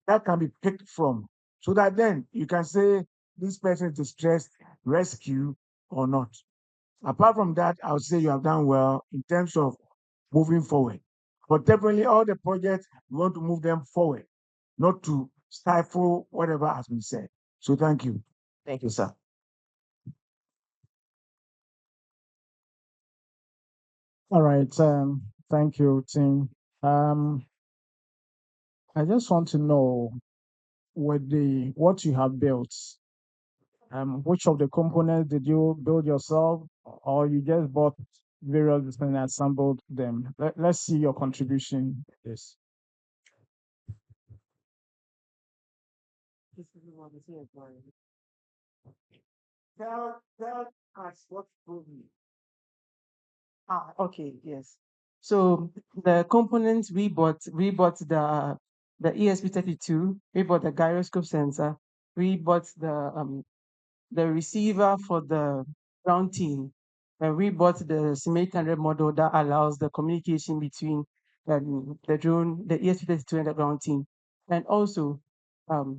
that can be picked from, so that then you can say this person is distressed, rescue or not. Apart from that, I would say you have done well in terms of moving forward. But definitely all the projects, we want to move them forward, not to stifle whatever has been said. So thank you. Thank you, sir. All right. Thank you, Tim. I just want to know with the what you have built, which of the components did you build yourself, or you just bought various and assembled them? Let's see your contribution. Yes. Tell us what problem. Okay, yes. So the components we bought the ESP32, we bought the gyroscope sensor, we bought the receiver for the ground team, and we bought the SIM800 model that allows the communication between the drone, the ESP32 and the ground team. And also for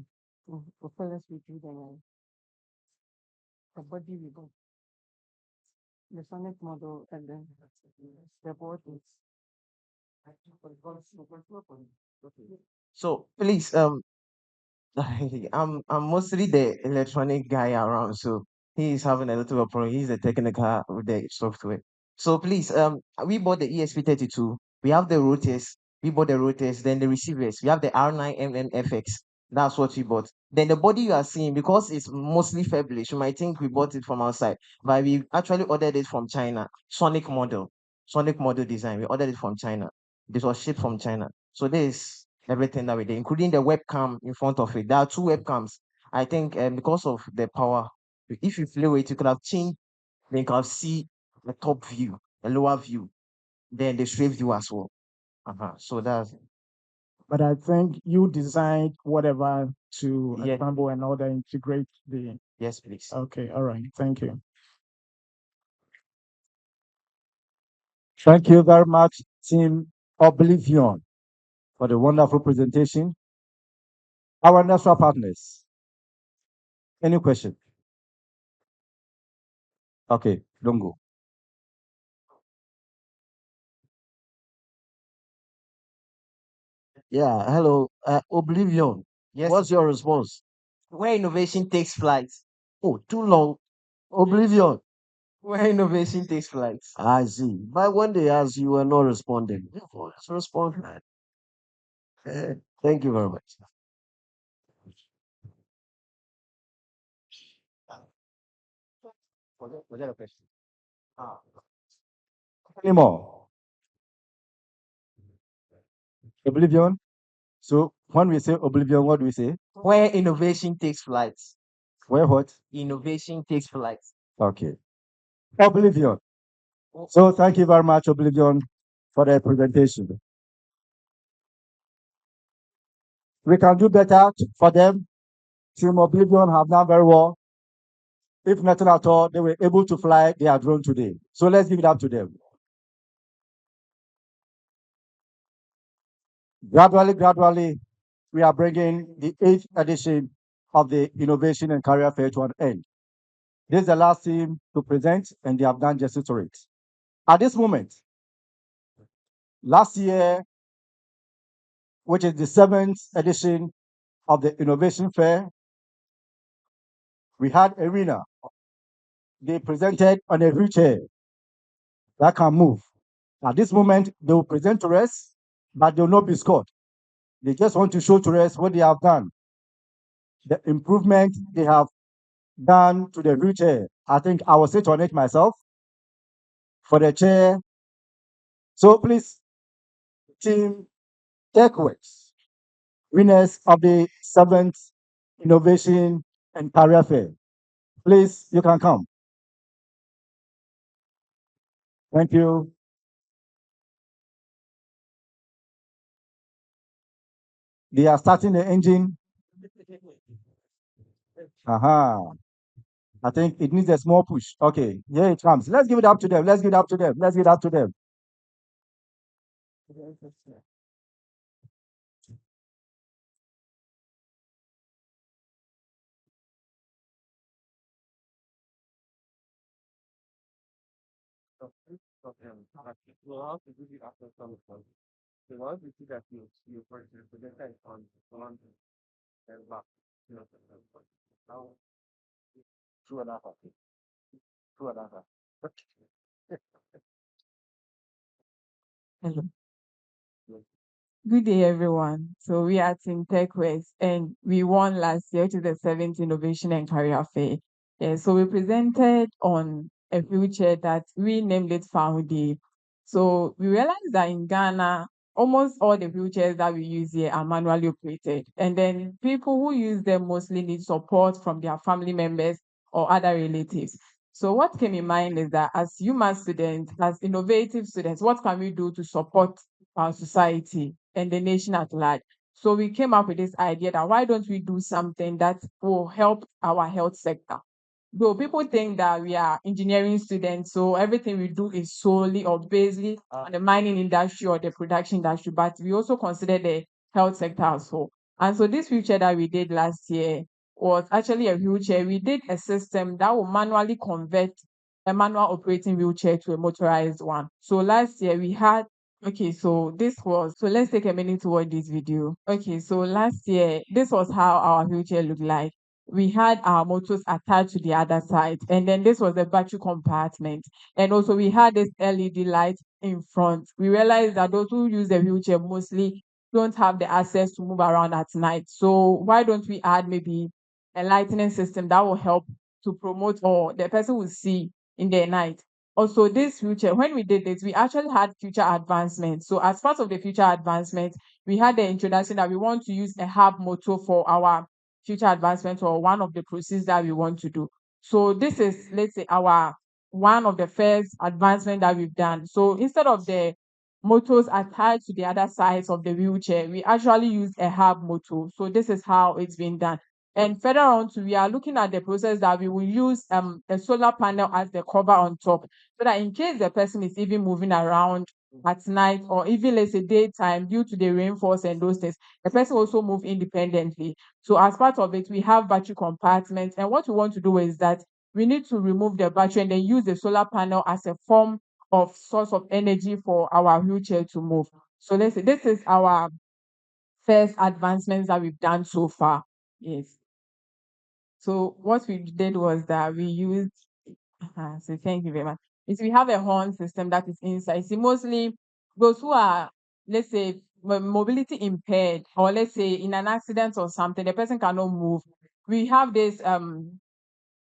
further speed, the body we bought, the Sonic model, and then the board is. So please, I'm mostly the electronic guy around, so he is having a little bit of problem. He's the technical with the software. So please, we bought the ESP32. We have the rotors. We bought the rotors. Then the receivers. We have the R9MMFX. That's what we bought. Then the body you are seeing, because it's mostly fabric, you might think we bought it from outside, but we actually ordered it from China. Sonic model design. We ordered it from China. This was shipped from China. So this everything that we did, including the webcam in front of it. There are two webcams. I think because of the power, if you flew it, you could have changed, then you could have see the top view, the lower view, then the straight view as well. So that's But I think you designed whatever to yeah, assemble and order integrate the. yes, please. Okay. All right. Thank you. Thank you very much, Team Oblivion, for the wonderful presentation. Our national partners. Any question? Okay, don't go. Yeah, hello, Oblivion. Yes, What's your response? where innovation takes flight. Oh, too long. Oblivion. Where innovation takes flight. I see. But when they asked, you were not responding. Therefore, let's respond. Thank you very much. Was that a question? Any more? Oblivion. So when we say oblivion, what do we say? Where innovation takes flight. Where what? Innovation takes flight. Okay. Oblivion. So thank you very much, Oblivion, for the presentation. We can do better for them. Team Oblivion have done very well. If nothing at all, they were able to fly their drone today. So let's give it up to them. Gradually, we are bringing the 8th edition of the Innovation and Career Fair to an end. This is the last team to present, and they have done justice to it. At this moment, last year, which is the 7th edition of the Innovation Fair, we had a winner. They presented on a wheelchair that can move. At this moment, they will present to us, but they will not be scored. They just want to show to us what they have done, the improvement they have done to the wheelchair. I think I will sit on it myself for the chair. So please, Team TechWorks, winners of the 7th Innovation and Career Fair, please, you can come. Thank you. They are starting the engine. Aha. I think it needs a small push. Okay, here it comes. Let's give it up to them. Let's give it up to them. Let's give it up to them. We'll have to do it after some time. So once you see that you for example, the time on and back, now 2.5 hours. 2.5 hours. Hello. Good day, everyone. So we are Team Tech West, and we won last year, which is the 7th Innovation and Career Fair. Yeah, so we presented on a wheelchair that we named it Foundie. So we realized that in Ghana, almost all the wheelchairs that we use here are manually operated. And then people who use them mostly need support from their family members or other relatives. So what came in mind is that as UMaT students, as innovative students, what can we do to support our society and the nation at large? So we came up with this idea that why don't we do something that will help our health sector? Though people think that we are engineering students, so everything we do is solely or basically on the mining industry or the production industry, but we also consider the health sector as well. And so this wheelchair that we did last year was actually a wheelchair. We did a system that will manually convert a manual operating wheelchair to a motorized one. So last year we had okay, so let's take a minute to watch this video. Okay, so last year, this was how our wheelchair looked like. We had our motors attached to the other side, and then this was the battery compartment. And also we had this LED light in front. We realized that those who use the wheelchair mostly don't have the access to move around at night. So why don't we add maybe a lighting system that will help to promote or the person will see in the night? Also, this wheelchair, when we did this, we actually had future advancements. So as part of the future advancements, we had the introduction that we want to use a hub motor for our future advancement or one of the processes that we want to do. So this is, let's say, our one of the first advancement that we've done. So instead of the motors attached to the other sides of the wheelchair, we actually use a hub motor. So this is how it's been done. And further on to, we are looking at the process that we will use a solar panel as the cover on top, so that in case the person is even moving around at night or even let's say daytime due to the rainfalls and those things, the person also move independently. So as part of it, we have battery compartments, and what we want to do is that we need to remove the battery and then use the solar panel as a form of source of energy for our wheelchair to move. So let's say this is our first advancements that we've done so far. Yes. So what we did was that we used, so thank you very much. Is we have a horn system that is inside. See, mostly those who are, let's say, mobility impaired, or let's say in an accident or something, the person cannot move. We have this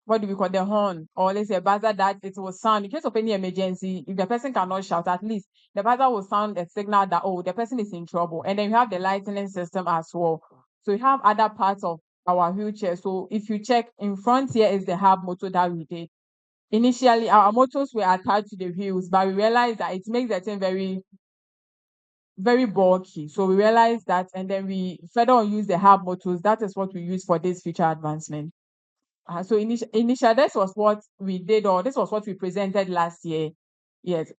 what do we call the horn, or let's say a buzzer that it will sound in case of any emergency. If the person cannot shout, at least the buzzer will sound a signal that the person is in trouble. And then you have the lightning system as well. So you have other parts of our wheelchair. So if you check in front here is the hub motor that we did. Initially, our motors were attached to the wheels, but we realized that it makes the thing very, very bulky. So we realized that, and then we further on use the hub motors. That is what we use for this future advancement. So initial, this was what we did, or this was what we presented last year. Yes.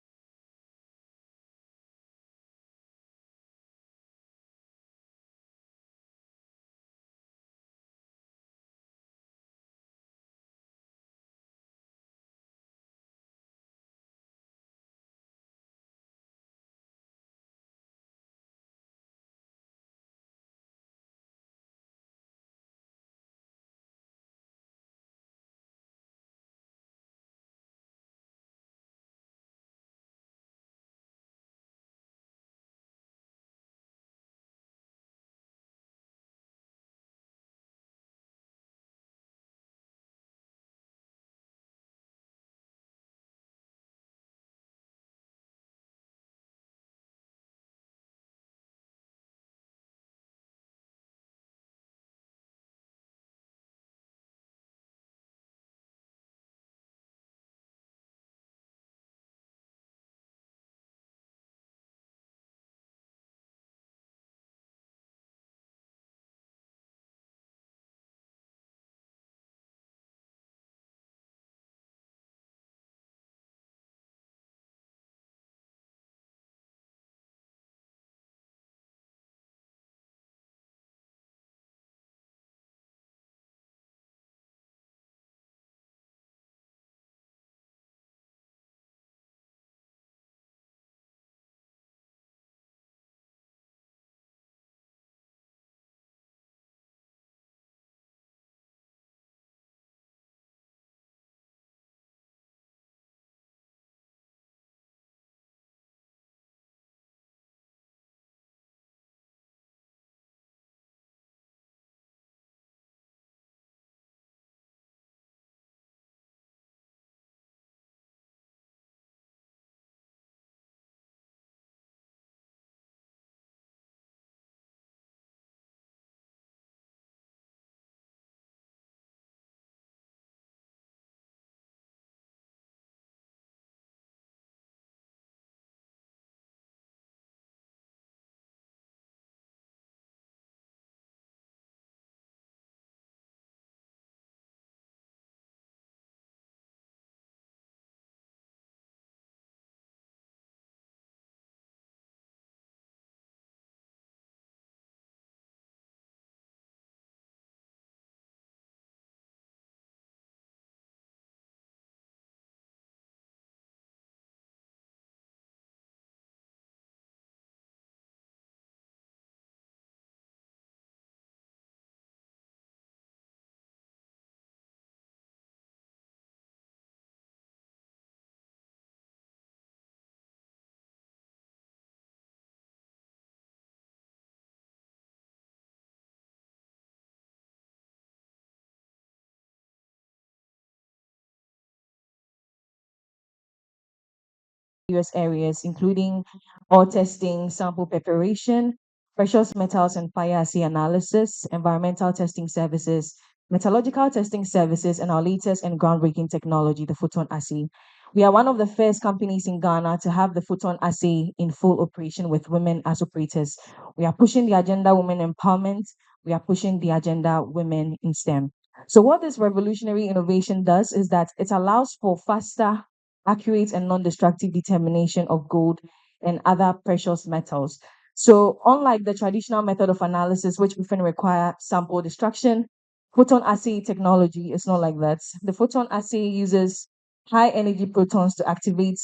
various areas, including ore testing, sample preparation, precious metals and fire assay analysis, environmental testing services, metallurgical testing services, and our latest and groundbreaking technology, the photon assay. We are one of the first companies in Ghana to have the photon assay in full operation with women as operators. We are pushing the agenda women empowerment. We are pushing the agenda women in STEM. So what this revolutionary innovation does is that it allows for faster, accurate, and non-destructive determination of gold and other precious metals. So unlike the traditional method of analysis, which often require sample destruction, photon assay technology is not like that. The photon assay uses high energy protons to activate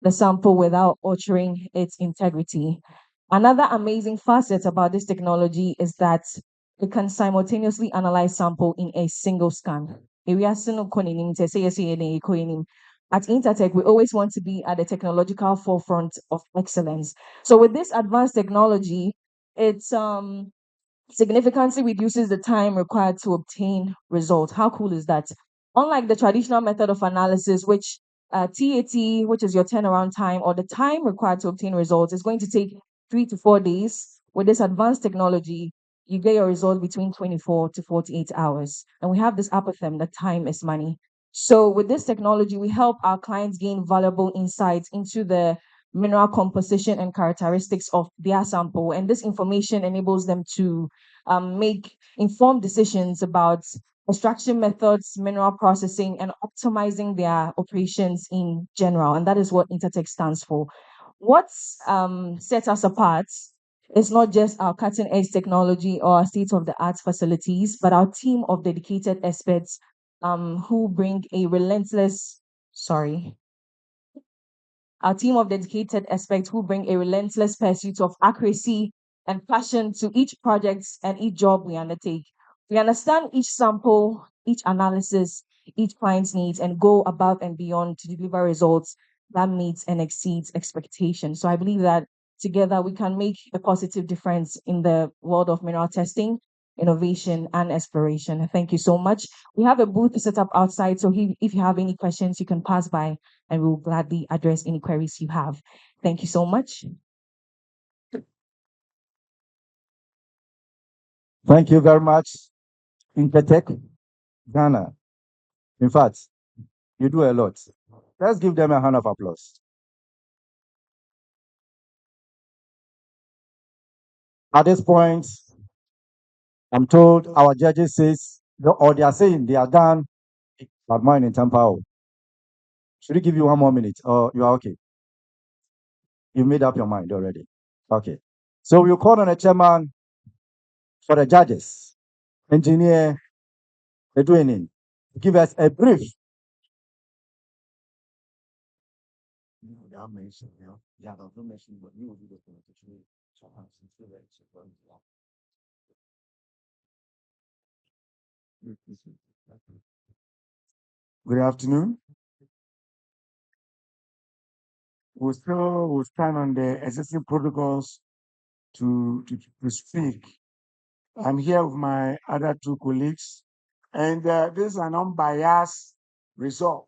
the sample without altering its integrity. Another amazing facet about this technology is that it can simultaneously analyze sample in a single scan. At Intertech, we always want to be at the technological forefront of excellence. So with this advanced technology, it's significantly reduces the time required to obtain results. How cool is that? Unlike the traditional method of analysis, which TAT, which is your turnaround time, or the time required to obtain results, is going to take 3 to 4 days. With this advanced technology, you get your result between 24 to 48 hours. And we have this apothegm that time is money. So with this technology, we help our clients gain valuable insights into the mineral composition and characteristics of their sample. And this information enables them to make informed decisions about extraction methods, mineral processing, and optimizing their operations in general. And that is what Intertech stands for. What sets us apart is not just our cutting edge technology or our state of the art facilities, but our team of dedicated experts who bring a our team of dedicated experts who bring a relentless pursuit of accuracy and passion to each project and each job we undertake. We understand each sample, each analysis, each client's needs, and go above and beyond to deliver results that meets and exceeds expectations. So I believe that together we can make a positive difference in the world of mineral testing, innovation, and exploration. Thank you so much. We have a booth set up outside, so if you have any questions, you can pass by and we'll gladly address any queries you have. Thank you so much. Thank you very much, Intertech Ghana. In fact, you do a lot. Let's give them a hand of applause. At this point, I'm told our judges says, or they are saying they are done, but mine in Tampa. Should we give you 1 more minute, or you are okay? You made up your mind already. Okay. So we'll call on a chairman for the judges, engineer Edwin, give us a brief. Good afternoon. We will stand on the existing protocols to speak. I'm here with my other two colleagues, and this is an unbiased result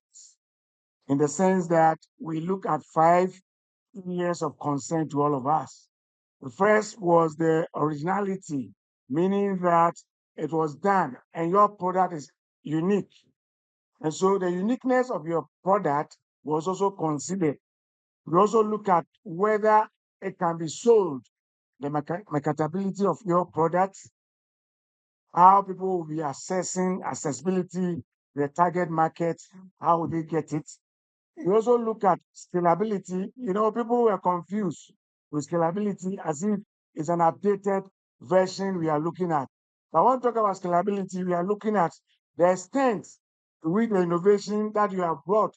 in the sense that we look at 5 years of consent to all of us. The first was the originality, meaning that it was done and your product is unique. And so the uniqueness of your product was also considered. We also look at whether it can be sold, the marketability of your product, how people will be assessing accessibility, the target market, how will they get it. We also look at scalability. People were confused with scalability as if it's an updated version we are looking at. But I want to talk about scalability. We are looking at the extent to which the innovation that you have brought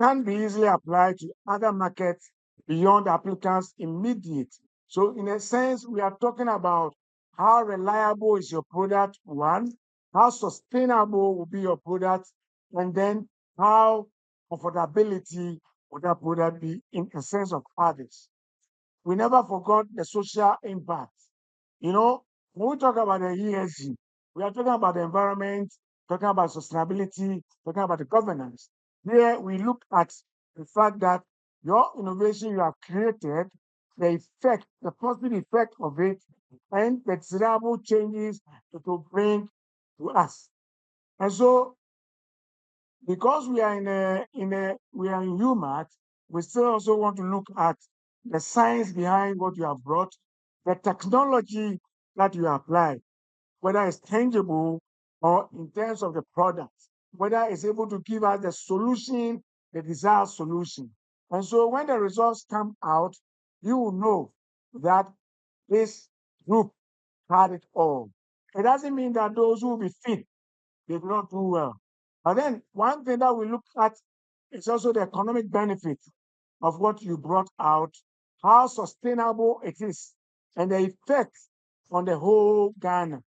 can be easily applied to other markets beyond applicants' immediate. So in a sense, we are talking about how reliable is your product, one, how sustainable will be your product, and then how affordability would that product be in a sense of others. We never forgot the social impact. When we talk about the ESG, we are talking about the environment, talking about sustainability, talking about the governance. Here we look at the fact that your innovation you have created, the effect, the positive effect of it, and the desirable changes it will bring to us. And so, because we are we are in UMaT, we still also want to look at the science behind what you have brought, the technology that you apply, whether it's tangible or in terms of the product, whether it's able to give us the solution, the desired solution. And so when the results come out, you will know that this group had it all. It doesn't mean that those who will be fit, they do not do well. But then one thing that we look at is also the economic benefit of what you brought out, how sustainable it is, and the effect on the whole Ghana.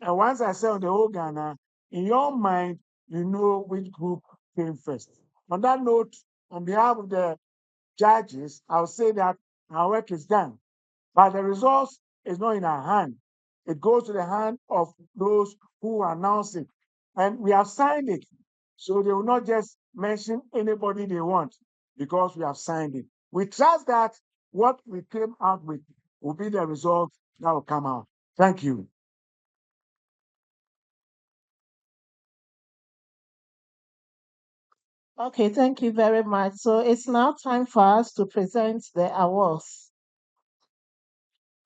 And once I say on the whole Ghana, in your mind, you know which group came first. On that note, on behalf of the judges, I'll say that our work is done. But the results is not in our hand. It goes to the hand of those who announce it. And we have signed it. So they will not just mention anybody they want because we have signed it. We trust that what we came out with will be the result that will come out. Thank you. Okay, thank you very much. So it's now time for us to present the awards.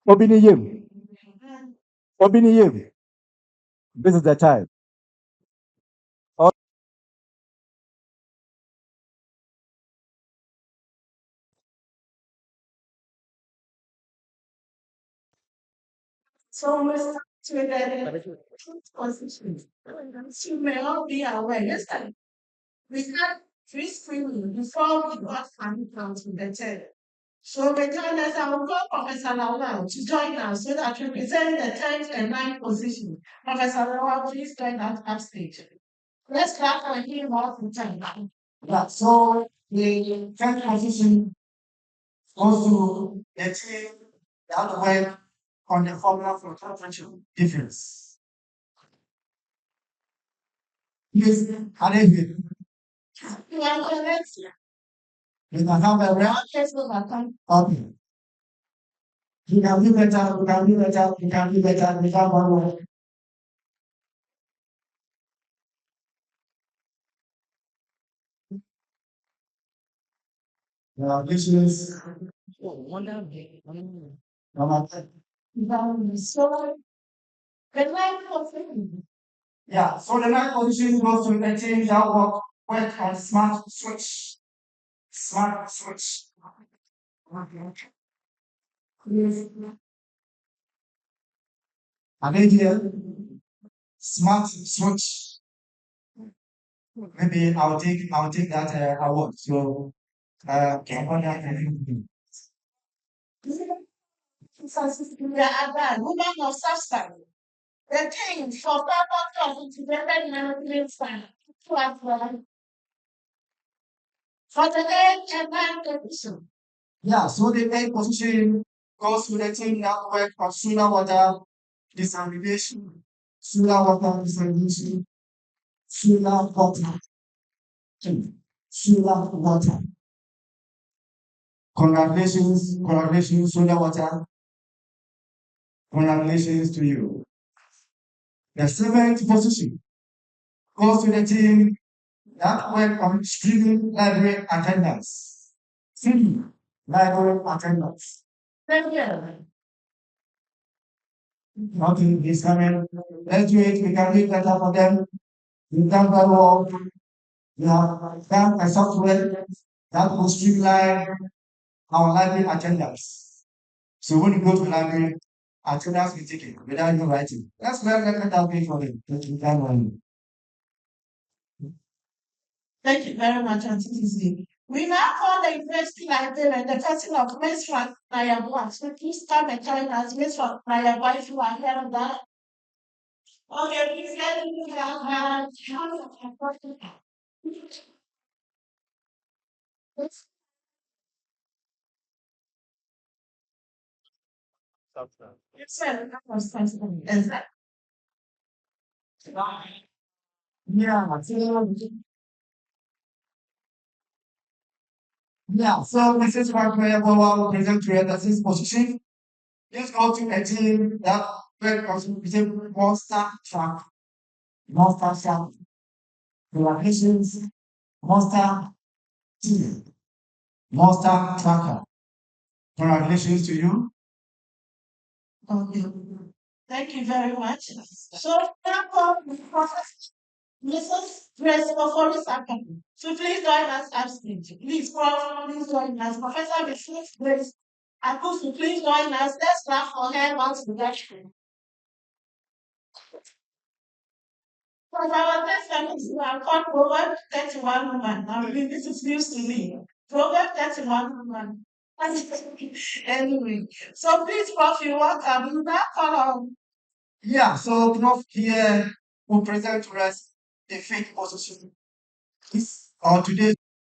Obiniyim. Obiniyim. This is the time. So we start with the positions. You may all be aware, yes, sir. We had free screening before we got handed to the chair. So the joiners, I will call Professor Lawal to join us so that we present the 10th and 9th position. Professor Lawal, please join us upstage. Let's clap for him all the time. Yeah, so the 10th position goes to the team that work on the formula for temperature difference. Please, are they here? You are correct. We can have a round. Okay. You can do better, you can do better, you can do better, we have one more. This is So, the 9th position. yeah, so the 9th position goes to the team that work on smart switch. Smart switch. Yes. Are they here? Smart switch. Maybe I'll take that award. So can I Woman of substance. The king for purpose of together management stand. For the 8th and 9th position. yeah, so the 8th position goes to the team that work on solar water disaggregation. Solar water disaggregation. Solar water. Solar water. Congratulations, solar water. Congratulations to you. The 7th position goes to the team that work on streaming library attendance. Streaming library attendance. Thank you. Nothing is coming. Let's do it. We can do it better for them. We've done very well. We have done a software that will streamline our library attendance. So when you go to the library, attendance will take it without you writing. That's where let that be for them. Thank you very much, Auntie Lizzie. We now call the University Librarian, the person of Miss Frank Nayabwa. So please come and join us, Miss Frank Nayabwa, if you are here on that. Okay, please let me have Yes, sir. That was sensible. Is that? Yeah, Yeah, so this is one prayer will present to us this position. Let's go to a team that work with a monster truck. Monster truck. Congratulations, monster team. Monster tracker. Congratulations to you. Okay. Thank you very much. So now Mrs. Grace Ofori Saka. So please join us upstage. Please, Prof, please join us. Professor Mrs. Grace Akusu, please join us. Let's clap for her once we get through. For our testimony, we are called Proverbs 31 woman. I mean, this is news to me. Proverbs 31 woman. Anyway, so please, Prof, you welcome. You now call on. Yeah, so Prof here will present to us the fake position. This or today's